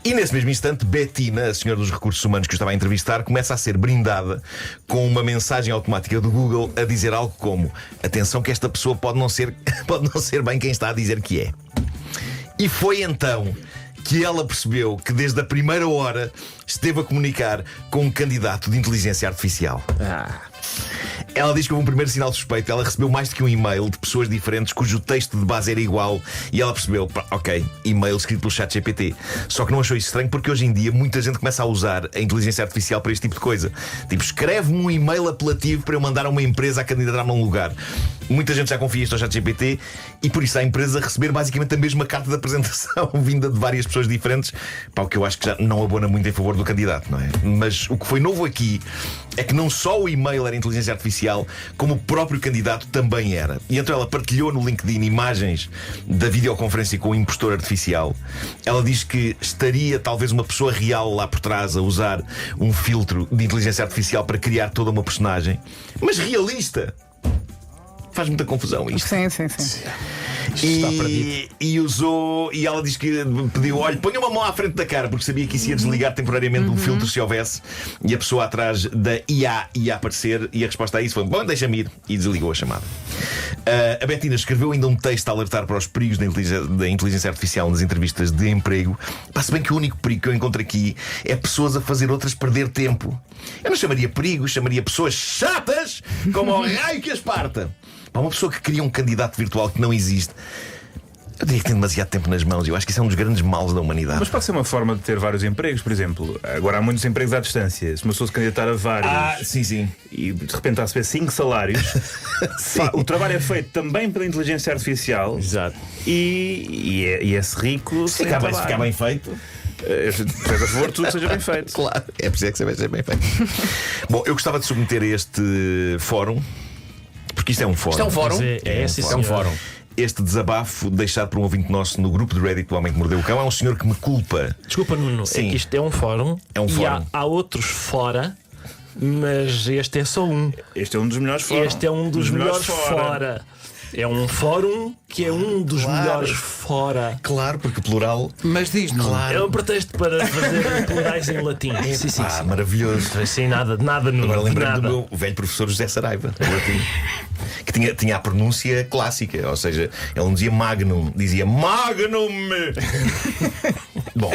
E nesse mesmo instante, Bettina, a senhora dos recursos humanos que o estava a entrevistar, começa a ser brindada com uma mensagem automática do Google a dizer algo como: atenção que esta pessoa pode não ser bem quem está a dizer que é. E foi então que ela percebeu que desde a primeira hora esteve a comunicar com um candidato de inteligência artificial. Ela diz que houve um primeiro sinal suspeito. Ela recebeu mais do que um e-mail de pessoas diferentes cujo texto de base era igual. E ela percebeu, ok, e-mail escrito pelo ChatGPT. Só que não achou isso estranho porque hoje em dia muita gente começa a usar a inteligência artificial para este tipo de coisa. Tipo, escreve-me um e-mail apelativo para eu mandar a uma empresa a candidatar-me a um lugar. Muita gente já confia isto ao ChatGPT e por isso há empresas a receber basicamente a mesma carta de apresentação vinda de várias pessoas diferentes. Pá, o que eu acho que já não abona muito em favor do candidato, não é? Mas o que foi novo aqui é que não só o e-mail era inteligência artificial, como o próprio candidato também era. E então ela partilhou no LinkedIn imagens da videoconferência com o impostor artificial. Ela diz que estaria talvez uma pessoa real lá por trás a usar um filtro de inteligência artificial para criar toda uma personagem, mas realista. Faz muita confusão isto. Sim. E usou, e ela diz que pediu: olha, ponha uma mão à frente da cara, porque sabia que isso ia desligar temporariamente um filtro se houvesse. E a pessoa atrás da IA ia aparecer. E a resposta a isso foi: bom, deixa-me ir. E desligou a chamada. A Bettina escreveu ainda um texto a alertar para os perigos da inteligência artificial nas entrevistas de emprego. Se bem que o único perigo que eu encontro aqui é pessoas a fazer outras perder tempo. Eu não chamaria perigo, chamaria pessoas chatas como o raio que as parta. Uma pessoa que cria um candidato virtual que não existe, eu diria que tem demasiado tempo nas mãos. Eu acho que isso é um dos grandes males da humanidade. Mas pode ser uma forma de ter vários empregos, por exemplo. Agora há muitos empregos à distância. Se uma pessoa se candidatar a vários sim. e de repente está a receber 5 salários, o trabalho é feito também pela inteligência artificial. Exato. E esse rico se ficar bem feito. Estás a favor, tudo seja bem feito. Claro, é preciso que seja bem feito. Bom, eu gostava de submeter este fórum, porque isto é um fórum. Isto é um fórum? É um fórum. Este desabafo deixado por um ouvinte nosso no grupo de Reddit do Homem que Mordeu o Cão. É um senhor que me culpa. Desculpa, Nuno, Sim. é que isto é um fórum. É um e fórum. há outros fora, mas este é só um. Este é um dos melhores fora. Este é um dos melhores fora. É um fórum que é um dos melhores fora. Claro, porque plural. Mas diz-nos. É um pretexto para fazer plurais em latim. Sim. Maravilhoso. Sem nada, Nuno. Agora lembrei-me nada. do meu velho professor José Saraiva, do latim, que tinha a pronúncia clássica, ou seja, ele não dizia magnum, dizia magnum. Bom,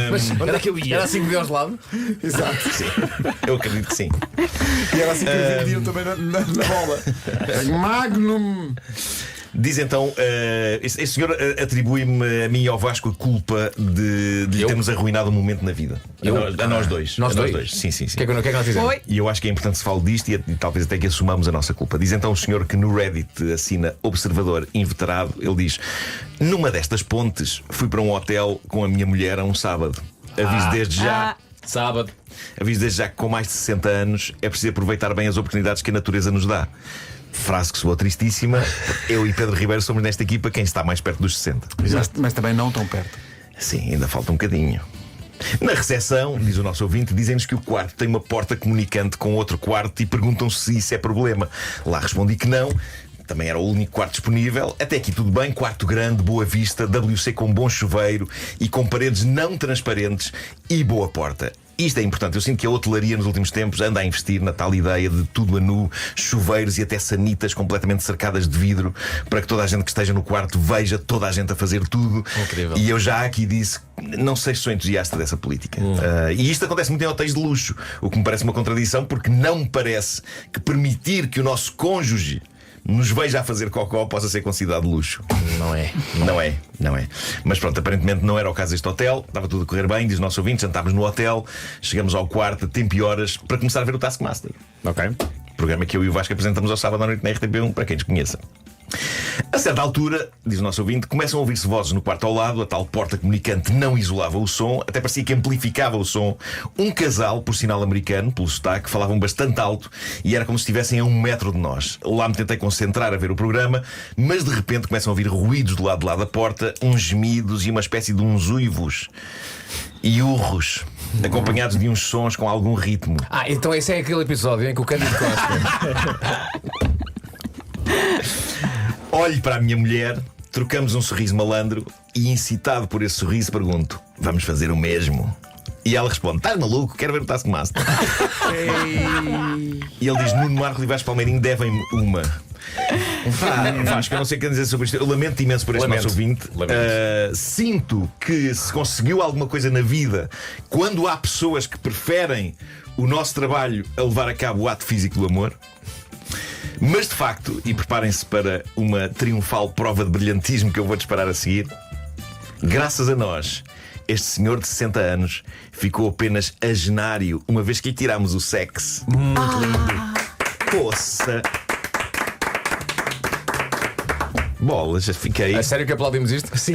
Mas onde é que eu ia? Era assim que deu aos lados? exato, sim. Eu acredito que sim. E era assim que eu vendia também na bola. Magnum. Diz então, este senhor atribui-me a mim e ao Vasco a culpa de lhe termos arruinado um momento na vida. A nós dois. Nós A dois? Sim. O que é que nós fizemos? Oi. E eu acho que é importante que se fale disto e talvez até que assumamos a nossa culpa. Diz então o senhor que no Reddit assina observador inveterado. Ele diz: numa destas pontes fui para um hotel com a minha mulher a um sábado. Aviso desde já Sábado. Aviso desde já que com mais de 60 anos é preciso aproveitar bem as oportunidades que a natureza nos dá. Frase que soou tristíssima. Eu e Pedro Ribeiro somos nesta equipa quem está mais perto dos 60. Mas também não tão perto. Sim, ainda falta um bocadinho. Na recepção, diz o nosso ouvinte, dizem-nos que o quarto tem uma porta comunicante com outro quarto e perguntam se isso é problema. Lá respondi que não. Também era o único quarto disponível. Até aqui tudo bem, quarto grande, boa vista, WC com bom chuveiro e com paredes não transparentes e boa porta. Isto é importante, eu sinto que a hotelaria nos últimos tempos anda a investir na tal ideia de tudo a nu, chuveiros e até sanitas completamente cercadas de vidro, para que toda a gente que esteja no quarto veja toda a gente a fazer tudo. Incrível. E eu já aqui disse, não sei se sou entusiasta dessa política. E isto acontece muito em hotéis de luxo, o que me parece uma contradição, porque não me parece que permitir que o nosso cônjuge nos veja a fazer cocó possa ser considerado luxo. Não é. Não é. Mas pronto, aparentemente não era o caso deste hotel. Estava tudo a correr bem, diz o nosso ouvinte. Jantámos no hotel, chegamos ao quarto, tempo e horas para começar a ver o Taskmaster. Ok. Programa que eu e o Vasco apresentamos ao sábado à noite na RTP1, para quem desconheça. A certa altura, diz o nosso ouvinte, começam a ouvir-se vozes no quarto ao lado. A tal porta comunicante não isolava o som, até parecia que amplificava o som. Um casal, por sinal americano, pelo sotaque, falavam bastante alto e era como se estivessem a 1 metro de nós. Lá me tentei concentrar a ver o programa, mas de repente começam a ouvir ruídos do lado de lá da porta, uns gemidos e uma espécie de uns uivos e urros, acompanhados de uns sons com algum ritmo. Então esse é aquele episódio em que o Cândido Costa. Olho para a minha mulher, trocamos um sorriso malandro e, incitado por esse sorriso, pergunto: vamos fazer o mesmo? E ela responde: estás maluco? Quero ver o Taskmaster. E ele diz: Nuno Marco e Vasco Palmeirinho devem-me uma. Vasco, eu não sei o que dizer sobre isto. Eu lamento imenso por este nosso ouvinte. Sinto que se conseguiu alguma coisa na vida quando há pessoas que preferem o nosso trabalho a levar a cabo o ato físico do amor. Mas de facto, e preparem-se para uma triunfal prova de brilhantismo que eu vou disparar a seguir, graças a nós, este senhor de 60 anos ficou apenas agenário, uma vez que lhe tirámos o sexo. Muito lindo. Poça. Bolas, já fiquei. É sério que aplaudimos isto? Sim.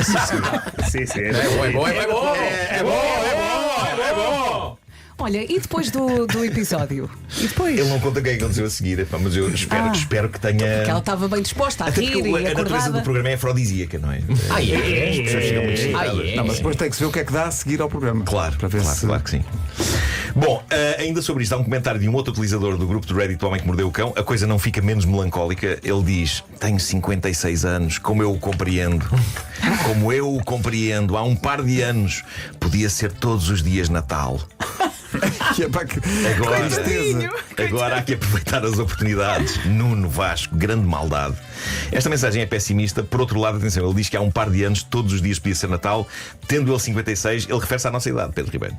É bom. Olha, e depois do episódio? E depois? Ele não conta o que é que aconteceu a seguir, epá, mas eu espero que tenha. Porque ela estava bem disposta a Até rir porque e a natureza acordada. do programa é afrodisíaca, não é? É. As pessoas ficam muito excitadas. Não, mas depois tem que se ver o que é que dá a seguir ao programa. Claro, para ver se... claro que sim. Bom, ainda sobre isto, há um comentário de um outro utilizador do grupo do Reddit, O Homem que Mordeu o Cão. A coisa não fica menos melancólica. Ele diz: tenho 56 anos, como eu o compreendo. Como eu o compreendo. Há um par de anos podia ser todos os dias Natal. Agora há que aproveitar as oportunidades. Nuno, Vasco, grande maldade. Esta mensagem é pessimista. Por outro lado, atenção, ele diz que há um par de anos todos os dias podia ser Natal. Tendo ele 56, ele refere-se à nossa idade, Pedro Ribeiro.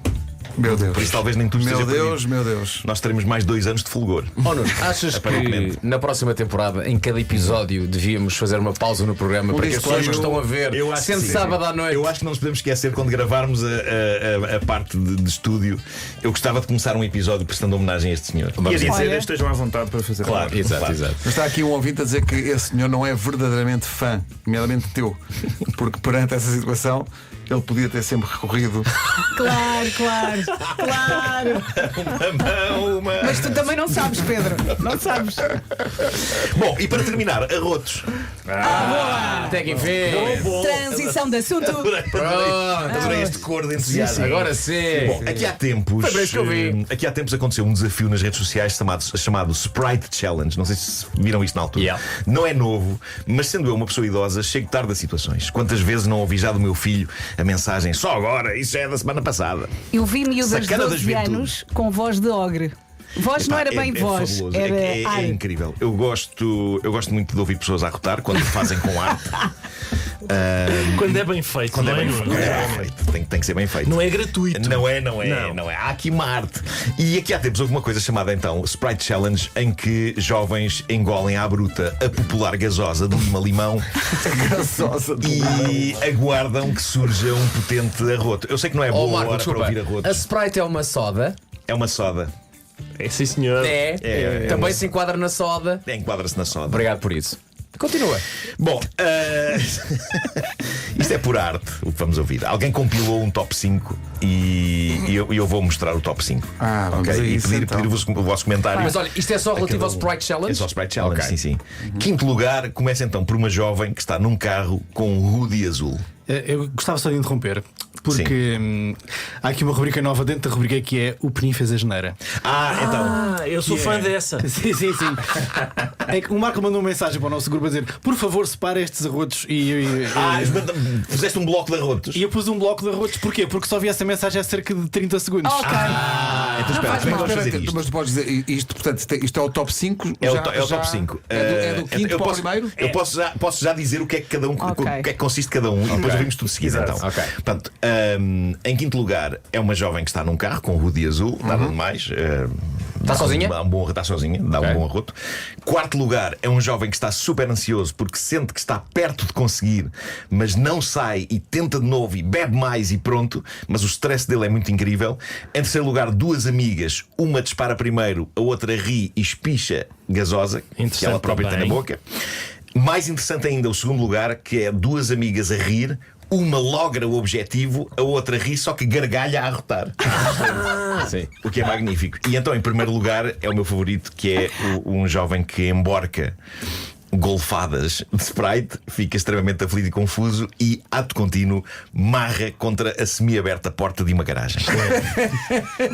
Meu Deus. Por isso talvez nem tudo esteja perdido. Meu Deus. Nós teremos mais 2 anos de fulgor. Nuno, achas que na próxima temporada, em cada episódio, devíamos fazer uma pausa no programa para que as pessoas que estão a ver, sendo sábado à noite? Eu acho que não nos podemos esquecer, quando gravarmos a parte de estúdio, eu gostava de começar um episódio prestando homenagem a este senhor. E a dizer, estejam à vontade para fazer. Claro, Exato. Mas está aqui um ouvinte a dizer que esse senhor não é verdadeiramente fã, nomeadamente teu, porque perante essa situação ele podia ter sempre recorrido. Claro. Mas tu também não sabes, Pedro. Não sabes. Bom, e para terminar, arrotos. Até que enfim. Transição de assunto. Adorei este cor de entusiasmo. Agora sim. Bom, aqui há tempos. Foi para isso que eu vi. Aqui há tempos aconteceu um desafio nas redes sociais chamado Sprite Challenge. Não sei se viram isto na altura. Yeah. Não é novo, mas sendo eu uma pessoa idosa, chego tarde a situações. Quantas vezes não ouvi já do meu filho a mensagem: só agora, isso já é da semana passada. Eu vi miúdas de Sacana da 12 juventude. anos com voz de ogre. Voz não era bem voz, fabuloso. era ar. É incrível. Eu gosto muito de ouvir pessoas a arrotar quando fazem com arte. Quando é bem feito, Quando não é bem Nuno? feito. Tem que ser bem feito. Não é gratuito. Não é. Há aqui uma arte. E aqui há tempos houve uma coisa chamada então Sprite Challenge, em que jovens engolem à bruta a popular gasosa do Lima-Limão e aguardam que surja um potente arroto. Eu sei que não é boa Marco, hora desculpa. para ouvir A arrotos. Sprite é uma soda. É uma soda. É sim, senhor. Também se enquadra na soda. Enquadra-se na soda. Obrigado por isso. Continua. Bom, Isto é por arte, o que vamos ouvir. Alguém compilou um top 5 e eu vou mostrar o top 5. Vamos a e isso, pedir-vos o vosso comentário. Mas olha, isto é só relativo ao Sprite Challenge? É só Sprite Challenge, Ok. sim. Quinto lugar, começa então por uma jovem que está num carro com um hoodie azul. Eu gostava só de interromper, porque há aqui uma rubrica nova dentro da rubrica que é O Penin fez a geneira. Então. Eu sou fã dessa. Sim. É que o Marco mandou uma mensagem para o nosso grupo a dizer: por favor, separa estes arrotos. Fizeste um bloco de arrotos. E eu pus um bloco de arrotos. Porquê? Porque só vi essa mensagem há cerca de 30 segundos. Ok. Então espera, como é que vamos fazer isto? Mas tu podes dizer isto, portanto, isto é o top 5. É o top 5. É do quinto eu para o posso, primeiro? Eu posso já dizer o que é que cada um, Ok. o que é que consiste cada um e depois ouvimos tudo de seguida. Exato. Então. Ok. Portanto, em quinto lugar é uma jovem que está num carro com hoodie azul, nada de mais. Está sozinha? Está sozinha, dá um bom arroto. Quarto lugar é um jovem que está super ansioso porque sente que está perto de conseguir, mas não sai e tenta de novo e bebe mais e pronto. Mas o stress dele é muito incrível. Em terceiro lugar, duas amigas, uma dispara primeiro, a outra ri e espicha gasosa, que Interessante ela própria tem na também. boca. Mais interessante ainda o segundo lugar, que é duas amigas a rir. Uma logra o objetivo, a outra ri, só que gargalha a arrotar. Sim, o que é magnífico. E então, em primeiro lugar, é o meu favorito, que é um jovem que emborca golfadas de Sprite, fica extremamente aflito e confuso e, ato contínuo, marra contra a semi-aberta porta de uma garagem.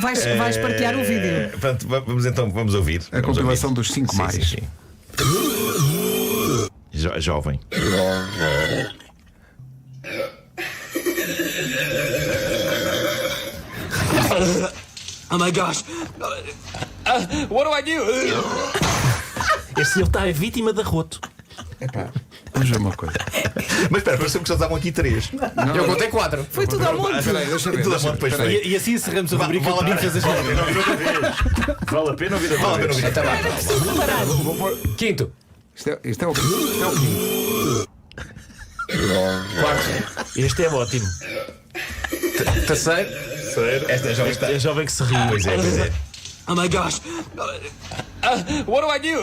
Vais partilhar o vídeo. Portanto, vamos ouvir. A compilação dos 5 mais. Sim. Jovem. Oh my gosh. What do I do? Este ele está vítima de arroto. Vamos ver uma coisa. Mas espera, pareceu-me que só estavam aqui 3. Eu contei 4. Foi tudo ao mundo. Espera aí, deixa eu ver. Tudo a mão depois foi. E assim encerramos a rubrica O Penin fez a geneira. Vale a pena ouvir outra vez. Então vá. Quinto. Isto é o quinto. Quarto. Este é ótimo. Terceiro. Esta é jovem que está. É jovem que se ri. Pois é. Oh my gosh. What do I do?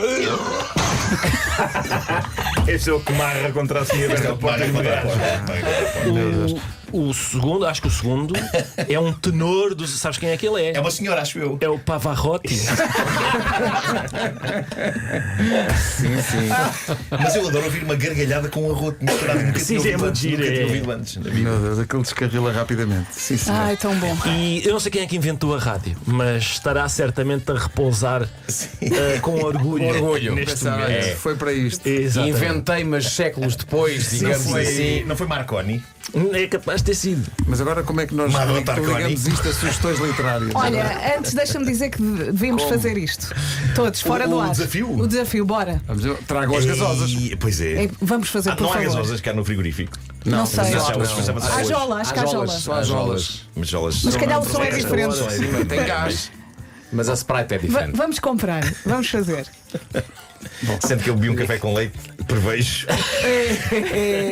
Este é o que marra contra a semi-aberta porta de uma garagem. O segundo, acho que o segundo é um tenor dos. Sabes quem é que ele é? É uma senhora, acho eu. É o Pavarotti. Mas eu adoro ouvir uma gargalhada com um arroto misturado. Nunca Sim, tinha é ouvido muito antes. giro, Nunca tinha é. ouvido antes na vida. Meu Deus, aquele descarrila rapidamente. Sim, senhor. Ai, tão bom. E eu não sei quem é que inventou a rádio, mas estará certamente a repousar com orgulho. Orgulho. Neste Pensava, momento. foi para isto. Exatamente. Inventei, mas séculos depois, digamos assim. Não foi Marconi? É capaz de ter sido. Mas agora como é que nós Marlon ligamos isto a sugestões literárias? Olha, antes deixa-me dizer que devíamos fazer isto. Todos, fora do ar. desafio? O desafio, bora. Vamos ver, tragam as gasosas. Pois é. Vamos fazer, por Não há favor. gasosas cá no frigorífico. Não sei. Mas chama-se Há arroz. jolas, cajolas. Só as jolas. Mas jolas. Mas se calhar o som é diferente. Sim, tem gás. Mas a Sprite é diferente. Vamos comprar, vamos fazer. Sendo que eu bebi um café com leite, prevejo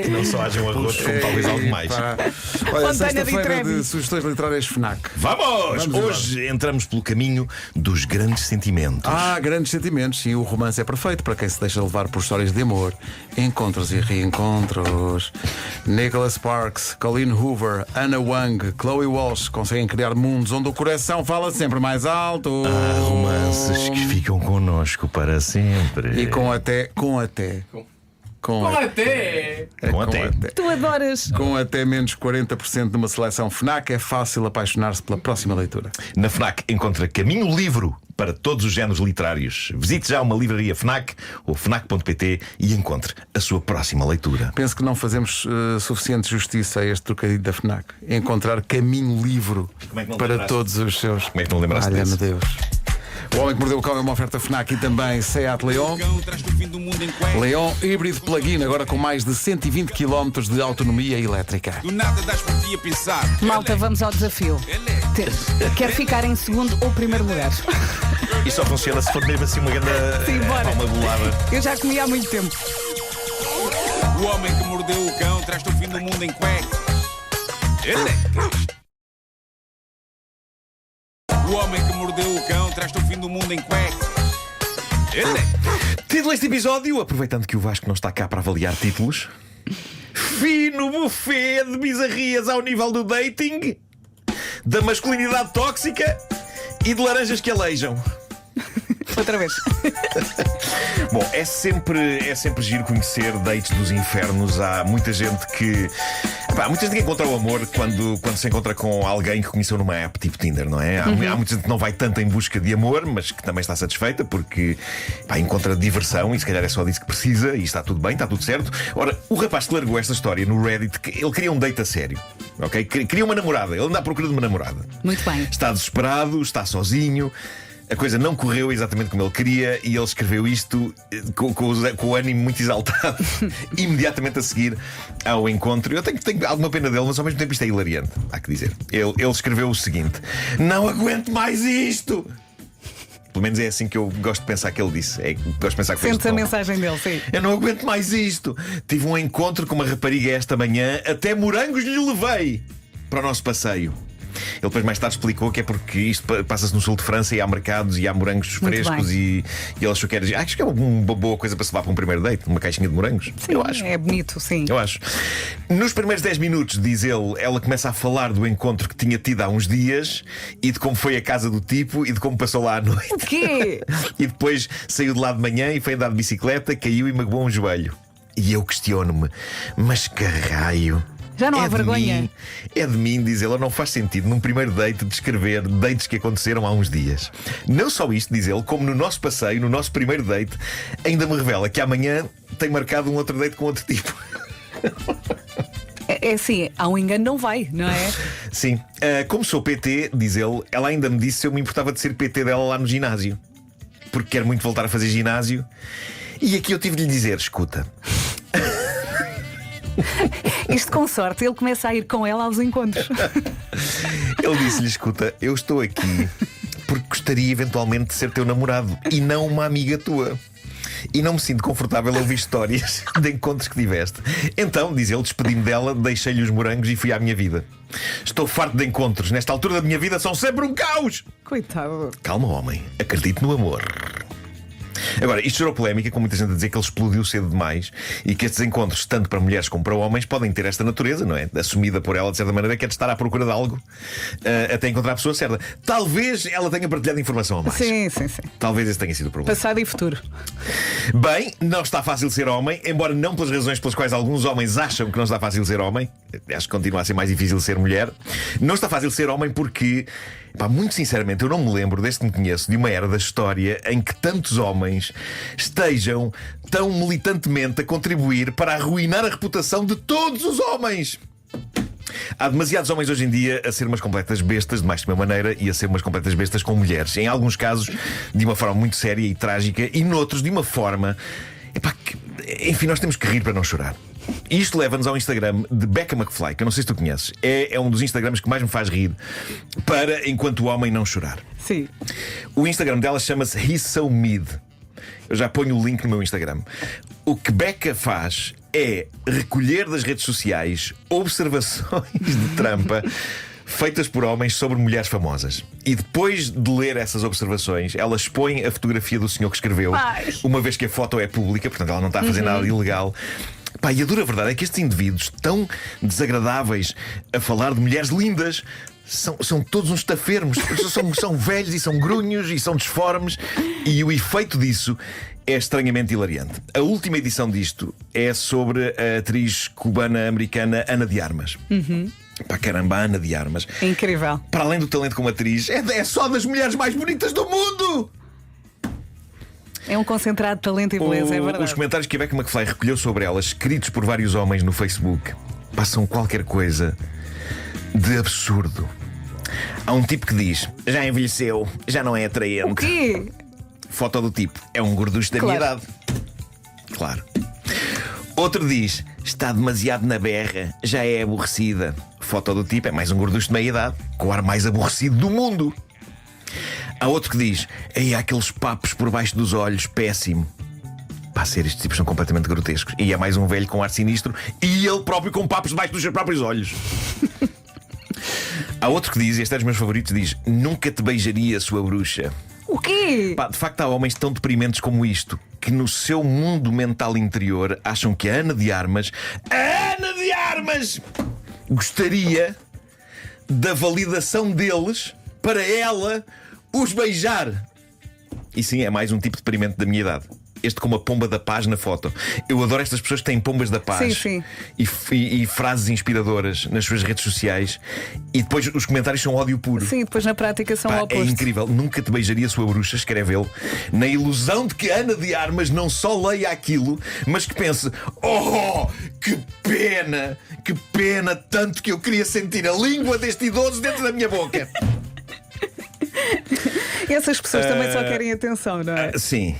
que não só haja um arroz, como talvez algo mais. Pá. Olha, Fontana de sexta-feira Trevi. de sugestões literárias FNAC. Vamos! Hoje entramos pelo caminho dos grandes sentimentos. Grandes sentimentos, sim, o romance é perfeito para quem se deixa levar por histórias de amor, encontros e reencontros. Nicholas Sparks, Colleen Hoover, Anna Wang, Chloe Walsh conseguem criar mundos onde o coração fala sempre mais alto. Há romances que ficam connosco para sempre. E com até. Com até. Tu adoras. Com até menos 40% de uma seleção FNAC, é fácil apaixonar-se pela próxima leitura. Na FNAC encontra Caminho Livro para todos os géneros literários. Visite já uma livraria FNAC ou FNAC.pt e encontre a sua próxima leitura. Penso que não fazemos suficiente justiça a este trocadilho da FNAC. Encontrar Caminho Livro Como é que não para lembraste? todos os seus. Como é que não lembraste Olha-me disso? Deus. O Homem que Mordeu o Cão é uma oferta FNAC e também Seat Leon. Cão traz-te o fim do mundo em cuecas. Leon híbrido plug-in, agora com mais de 120 km de autonomia elétrica. Do nada das por ti a pensar. Malta, vamos ao desafio. Quer ficar em segundo ou primeiro lugar? E só funciona se for mesmo assim uma grande Sim, bora. uma golada. Eu já comi há muito tempo. O homem que mordeu o cão traz-te o fim do mundo em cuecas. O homem que mordeu o cão traz-te o fim do mundo em cuecas. Título deste episódio, aproveitando que o Vasco não está cá para avaliar títulos, fino buffet de bizarrias ao nível do dating, da masculinidade tóxica e de laranjas que aleijam. Outra vez. Bom, é sempre giro conhecer dates dos infernos. Há muita gente que. Há muita gente que encontra o amor quando se encontra com alguém que conheceu numa app tipo Tinder, não é? Há muita gente que não vai tanto em busca de amor, mas que também está satisfeita porque encontra diversão e se calhar é só disso que precisa e está tudo bem, está tudo certo. Ora, o rapaz que largou esta história no Reddit, ele queria um date a sério, ok? Queria uma namorada, ele anda à procura de uma namorada. Muito bem. Está desesperado, está sozinho. A coisa não correu exatamente como ele queria e ele escreveu isto com o ânimo muito exaltado imediatamente a seguir ao encontro. Eu tenho alguma pena dele, mas ao mesmo tempo isto é hilariante, há que dizer. Ele escreveu o seguinte: não aguento mais isto! Pelo menos é assim que eu gosto de pensar que ele disse. Gosto de pensar que Sentes a mensagem dele, sim. Eu não aguento mais isto. Tive um encontro com uma rapariga esta manhã, até morangos lhe levei para o nosso passeio. Ele depois mais tarde explicou que é porque isto passa-se no sul de França e há mercados e há morangos Muito frescos e ele achou que era. Acho que é uma boa coisa para se levar para um primeiro date, uma caixinha de morangos. Sim, eu acho. É bonito, sim. Eu acho. Nos primeiros 10 minutos, diz ele, ela começa a falar do encontro que tinha tido há uns dias e de como foi a casa do tipo e de como passou lá à noite. O quê? E depois saiu de lá de manhã e foi andar de bicicleta, caiu e magoou um joelho. E eu questiono-me, mas que raio? Já não há vergonha. É de mim, diz ele, não faz sentido num primeiro date descrever dates que aconteceram há uns dias. Não só isto, diz ele, como no nosso passeio, no nosso primeiro date, ainda me revela que amanhã tem marcado um outro date com outro tipo. É assim, há um engano, não vai, não é? Sim. Como sou PT, diz ele, ela ainda me disse se eu me importava de ser PT dela lá no ginásio. Porque quer muito voltar a fazer ginásio. E aqui eu tive de lhe dizer, escuta. Isto com sorte, ele começa a ir com ela aos encontros. Ele disse-lhe, escuta, eu estou aqui porque gostaria eventualmente de ser teu namorado e não uma amiga tua. E não me sinto confortável a ouvir histórias de encontros que tiveste. Então, diz ele, despedi-me dela, deixei-lhe os morangos e fui à minha vida. Estou farto de encontros. Nesta altura da minha vida são sempre um caos. Coitado. Calma, homem. Acredite no amor. Agora, isto gerou polémica, com muita gente a dizer que ele explodiu cedo demais e que estes encontros, tanto para mulheres como para homens, podem ter esta natureza, não é? Assumida por ela, de certa maneira, que é de estar à procura de algo até encontrar a pessoa certa. Talvez ela tenha partilhado informação a mais. Sim. Talvez esse tenha sido o problema. Passado e futuro. Bem, não está fácil ser homem, embora não pelas razões pelas quais alguns homens acham que não está fácil ser homem. Acho que continua a ser mais difícil ser mulher. Não está fácil ser homem porque, muito sinceramente, eu não me lembro, desde que me conheço, de uma era da história em que tantos homens estejam tão militantemente a contribuir para arruinar a reputação de todos os homens. Há demasiados homens hoje em dia a ser umas completas bestas, de mais de uma maneira, e a ser umas completas bestas com mulheres. Em alguns casos, de uma forma muito séria e trágica, e noutros, de uma forma. Enfim, nós temos que rir para não chorar. Isto leva-nos ao Instagram de Becca McFly, que eu não sei se tu conheces. É um dos Instagrams que mais me faz rir para enquanto o homem não chorar. Sim. O Instagram dela chama-se He's So Mid. Eu já ponho o link no meu Instagram. O que Becca faz é recolher das redes sociais observações de trampa feitas por homens sobre mulheres famosas. E depois de ler essas observações, ela expõe a fotografia do senhor que escreveu, uma vez que a foto é pública, portanto ela não está a fazer nada de ilegal. E a dura verdade é que estes indivíduos tão desagradáveis a falar de mulheres lindas são todos uns tafermos. São velhos e são grunhos e são disformes. E o efeito disso é estranhamente hilariante. A última edição disto é sobre a atriz cubana-americana Ana de Armas. Caramba, a Ana de Armas. É incrível. Para além do talento como atriz, é só das mulheres mais bonitas do mundo. É um concentrado de talento e beleza, é verdade. Os comentários que a Becca McFly recolheu sobre ela, escritos por vários homens no Facebook, passam qualquer coisa de absurdo. Há um tipo que diz: já envelheceu, já não é atraente. O quê? Foto do tipo: é um gorducho da minha idade. Claro. Outro diz: está demasiado na berra, já é aborrecida. Foto do tipo: é mais um gorducho de meia idade, com o ar mais aborrecido do mundo. Há outro que diz: aí há aqueles papos por baixo dos olhos, péssimo. Estes tipos são completamente grotescos. E é mais um velho com ar sinistro e ele próprio com papos debaixo dos seus próprios olhos. Há outro que diz, e este é dos meus favoritos, diz: nunca te beijaria, sua bruxa. O quê? De facto há homens tão deprimentes como isto, que no seu mundo mental interior acham que a Ana de Armas Armas gostaria da validação deles para ela os beijar. E sim, é mais um tipo de deprimente da minha idade. Este com uma pomba da paz na foto. Eu adoro estas pessoas que têm pombas da paz. Sim. E frases inspiradoras nas suas redes sociais. E depois os comentários são ódio puro. Sim, depois na prática são Pá, opostos. é incrível. Nunca te beijaria sua bruxa, escreve ele, na ilusão de que Ana de Armas não só leia aquilo, mas que pense: oh, que pena, tanto que eu queria sentir a língua deste idoso dentro da minha boca. Essas pessoas também só querem atenção, não é? Sim,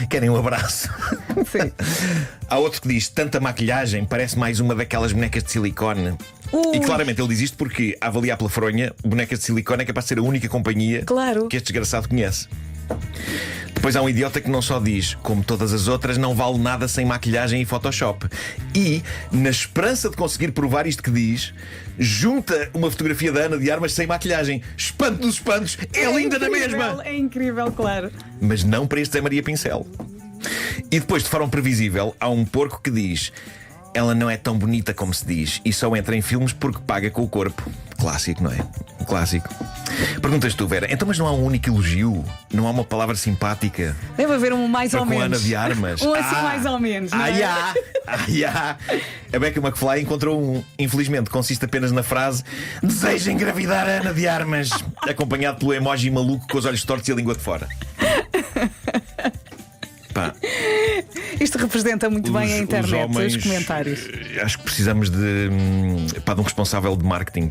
querem um abraço. Sim. Há outro que diz: tanta maquilhagem, parece mais uma daquelas bonecas de silicone. E claramente ele diz isto porque, a avaliar pela fronha, bonecas de silicone é capaz de ser a única companhia Claro. que este desgraçado conhece. Depois há um idiota que não só diz: como todas as outras, não vale nada sem maquilhagem e Photoshop. E, na esperança de conseguir provar isto que diz, junta uma fotografia da Ana de Armas sem maquilhagem. Espanto dos espantos, é linda na mesma! É incrível, claro. Mas não para este Zé Maria Pincel. E depois, de forma previsível, há um porco que diz: ela não é tão bonita como se diz e só entra em filmes porque paga com o corpo. Clássico, não é? Um clássico. Perguntas tu, Vera, então mas não há um único elogio? Não há uma palavra simpática? Deve haver um mais Para ou com menos. Ana de Armas. Um assim mais ou menos, não é? A Becca McFly encontrou um. Infelizmente, consiste apenas na frase: deseja engravidar a Ana de Armas, acompanhado pelo emoji maluco com os olhos tortos e a língua de fora. Pá. Isto representa muito bem a internet, os comentários. Acho que precisamos de um responsável de marketing.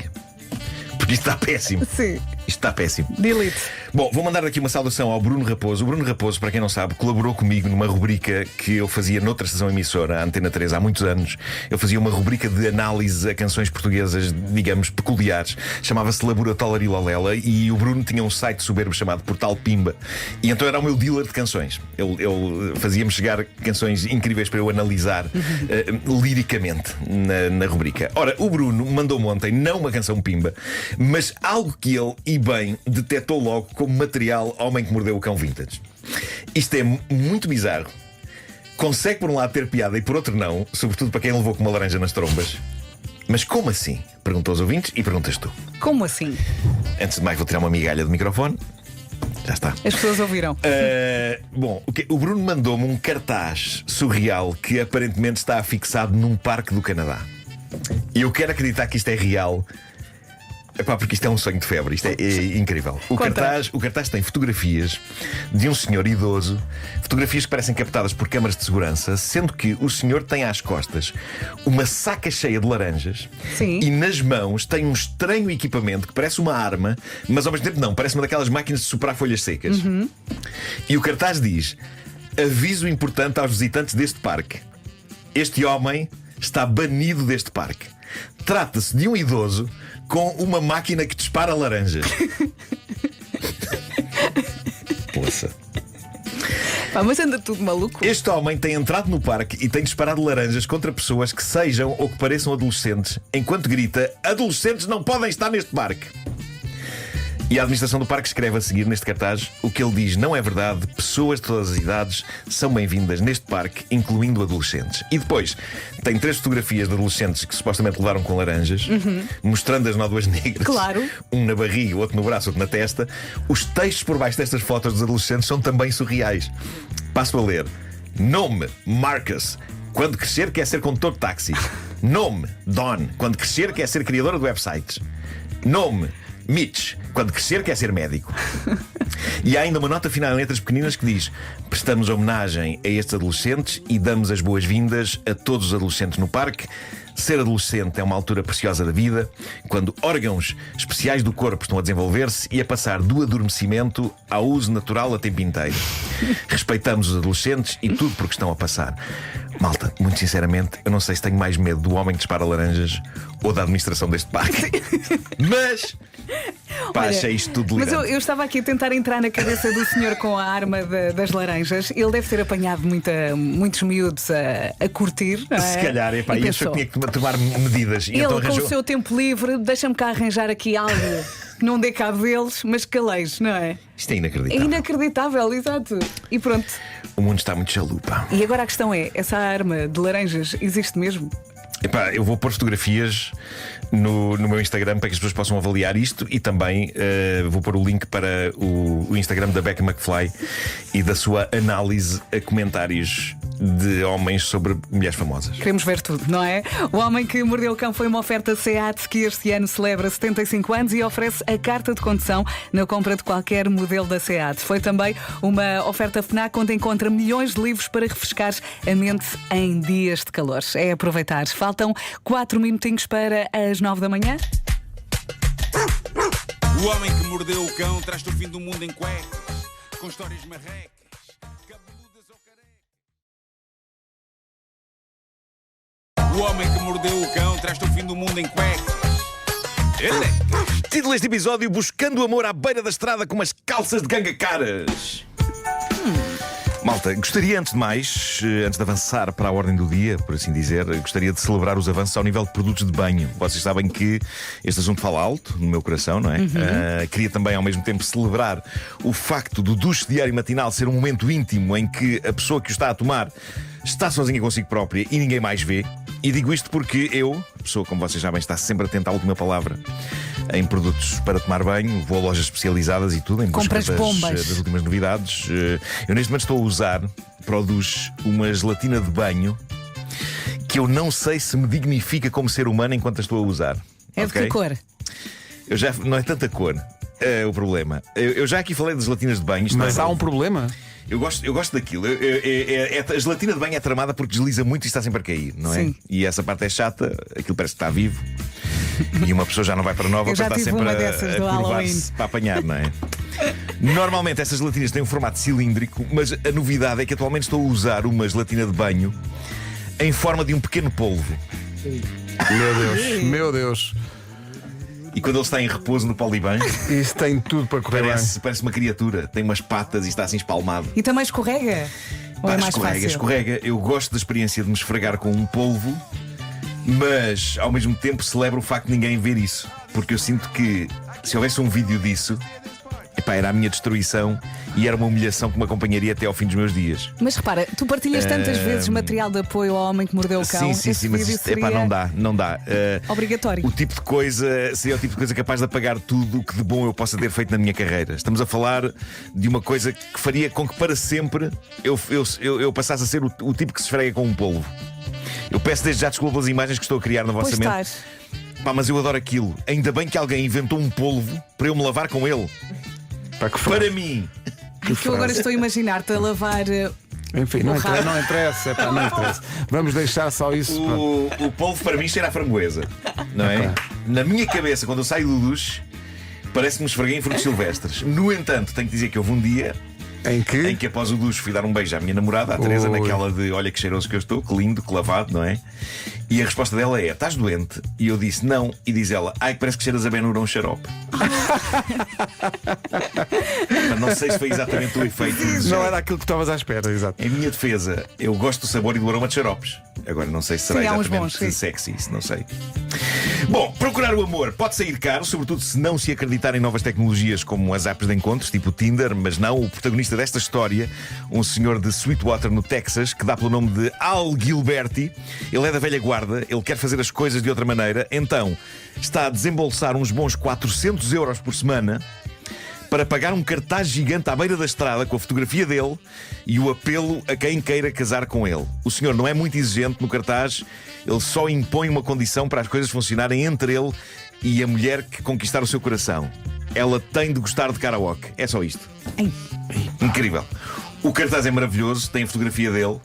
Porque isto está péssimo. Sim. Isto está péssimo. Delete. Bom, vou mandar aqui uma saudação ao Bruno Raposo. O Bruno Raposo, para quem não sabe, colaborou comigo numa rubrica que eu fazia noutra estação emissora, a Antena 3, há muitos anos. Eu fazia uma rubrica de análise a canções portuguesas, digamos, peculiares. Chamava-se Laboratório Lolela e o Bruno tinha um site soberbo chamado Portal Pimba. E então era o meu dealer de canções. Ele fazia-me chegar canções incríveis para eu analisar liricamente na rubrica. Ora, o Bruno mandou-me ontem não uma canção Pimba, mas algo que ele, e bem, detectou logo como material Homem que Mordeu o Cão Vintage. Isto é muito bizarro. Consegue por um lado ter piada e por outro não, sobretudo para quem levou com uma laranja nas trombas. Mas como assim? Perguntou aos ouvintes e perguntas tu. Como assim? Antes de mais vou tirar uma migalha do microfone. Já está. As pessoas ouviram. Bom, o Bruno mandou-me um cartaz surreal que aparentemente está afixado num parque do Canadá. E eu quero acreditar que isto é real. Epá, porque isto é um sonho de febre, isto é incrível. O cartaz tem fotografias de um senhor idoso, fotografias que parecem captadas por câmaras de segurança, sendo que o senhor tem às costas uma saca cheia de laranjas. Sim. E nas mãos tem um estranho equipamento que parece uma arma, mas ao mesmo tempo não, parece uma daquelas máquinas de soprar folhas secas. E o cartaz diz: aviso importante aos visitantes deste parque. Este homem está banido deste parque. Trata-se de um idoso com uma máquina que dispara laranjas. Poça. Pá, mas anda tudo maluco. Este homem tem entrado no parque e tem disparado laranjas contra pessoas que sejam ou que pareçam adolescentes, enquanto grita: adolescentes não podem estar neste parque. E a administração do parque escreve a seguir neste cartaz: o que ele diz não é verdade, pessoas de todas as idades são bem-vindas neste parque, incluindo adolescentes. E depois tem 3 fotografias de adolescentes que supostamente levaram com laranjas, mostrando as nódoas negras. Claro. Um na barriga, outro no braço, outro na testa. Os textos por baixo destas fotos dos adolescentes são também surreais. Passo a ler: nome, Marcus. Quando crescer quer ser condutor de táxi. Nome, Don. Quando crescer quer ser criadora de websites. Nome, Mitch. Quando crescer quer ser médico. E há ainda uma nota final em letras pequeninas que diz: prestamos homenagem a estes adolescentes e damos as boas-vindas a todos os adolescentes no parque. Ser adolescente é uma altura preciosa da vida, quando órgãos especiais do corpo estão a desenvolver-se e a passar do adormecimento ao uso natural a tempo inteiro. Respeitamos os adolescentes e tudo porque estão a passar. Malta, muito sinceramente, eu não sei se tenho mais medo do homem que dispara laranjas ou da administração deste parque. Mas pá, Olha, achei isto tudo mas delirante. eu estava aqui a tentar entrar na cabeça do senhor com a arma das laranjas. Ele deve ter apanhado muitos miúdos a curtir, não é? Se calhar, epá, E e achou pensou, que tinha que tomar medidas. E ele, então com arranjou. o seu tempo livre, deixa-me cá arranjar aqui algo que não dê cabo deles, mas calejo, não é? Isto é É inacreditável. inacreditável, exato. E pronto. O mundo está muito chalupa. E agora a questão é: essa arma de laranjas existe mesmo? Epá, eu vou pôr fotografias no meu Instagram para que as pessoas possam avaliar isto e também vou pôr o link para o Instagram da Becca McFly e da sua análise a comentários de homens sobre mulheres famosas. Queremos ver tudo, não é? O Homem que Mordeu o Cão foi uma oferta SEAT que este ano celebra 75 anos e oferece a carta de condução na compra de qualquer modelo da SEAT. Foi também uma oferta FNAC onde encontra milhões de livros para refrescar a mente em dias de calor. É aproveitar. Faltam 4 minutinhos para as 9 da manhã. O homem que mordeu o cão traz-te o fim do mundo em cuecas, com histórias marrecas, cabeludas ou carecas. O homem que mordeu o cão traz-te o fim do mundo em cuecas. Título deste episódio: Buscando amor à beira da estrada com umas calças de ganga-caras. Malta, gostaria antes de mais, antes de avançar para a ordem do dia, por assim dizer, gostaria de celebrar os avanços ao nível de produtos de banho. Vocês sabem que este assunto fala alto no meu coração, não é? Queria também ao mesmo tempo celebrar o facto do duche diário matinal ser um momento íntimo em que a pessoa que o está a tomar está sozinha consigo própria e ninguém mais vê. E digo isto porque eu, pessoa como vocês sabem, está sempre atenta à última palavra em produtos para tomar banho, vou a lojas especializadas e tudo, em busca das últimas novidades. Eu neste momento estou a usar para o duche uma gelatina de banho que eu não sei se me dignifica como ser humano enquanto a estou a usar. É de que cor? Não é tanta cor. O problema. Eu já aqui falei de gelatinas de banho. Mas há um problema? Eu gosto daquilo. A gelatina de banho é tramada porque desliza muito e está sempre a cair, não é? Sim. E essa parte é chata, aquilo parece que está vivo. E uma pessoa já não vai para nova para estar sempre a curvar-se para apanhar, não é? Normalmente essas gelatinas têm um formato cilíndrico, mas a novidade é que atualmente estou a usar uma gelatina de banho em forma de um pequeno polvo. Meu Deus. E quando ele está em repouso no polibanho, isso tem tudo para correr parece uma criatura. Tem umas patas e está assim espalmado. E também escorrega? Ou é mais fácil? Escorrega. Eu gosto da experiência de me esfregar com um polvo, mas ao mesmo tempo celebro o facto de ninguém ver isso. Porque eu sinto que se houvesse um vídeo disso, era a minha destruição e era uma humilhação que me acompanharia até ao fim dos meus dias. Mas repara, tu partilhas tantas vezes material de apoio ao Homem que Mordeu o Cão. Sim, mas isto, não dá. Obrigatório. O tipo de coisa seria o tipo de coisa capaz de apagar tudo o que de bom eu possa ter feito na minha carreira. Estamos a falar de uma coisa que faria com que para sempre eu passasse a ser o tipo que se esfrega com um polvo. Eu peço desde já desculpa pelas imagens que estou a criar na vossa mente. Mas eu adoro aquilo. Ainda bem que alguém inventou um polvo para eu me lavar com ele. Para mim. Que eu agora estou a imaginar-te a lavar. Enfim, não interessa. Não interessa. Vamos deixar só isso. O polvo para mim cheira a framboesa, não é? Na minha cabeça, quando eu saio do duche, parece que me esfreguei em frutos silvestres. No entanto, tenho que dizer que houve um dia em que após o duche fui dar um beijo à minha namorada, à Teresa, naquela de olha que cheiroso que eu estou, que lindo, que lavado, não é? E a resposta dela é: estás doente? E eu disse não. E diz ela: ai, parece que cheiras a Ben-Hur um xarope. Mas não sei se foi exatamente o efeito. Não era aquilo que estavas à espera, exato. Em minha defesa, eu gosto do sabor e do aroma de xaropes. Agora não sei se será exatamente sexy, isso não sei. Bom, procurar o amor pode sair caro, sobretudo se não se acreditar em novas tecnologias como as apps de encontros, tipo Tinder, mas não. O protagonista desta história, um senhor de Sweetwater, no Texas, que dá pelo nome de Al Gilberti. Ele é da velha guarda, ele quer fazer as coisas de outra maneira, então está a desembolsar uns bons 400 euros por semana para pagar um cartaz gigante à beira da estrada com a fotografia dele e o apelo a quem queira casar com ele. O senhor não é muito exigente no cartaz, ele só impõe uma condição para as coisas funcionarem entre ele e a mulher que conquistar o seu coração. Ela tem de gostar de karaoke. É só isto. Incrível. O cartaz é maravilhoso, tem a fotografia dele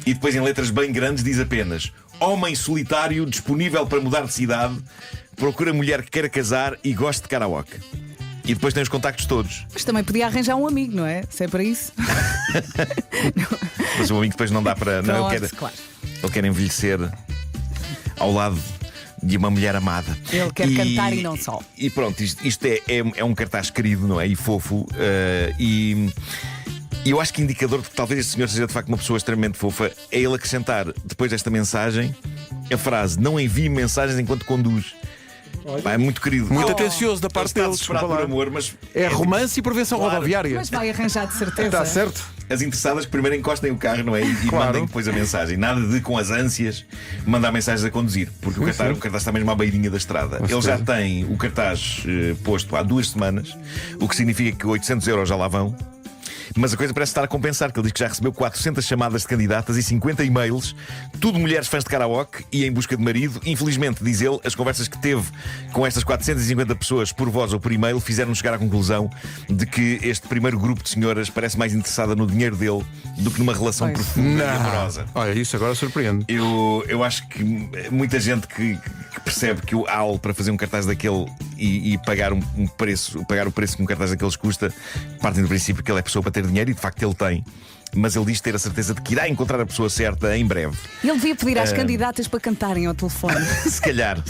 e depois em letras bem grandes diz apenas: homem solitário disponível para mudar de cidade, procura mulher que queira casar e goste de karaoke. E depois tem os contactos todos. Mas também podia arranjar um amigo, não é? Se é para isso. Mas o amigo depois não dá para. Não, ele quer envelhecer ao lado de uma mulher amada. Ele quer cantar e não só. E pronto, isto é um cartaz querido, não é? E fofo. E eu acho que indicador de que talvez este senhor seja de facto uma pessoa extremamente fofa é ele acrescentar, depois desta mensagem, a frase: não envie mensagens enquanto conduz. É muito querido. Muito atencioso da parte dele. Amor, mas é romance e prevenção rodoviária. Mas vai arranjar de certeza. Está certo. as interessadas que primeiro encostem o carro, não é? E mandem depois a mensagem. Nada de, com as ânsias, mandar mensagens a conduzir, porque o cartaz está mesmo à beirinha da estrada. Ele já tem o cartaz posto há 2 semanas, o que significa que 800 euros já lá vão. Mas a coisa parece estar a compensar, que ele diz que já recebeu 400 chamadas de candidatas e 50 e-mails, tudo mulheres fãs de karaoke e em busca de marido. Infelizmente, diz ele, as conversas que teve com estas 450 pessoas por voz ou por e-mail fizeram-no chegar à conclusão de que este primeiro grupo de senhoras parece mais interessada no dinheiro dele do que numa relação profunda e amorosa. Olha, isso agora surpreende. Eu acho que muita gente que percebe que o AL para fazer um cartaz daquele e pagar pagar o preço que um cartaz daqueles custa, partem do princípio que ele é pessoa para ter dinheiro, e de facto ele tem. Mas ele diz ter a certeza de que irá encontrar a pessoa certa em breve. Ele devia pedir às candidatas para cantarem ao telefone. Se calhar.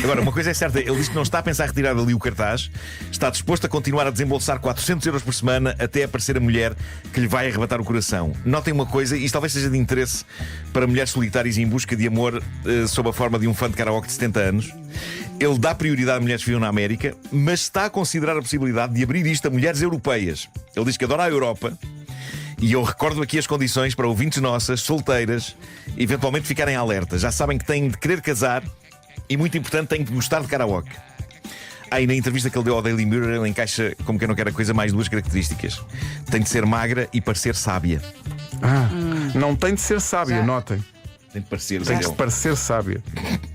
Agora, uma coisa é certa, ele diz que não está a pensar retirar dali o cartaz, está disposto a continuar a desembolsar 400 euros por semana até aparecer a mulher que lhe vai arrebatar o coração. Notem uma coisa, isto talvez seja de interesse para mulheres solitárias e em busca de amor sob a forma de um fã de karaoke de 70 anos. Ele dá prioridade a mulheres que vivem na América, mas está a considerar a possibilidade de abrir isto a mulheres europeias. Ele diz que adora a Europa. E eu recordo aqui as condições para ouvintes nossas, solteiras, eventualmente ficarem alertas. Já sabem que têm de querer casar e, muito importante, têm de gostar de karaoke. E na entrevista que ele deu ao Daily Mirror, ele encaixa, como quem não quer a coisa, mais 2 características. Tem de ser magra e parecer sábia. Não tem de ser sábia, notem. Tem de parecer, Tem de parecer sábia.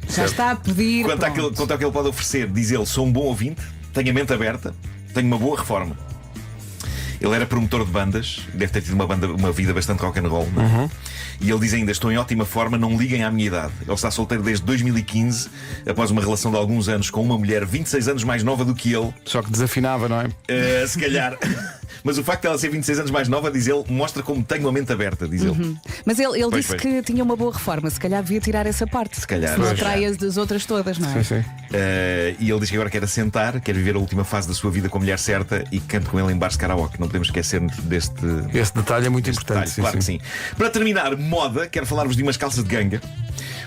Já está a pedir. Quanto ao que ele pode oferecer, diz ele: sou um bom ouvinte, tenho a mente aberta, tenho uma boa reforma. Ele era promotor de bandas, deve ter tido uma vida bastante rock and roll, não é? E ele diz ainda: estou em ótima forma, não liguem à minha idade. Ele está solteiro desde 2015, após uma relação de alguns anos com uma mulher 26 anos mais nova do que ele. Só que desafinava, não é? Se calhar. Mas o facto de ela ser 26 anos mais nova, diz ele, mostra como tenho a mente aberta, diz ele. Mas ele disse que tinha uma boa reforma. Se calhar devia tirar essa parte. Se calhar. Não atrai as outras todas, não é? Sim. E ele diz que agora quer assentar, quer viver a última fase da sua vida com a mulher certa e cante com ele em bares de karaoke. Não podemos esquecer-nos deste. Esse detalhe é muito importante. Detalhe, claro que sim. Para terminar, moda, quero falar-vos de umas calças de ganga.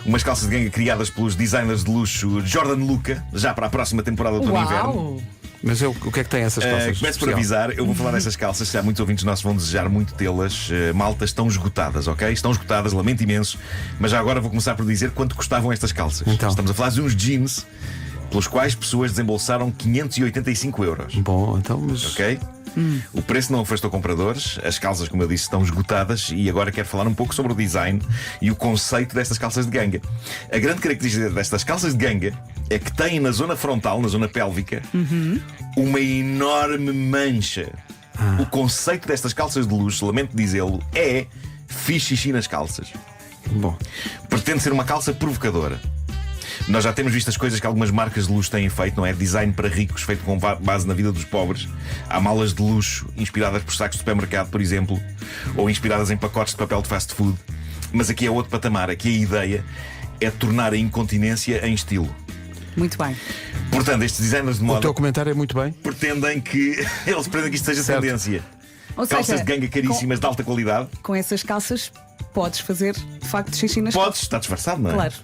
Umas calças de ganga criadas pelos designers de luxo Jordan Luca, já para a próxima temporada do outono-inverno. Mas o que é que tem essas calças? Começo por avisar, eu vou falar dessas calças. Já muitos ouvintes nossos vão desejar muito tê-las. Malta, estão esgotadas, ok? Estão esgotadas, lamento imenso. Mas já agora vou começar por dizer quanto custavam estas calças. Então. Estamos a falar de uns jeans pelos quais pessoas desembolsaram 585 euros. Bom, então, mas. Ok? O preço não afastou compradores. As calças, como eu disse, estão esgotadas. E agora quero falar um pouco sobre o design e o conceito destas calças de ganga. A grande característica destas calças de ganga é que têm na zona frontal, na zona pélvica, uma enorme mancha. O conceito destas calças de luxo, lamento dizê-lo, é fiz xixi nas calças. Bom. Pretende ser uma calça provocadora. Nós já temos visto as coisas que algumas marcas de luxo têm feito, não é? Design para ricos, feito com base na vida dos pobres. Há malas de luxo inspiradas por sacos de supermercado, por exemplo, ou inspiradas em pacotes de papel de fast food. Mas aqui é outro patamar. Aqui a ideia é tornar a incontinência em estilo. Muito bem. Portanto, estes designers de moda. O teu comentário é muito bem. Pretendem que eles pretendem que isto seja tendência. Ou Calças seja, de ganga caríssimas, de alta qualidade. Com essas calças podes fazer de facto xixi nas Podes, está disfarçado, não é? Claro.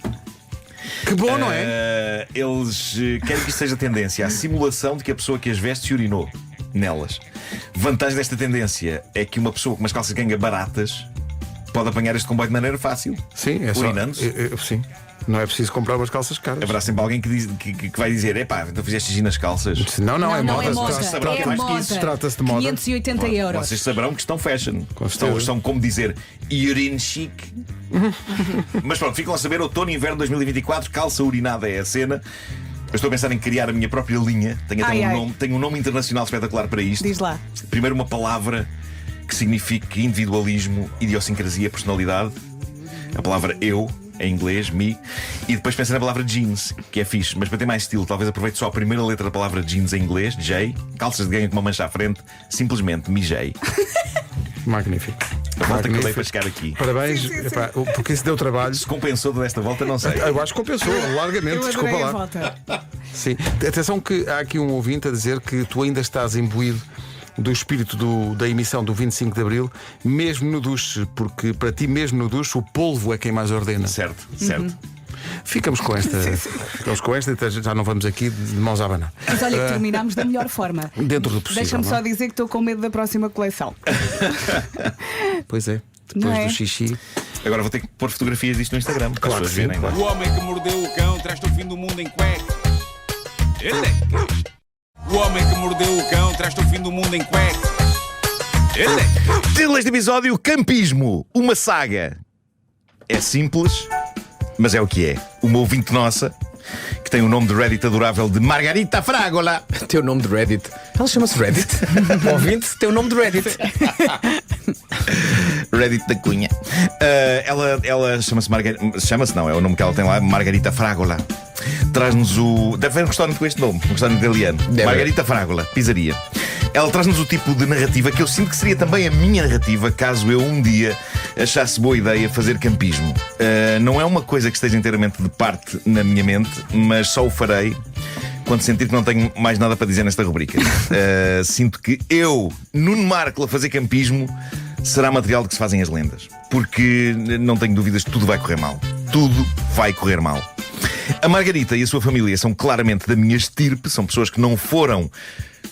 Que bom, não é? Eles querem que isto seja tendência, a simulação de que a pessoa que as veste se urinou nelas. Vantagem desta tendência é que uma pessoa com umas calças de ganga baratas pode apanhar este comboio de maneira fácil. Sim, é só. Urinando-se. Sim. Não é preciso comprar umas calças caras. Haverá sempre alguém que vai dizer: epá, então fizeste xixi nas calças. Não, é moda. É moda. Saberão que é mais que isso. Trata-se de moda. 580 euros. Vocês saberão que estão fashion. certeza. Estão como dizer urine chic. Mas pronto, ficam a saber: outono e inverno 2024, calça urinada é a cena. Eu estou a pensar em criar a minha própria linha. Tenho um nome internacional espetacular para isto. Diz lá. Primeiro, uma palavra que signifique individualismo, idiosincrasia, personalidade. A palavra eu, em inglês, me. E depois pensei na palavra jeans, que é fixe, mas para ter mais estilo, talvez aproveite só a primeira letra da palavra jeans em inglês, J. Calças de ganga com uma mancha à frente, simplesmente mijei. Magnífico. A volta que eu dei para chegar aqui. Parabéns, epá, porque isso deu trabalho. Se compensou desta volta, não sei. Eu acho que compensou, largamente, Eu desculpa adorei a lá. volta. Sim. Atenção que há aqui um ouvinte a dizer que tu ainda estás imbuído do espírito da emissão do 25 de Abril, mesmo no duche, porque para ti mesmo no duche o polvo é quem mais ordena. Certo. Ficamos com esta. Ficamos com esta e já não vamos aqui de mãos à abanar. Mas olha que terminámos da melhor forma. Dentro do possível. Deixa-me não só é? dizer que estou com medo da próxima coleção. Pois é. Não Depois é? do xixi. Agora vou ter que pôr fotografias disto no Instagram para as pessoas verem. claro. O homem que mordeu o cão traz-te o fim do mundo em cuecas. Elecas. O homem que mordeu o cão traz-te o fim do mundo em cuecas. Elecas. Título deste episódio: Campismo, uma saga. É simples, mas é o que é. Uma ouvinte nossa, que tem o nome de Reddit adorável de Margarita Frágola. Tem o nome de Reddit. Ela chama-se Reddit. O ouvinte tem o nome de Reddit. Reddit da Cunha. Ela chama-se Margarita. Chama-se não, é o nome que ela tem lá, Margarita Frágola. Traz-nos o. Deve haver um restaurante com este nome, um restaurante italiano. Deve. Margarita Frágola, pizzaria. Ela traz-nos o tipo de narrativa que eu sinto que seria também a minha narrativa caso eu um dia achasse boa ideia fazer campismo. Não é uma coisa que esteja inteiramente de parte na minha mente, mas só o farei quando sentir que não tenho mais nada para dizer nesta rubrica. Sinto que eu, Nuno Marco, a fazer campismo será material de que se fazem as lendas. Porque não tenho dúvidas que tudo vai correr mal. Tudo vai correr mal. A Margarita e a sua família são claramente da minha estirpe, são pessoas que não foram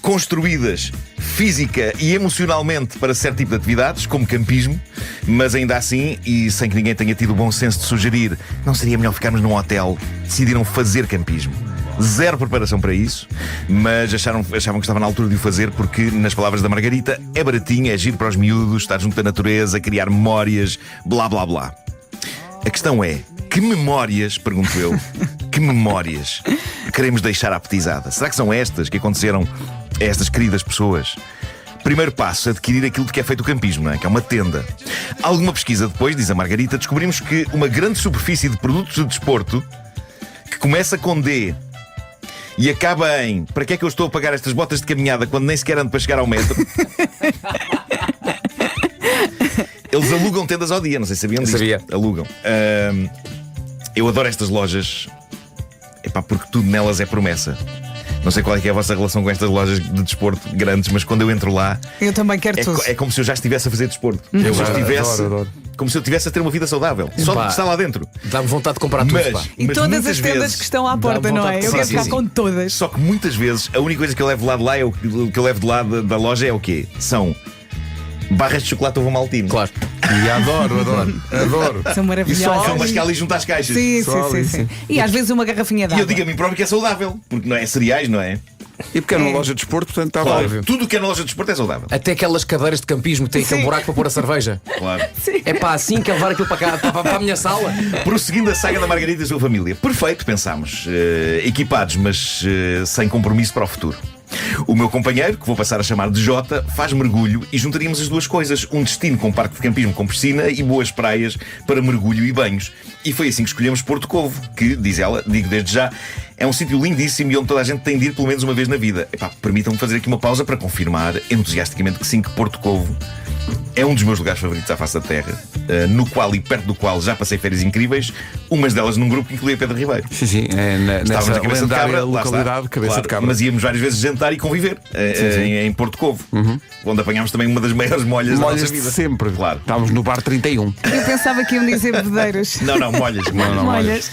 construídas física e emocionalmente para certo tipo de atividades, como campismo, mas ainda assim, e sem que ninguém tenha tido o bom senso de sugerir, não seria melhor ficarmos num hotel, decidiram fazer campismo. Zero preparação para isso, mas achavam que estava na altura de o fazer porque, nas palavras da Margarita, é baratinho, é giro para os miúdos, estar junto da natureza, criar memórias, blá blá blá. A questão é, que memórias, pergunto eu, que memórias queremos deixar à petizada? Será que são estas que aconteceram a estas queridas pessoas? Primeiro passo, adquirir aquilo de que é feito o campismo, não é? Que é uma tenda. Alguma pesquisa depois, diz a Margarita, descobrimos que uma grande superfície de produtos de desporto, que começa com D e acaba em para que é que eu estou a pagar estas botas de caminhada quando nem sequer ando para chegar ao metro? Eles alugam tendas ao dia, não sei se sabiam disso. Sabia. Alugam. Eu adoro estas lojas, porque tudo nelas é promessa. Não sei qual é que é a vossa relação com estas lojas de desporto grandes, mas quando eu entro lá Eu também quero tudo. é como se eu já estivesse a fazer desporto. Adoro. Como se eu estivesse a ter uma vida saudável. Só de estar lá dentro. Dá-me vontade de comprar tudo, pá. E mas todas muitas as tendas vezes- que estão à porta, não é? Eu quero ficar com todas. Só que muitas vezes a única coisa que eu levo lá de lá é o que eu levo de lá da loja é o quê? São barras de chocolate Ovomaltine. Claro. E adoro. São maravilhosas. São umas que há ali junto às caixas. Sim, Só sim, ali, sim. E às vezes uma garrafinha de E eu água. digo a mim próprio que é saudável. Porque não é cereais, não é? E porque é numa loja de desporto, portanto está Claro. óbvio. Tudo o que é na loja de desporto é saudável. Até aquelas cadeiras de campismo que têm aquele Sim. buraco para pôr a cerveja. Claro. É pá, assim que levar aquilo para cá, para a minha sala. Prosseguindo a saga da Margarida e da sua família. Perfeito, pensámos. Equipados, mas sem compromisso para o futuro. O meu companheiro, que vou passar a chamar de Jota, faz mergulho e juntaríamos as duas coisas. Um destino com parque de campismo com piscina e boas praias para mergulho e banhos. E foi assim que escolhemos Porto Covo, que, diz ela, digo desde já, é um sítio lindíssimo e onde toda a gente tem de ir pelo menos uma vez na vida. Permitam-me fazer aqui uma pausa para confirmar entusiasticamente que sim, que Porto Covo é um dos meus lugares favoritos à face da Terra, no qual e perto do qual já passei férias incríveis, umas delas num grupo que incluía Pedro Ribeiro. Sim, Estávamos nessa na Cabeça de lendária Cabra, lá está. localidade, Cabeça Claro, de Cabra. mas íamos várias vezes jantar e conviver em Porto Covo, onde apanhámos também uma das maiores molhas da Molhas nossa de vida. sempre. Claro. Estávamos no bar 31. Eu pensava que iam dizer bebedeiros. Não, molhas. Molhas.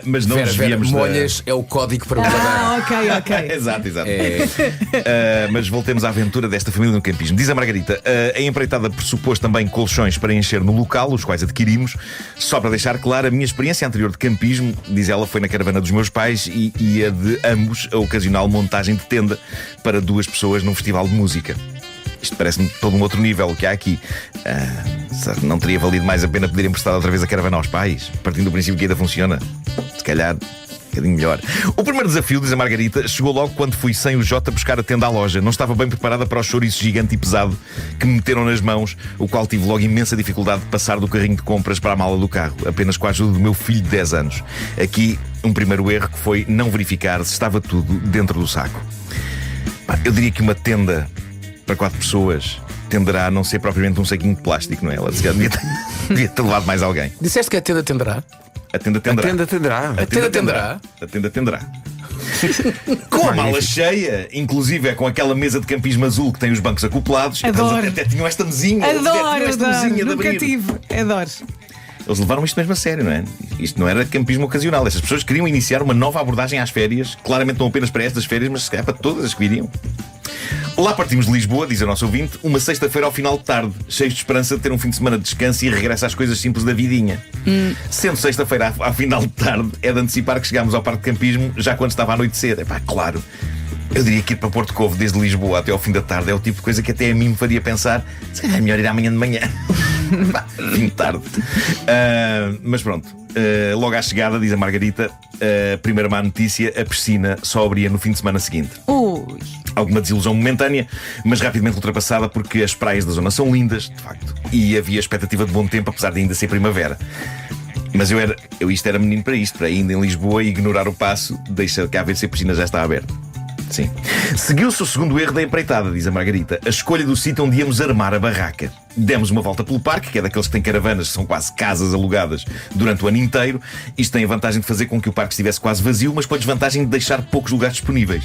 Mas não Vera, desviamos da... molhas é o código para o verdadeiro. Ok. Exato. Mas voltemos à aventura desta família no campismo. Diz a Margarita, a empreitada pressupôs também colchões para encher no local, os quais adquirimos. Só para deixar claro, a minha experiência anterior de campismo, diz ela, foi na caravana dos meus pais e a de ambos a ocasional montagem de tenda para 2 pessoas num festival de música. Isto parece-me todo um outro nível que há aqui. Não teria valido mais a pena pedir emprestado outra vez a caravana aos pais, partindo do princípio que ainda funciona? Se calhar um bocadinho melhor. O primeiro desafio, diz a Margarita, chegou logo quando fui sem o Jota buscar a tenda à loja. Não estava bem preparada para o chouriço gigante e pesado que me meteram nas mãos, o qual tive logo imensa dificuldade de passar do carrinho de compras para a mala do carro, apenas com a ajuda do meu filho de 10 anos. Aqui, um primeiro erro que foi não verificar se estava tudo dentro do saco. Eu diria que uma tenda para 4 pessoas tenderá a não ser propriamente um saquinho de plástico, não é? Ela devia ter levado mais alguém. Disseste que a tenda tenderá? A tenda tenderá. A tenda tenderá. A tenda tenderá? A tenda tenderá. Com a mala cheia, inclusive é com aquela mesa de campismo azul que tem os bancos acoplados. Adoro. Eles até tinham esta mesinha. Adoro. Esta mesinha de Nunca abrir. tive. Adoro. Eles levaram isto mesmo a sério, não é? Isto não era campismo ocasional. Estas pessoas queriam iniciar uma nova abordagem às férias, claramente não apenas para estas férias, mas se calhar para todas as que viriam. Lá partimos de Lisboa, diz a nossa ouvinte, uma sexta-feira ao final de tarde, cheios de esperança de ter um fim de semana de descanso e regresso às coisas simples da vidinha. Sendo sexta-feira ao final de tarde, é de antecipar que chegámos ao parque de campismo já quando estava a anoitecer. Epá, claro. Eu diria que ir para Porto Covo desde Lisboa até ao fim da tarde é o tipo de coisa que até a mim me faria pensar se calhar é melhor ir amanhã de manhã. Fim de tarde. Mas pronto, logo à chegada, diz a Margarita, primeira má notícia, a piscina só abria no fim de semana seguinte. Ui. Alguma desilusão momentânea, mas rapidamente ultrapassada porque as praias da zona são lindas, de facto, e havia expectativa de bom tempo, apesar de ainda ser primavera. Mas isto era menino para isto, para ainda em Lisboa e ignorar o passo, deixa cá ver se a piscina já está aberta. Sim. Seguiu-se o segundo erro da empreitada, diz a Margarita, a escolha do sítio onde íamos armar a barraca. Demos uma volta pelo parque, que é daqueles que têm caravanas, que são quase casas alugadas durante o ano inteiro. Isto tem a vantagem de fazer com que o parque estivesse quase vazio, mas com a desvantagem de deixar poucos lugares disponíveis.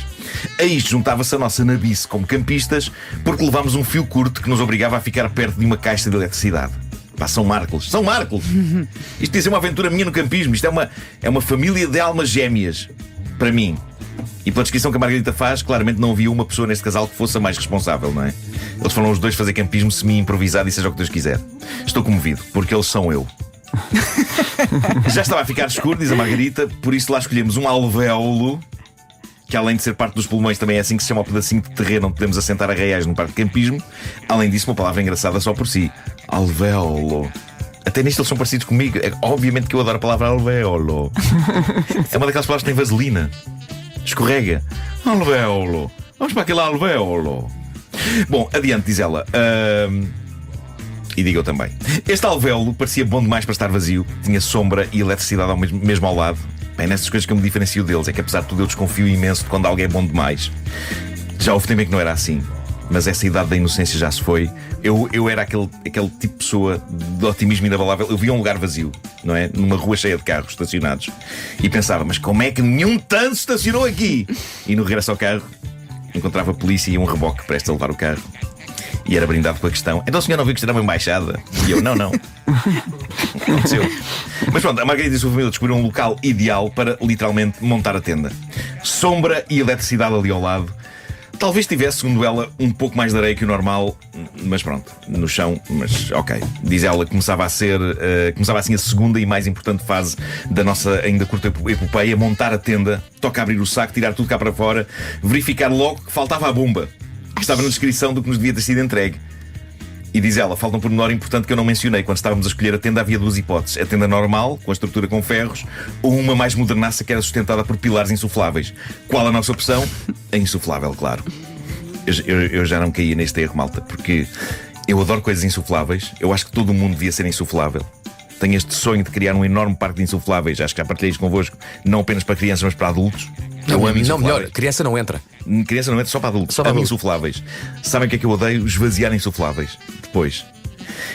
A isto juntava-se a nossa nabice como campistas, porque levámos um fio curto que nos obrigava a ficar perto de uma caixa de eletricidade. Pá, São Marcos! Isto podia ser uma aventura minha no campismo. Isto é uma família de almas gêmeas. Para mim. E pela descrição que a Margarita faz, claramente não havia uma pessoa neste casal que fosse a mais responsável, não é? Eles foram os dois fazer campismo semi-improvisado e seja o que Deus quiser. Estou comovido, porque eles são eu. Já estava a ficar escuro, diz a Margarita, por isso lá escolhemos um alvéolo, que além de ser parte dos pulmões também é assim que se chama o pedacinho de terreno onde podemos assentar arraiais num parque de campismo. Além disso, uma palavra engraçada só por si. Alvéolo. Até nisto eles são parecidos comigo. Obviamente que eu adoro a palavra alvéolo. É uma daquelas palavras que tem vaselina. Escorrega. Alvéolo. Vamos para aquele alvéolo. Bom, adiante, diz ela. E digo eu também. Este alvéolo parecia bom demais para estar vazio. Tinha sombra e eletricidade mesmo ao lado. Bem, nessas coisas que eu me diferencio deles. É que apesar de tudo eu desconfio imenso de quando alguém é bom demais. Já houve tempo em que não era assim. Mas essa idade da inocência já se foi. Eu era aquele tipo de pessoa de otimismo inabalável. Eu via um lugar vazio, não é? Numa rua cheia de carros estacionados. E pensava, mas como é que nenhum tanto estacionou aqui? E no regresso ao carro encontrava a polícia e um reboque prestes a levar o carro. E era brindado com a questão: então o senhor não viu que isto era uma embaixada? E eu, não. Aconteceu. Mas pronto, a Margarida e a sua família descobriram um local ideal para literalmente montar a tenda. Sombra e eletricidade ali ao lado. Talvez tivesse, segundo ela, um pouco mais de areia que o normal, mas pronto, no chão, mas ok. Diz ela que começava assim a segunda e mais importante fase da nossa ainda curta epopeia: montar a tenda, toca abrir o saco, tirar tudo cá para fora, verificar logo que faltava a bomba, que estava na descrição do que nos devia ter sido entregue. E diz ela, falta um pormenor importante que eu não mencionei. Quando estávamos a escolher a tenda havia duas hipóteses: a tenda normal, com a estrutura com ferros, ou uma mais modernaça que era sustentada por pilares insufláveis. Qual a nossa opção? A insuflável, claro. Eu já não caía neste erro, malta, porque eu adoro coisas insufláveis. Eu acho que todo o mundo devia ser insuflável. Tenho este sonho de criar um enorme parque de insufláveis. Acho que já partilhei isto convosco, não apenas para crianças, mas para adultos. Eu amo insufláveis. Não, melhor, criança não entra. Criança não entra, só para adultos. Amo insufláveis. Sabem o que é que eu odeio? Esvaziar insufláveis. Depois.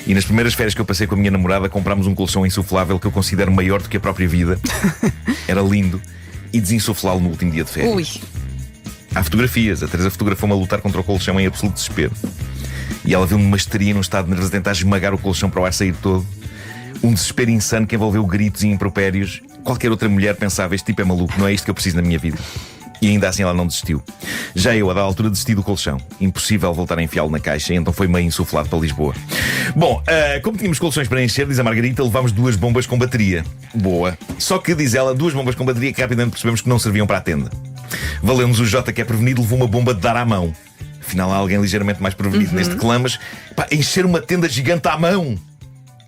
E nas primeiras férias que eu passei com a minha namorada, comprámos um colchão insuflável que eu considero maior do que a própria vida. Era lindo. E desinsuflá-lo no último dia de férias. Ui. Há fotografias. A Teresa fotografou-me a lutar contra o colchão em absoluto desespero. E ela viu-me uma histeria num estado de nervoso a tentar esmagar o colchão para o ar sair todo. Um desespero insano que envolveu gritos e impropérios. Qualquer outra mulher pensava: este tipo é maluco, não é isto que eu preciso na minha vida. E ainda assim ela não desistiu. Já eu, a dada altura, desisti do colchão. Impossível voltar a enfiá-lo na caixa, e então foi meio insuflado para Lisboa. Bom, como tínhamos colchões para encher, diz a Margarita, levámos 2 bombas com bateria. Boa. Só que, diz ela, 2 bombas com bateria que rapidamente percebemos que não serviam para a tenda. Valeu-nos o Jota, que é prevenido, levou uma bomba de dar à mão. Afinal há alguém ligeiramente mais prevenido neste clã, mas pá, encher uma tenda gigante à mão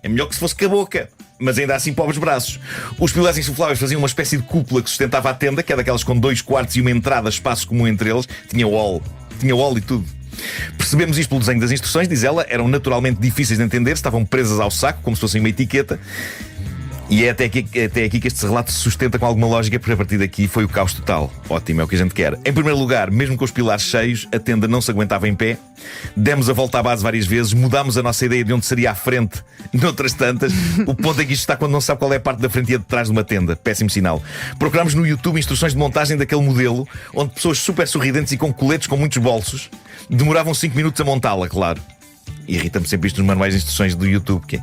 é melhor que se fosse com a boca. Mas ainda assim, pobres braços. Os pilares insufláveis faziam uma espécie de cúpula que sustentava a tenda, que é daquelas com 2 quartos e uma entrada, espaço comum entre eles. Tinha wall e tudo. Percebemos isto pelo desenho das instruções, diz ela. Eram naturalmente difíceis de entender, estavam presas ao saco, como se fossem uma etiqueta. E é até aqui que este relato se sustenta com alguma lógica, porque a partir daqui foi o caos total. Ótimo, é o que a gente quer. Em primeiro lugar, mesmo com os pilares cheios, a tenda não se aguentava em pé. Demos a volta à base várias vezes, mudámos a nossa ideia de onde seria à frente, noutras tantas. O ponto é que isto está quando não se sabe qual é a parte da frente e a de trás de uma tenda. Péssimo sinal. Procurámos no YouTube instruções de montagem daquele modelo, onde pessoas super sorridentes e com coletes com muitos bolsos demoravam 5 minutos a montá-la, claro. Irrita-me sempre isto nos manuais de instruções do YouTube, que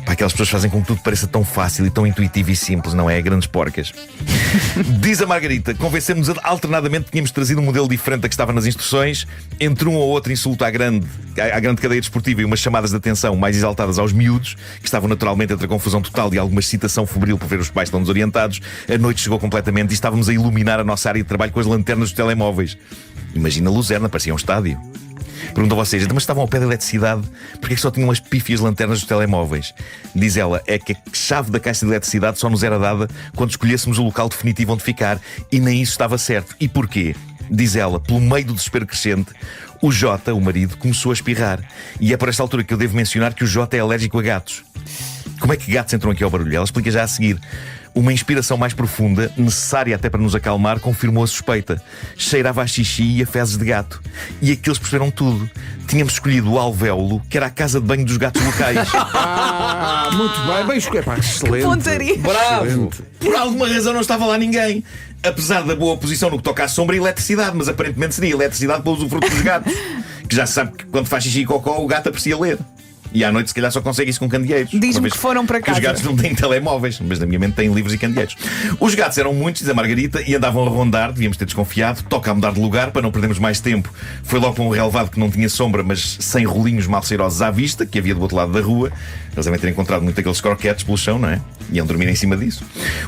Pá, aquelas pessoas fazem com que tudo pareça tão fácil e tão intuitivo e simples, não é? Grandes porcas. Diz a Margarita, convencemos-nos alternadamente que tínhamos trazido um modelo diferente da que estava nas instruções. Entre um ou outro insulto à grande cadeia desportiva e umas chamadas de atenção mais exaltadas aos miúdos, que estavam naturalmente entre a confusão total e alguma excitação febril por ver os pais tão desorientados, a noite chegou completamente e estávamos a iluminar a nossa área de trabalho com as lanternas dos telemóveis. Imagina a luzerna, parecia um estádio. Pergunto a vocês, mas estavam ao pé da eletricidade, porque é que só tinham as pífias lanternas dos telemóveis? Diz ela, é que a chave da caixa de eletricidade só nos era dada quando escolhêssemos o local definitivo onde ficar, e nem isso estava certo. E porquê? Diz ela, pelo meio do desespero crescente, o Jota, o marido, começou a espirrar. E é por esta altura que eu devo mencionar que o Jota é alérgico a gatos. Como é que gatos entram aqui ao barulho? Ela explica já a seguir. Uma inspiração mais profunda, necessária até para nos acalmar, confirmou a suspeita. Cheirava a xixi e a fezes de gato. E aqueles perceberam tudo. Tínhamos escolhido o alvéolo, que era a casa de banho dos gatos locais. Muito bem, bem escolhido. Excelente. Pontaria. Bravo! Excelente. Por alguma razão não estava lá ninguém. Apesar da boa posição no que toca à sombra e eletricidade, mas aparentemente seria eletricidade para o usufruto dos gatos. Que já se sabe que quando faz xixi e cocó, o gato aprecia ler. E à noite, se calhar, só consegue isso com candeeiros. Diz-me que foram para casa. Os gatos não têm telemóveis, mas na minha mente têm livros e candeeiros. Os gatos eram muitos, diz a Margarita, e andavam a rondar. Devíamos ter desconfiado. Toca a mudar de lugar para não perdermos mais tempo. Foi logo para um relevado que não tinha sombra, mas sem rolinhos mal cheirosos à vista, que havia do outro lado da rua. Eles devem ter encontrado muito aqueles croquetes pelo chão, não é? Iam dormir em cima disso.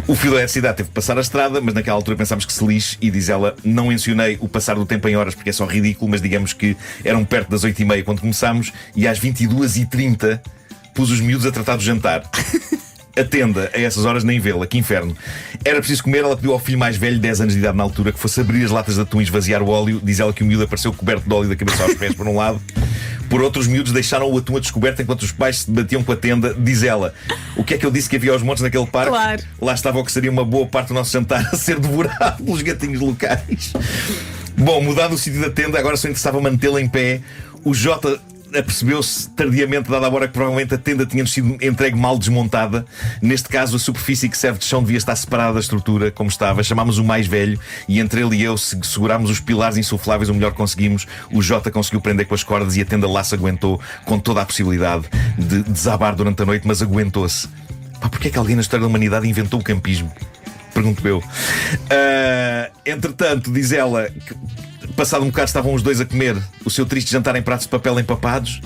O fio da eletricidade teve que passar a estrada, mas naquela altura pensámos que se lixe. E diz ela, não mencionei o passar do tempo em horas porque é só ridículo, mas digamos que eram perto das 8h30 quando começámos, e às 22h30 pus os miúdos a tratar do jantar. A tenda, a essas horas, nem vê-la, que inferno. Era preciso comer, ela pediu ao filho mais velho, 10 anos de idade na altura, que fosse abrir as latas de atum e esvaziar o óleo. Diz ela que o miúdo apareceu coberto de óleo da cabeça aos pés por um lado. Por outro, os miúdos deixaram o atum a descoberto enquanto os pais se debatiam com a tenda. Diz ela, o que é que eu disse que havia aos montes naquele parque? Claro. Lá estava o que seria uma boa parte do nosso jantar a ser devorado pelos gatinhos locais. Bom, mudado o sítio da tenda, agora só interessava mantê-la em pé. O Jota apercebeu-se tardiamente, dada a hora que provavelmente a tenda tinha sido entregue mal desmontada. Neste caso, a superfície que serve de chão devia estar separada da estrutura, como estava. Chamámos o mais velho e entre ele e eu segurámos os pilares insufláveis o melhor que conseguimos. O Jota conseguiu prender com as cordas e a tenda lá se aguentou, com toda a possibilidade de desabar durante a noite, mas aguentou-se. Pá, porquê é que alguém na história da humanidade inventou o campismo? Pergunto eu. Entretanto, diz ela que passado um bocado estavam os dois a comer o seu triste jantar em pratos de papel empapados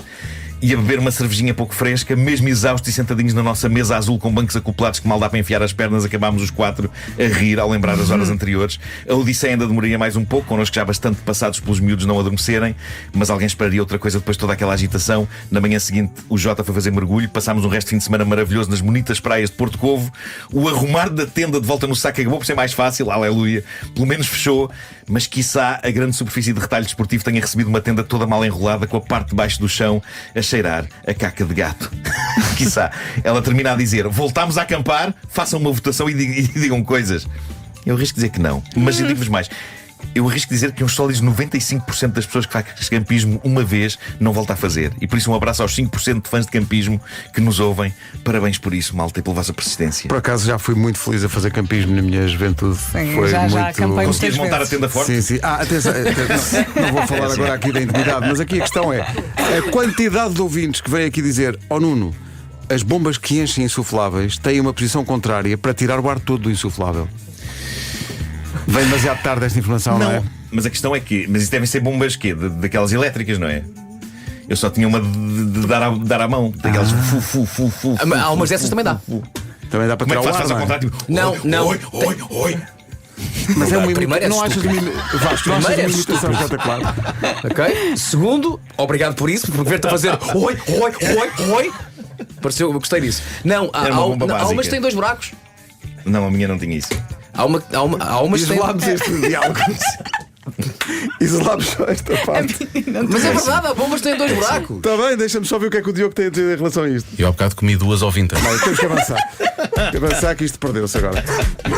e a beber uma cervejinha pouco fresca, mesmo exaustos e sentadinhos na nossa mesa azul com bancos acoplados que mal dá para enfiar as pernas. Acabámos os quatro a rir ao lembrar as horas anteriores. A Odisseia ainda demoraria mais um pouco, connosco já bastante passados pelos miúdos não adormecerem, mas alguém esperaria outra coisa depois de toda aquela agitação. Na manhã seguinte o Jota foi fazer mergulho. Passámos um resto de fim de semana maravilhoso nas bonitas praias de Porto Covo. O arrumar da tenda de volta no saco acabou por ser mais fácil, aleluia, pelo menos fechou. Mas quiçá a grande superfície de retalho desportivo tenha recebido uma tenda toda mal enrolada, com a parte de baixo do chão a cheirar a caca de gato. Quiçá. Ela termina a dizer, voltámos a acampar, façam uma votação e digam coisas. Eu arrisco dizer que não, mas eu digo-vos mais. Eu arrisco dizer que uns sólidos 95% das pessoas que fazem campismo uma vez não volta a fazer. E por isso um abraço aos 5% de fãs de campismo que nos ouvem. Parabéns por isso, malta, e pela vossa persistência. Por acaso já fui muito feliz a fazer campismo na minha juventude. Sim, foi já muito... acampei Conseguias muitas montar vezes. a tenda forte? Sim, sim. Atenção, não vou falar agora aqui da intimidade, mas aqui a questão é a quantidade de ouvintes que vêm aqui dizer, ó Nuno, as bombas que enchem insufláveis têm uma posição contrária para tirar o ar todo do insuflável. Vem demasiado tarde esta informação, não é? Mas a questão é que, mas isso devem ser bombas quê? Daquelas elétricas, não é? Eu só tinha uma de dar à mão. Daquelas Há umas dessas também dá. Também dá para Como é tirar que o ar, faz ao não é? contrário? Tipo, Não. Oi. Mas é uma Primeiro é imitação. Não achas uma Vasco, não achas Primeiro é uma imitação espetacular? Ok? Segundo, obrigado por isso, por ver-te a fazer oi. Pareceu, eu gostei disso. Não, Era uma bomba há básica. umas que têm 2 buracos. Não, a minha não tinha isso. Há umas que têm. Isolámos este diálogo. Isolámos só esta parte. Mas é verdade, há bombas que têm 2 buracos. Está bem, deixa-me só ver o que é que o Diogo tem a dizer em relação a isto. Eu há bocado comi 2 ou 20. Bem, temos que avançar. Temos que avançar que isto perdeu-se agora.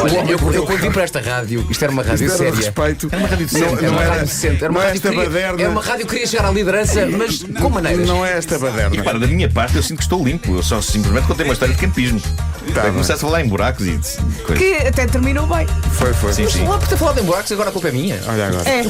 Olha, eu quando vim para esta rádio, isto era uma rádio Isto era de séria. respeito. Era uma rádio decente. Era uma rádio decente. Era uma não é rádio esta que queria- baderna. era uma rádio que queria chegar à liderança, mas com maneiras. Não é esta baderna. Para da minha parte, eu sinto que estou limpo. Eu só simplesmente contei uma história de campismo. Tá bem. Começaste a falar em buracos e coisas. Que até terminou bem. Foi. Sim, sim. Lá por ter falado em buracos, agora a culpa é minha. Olha agora. É.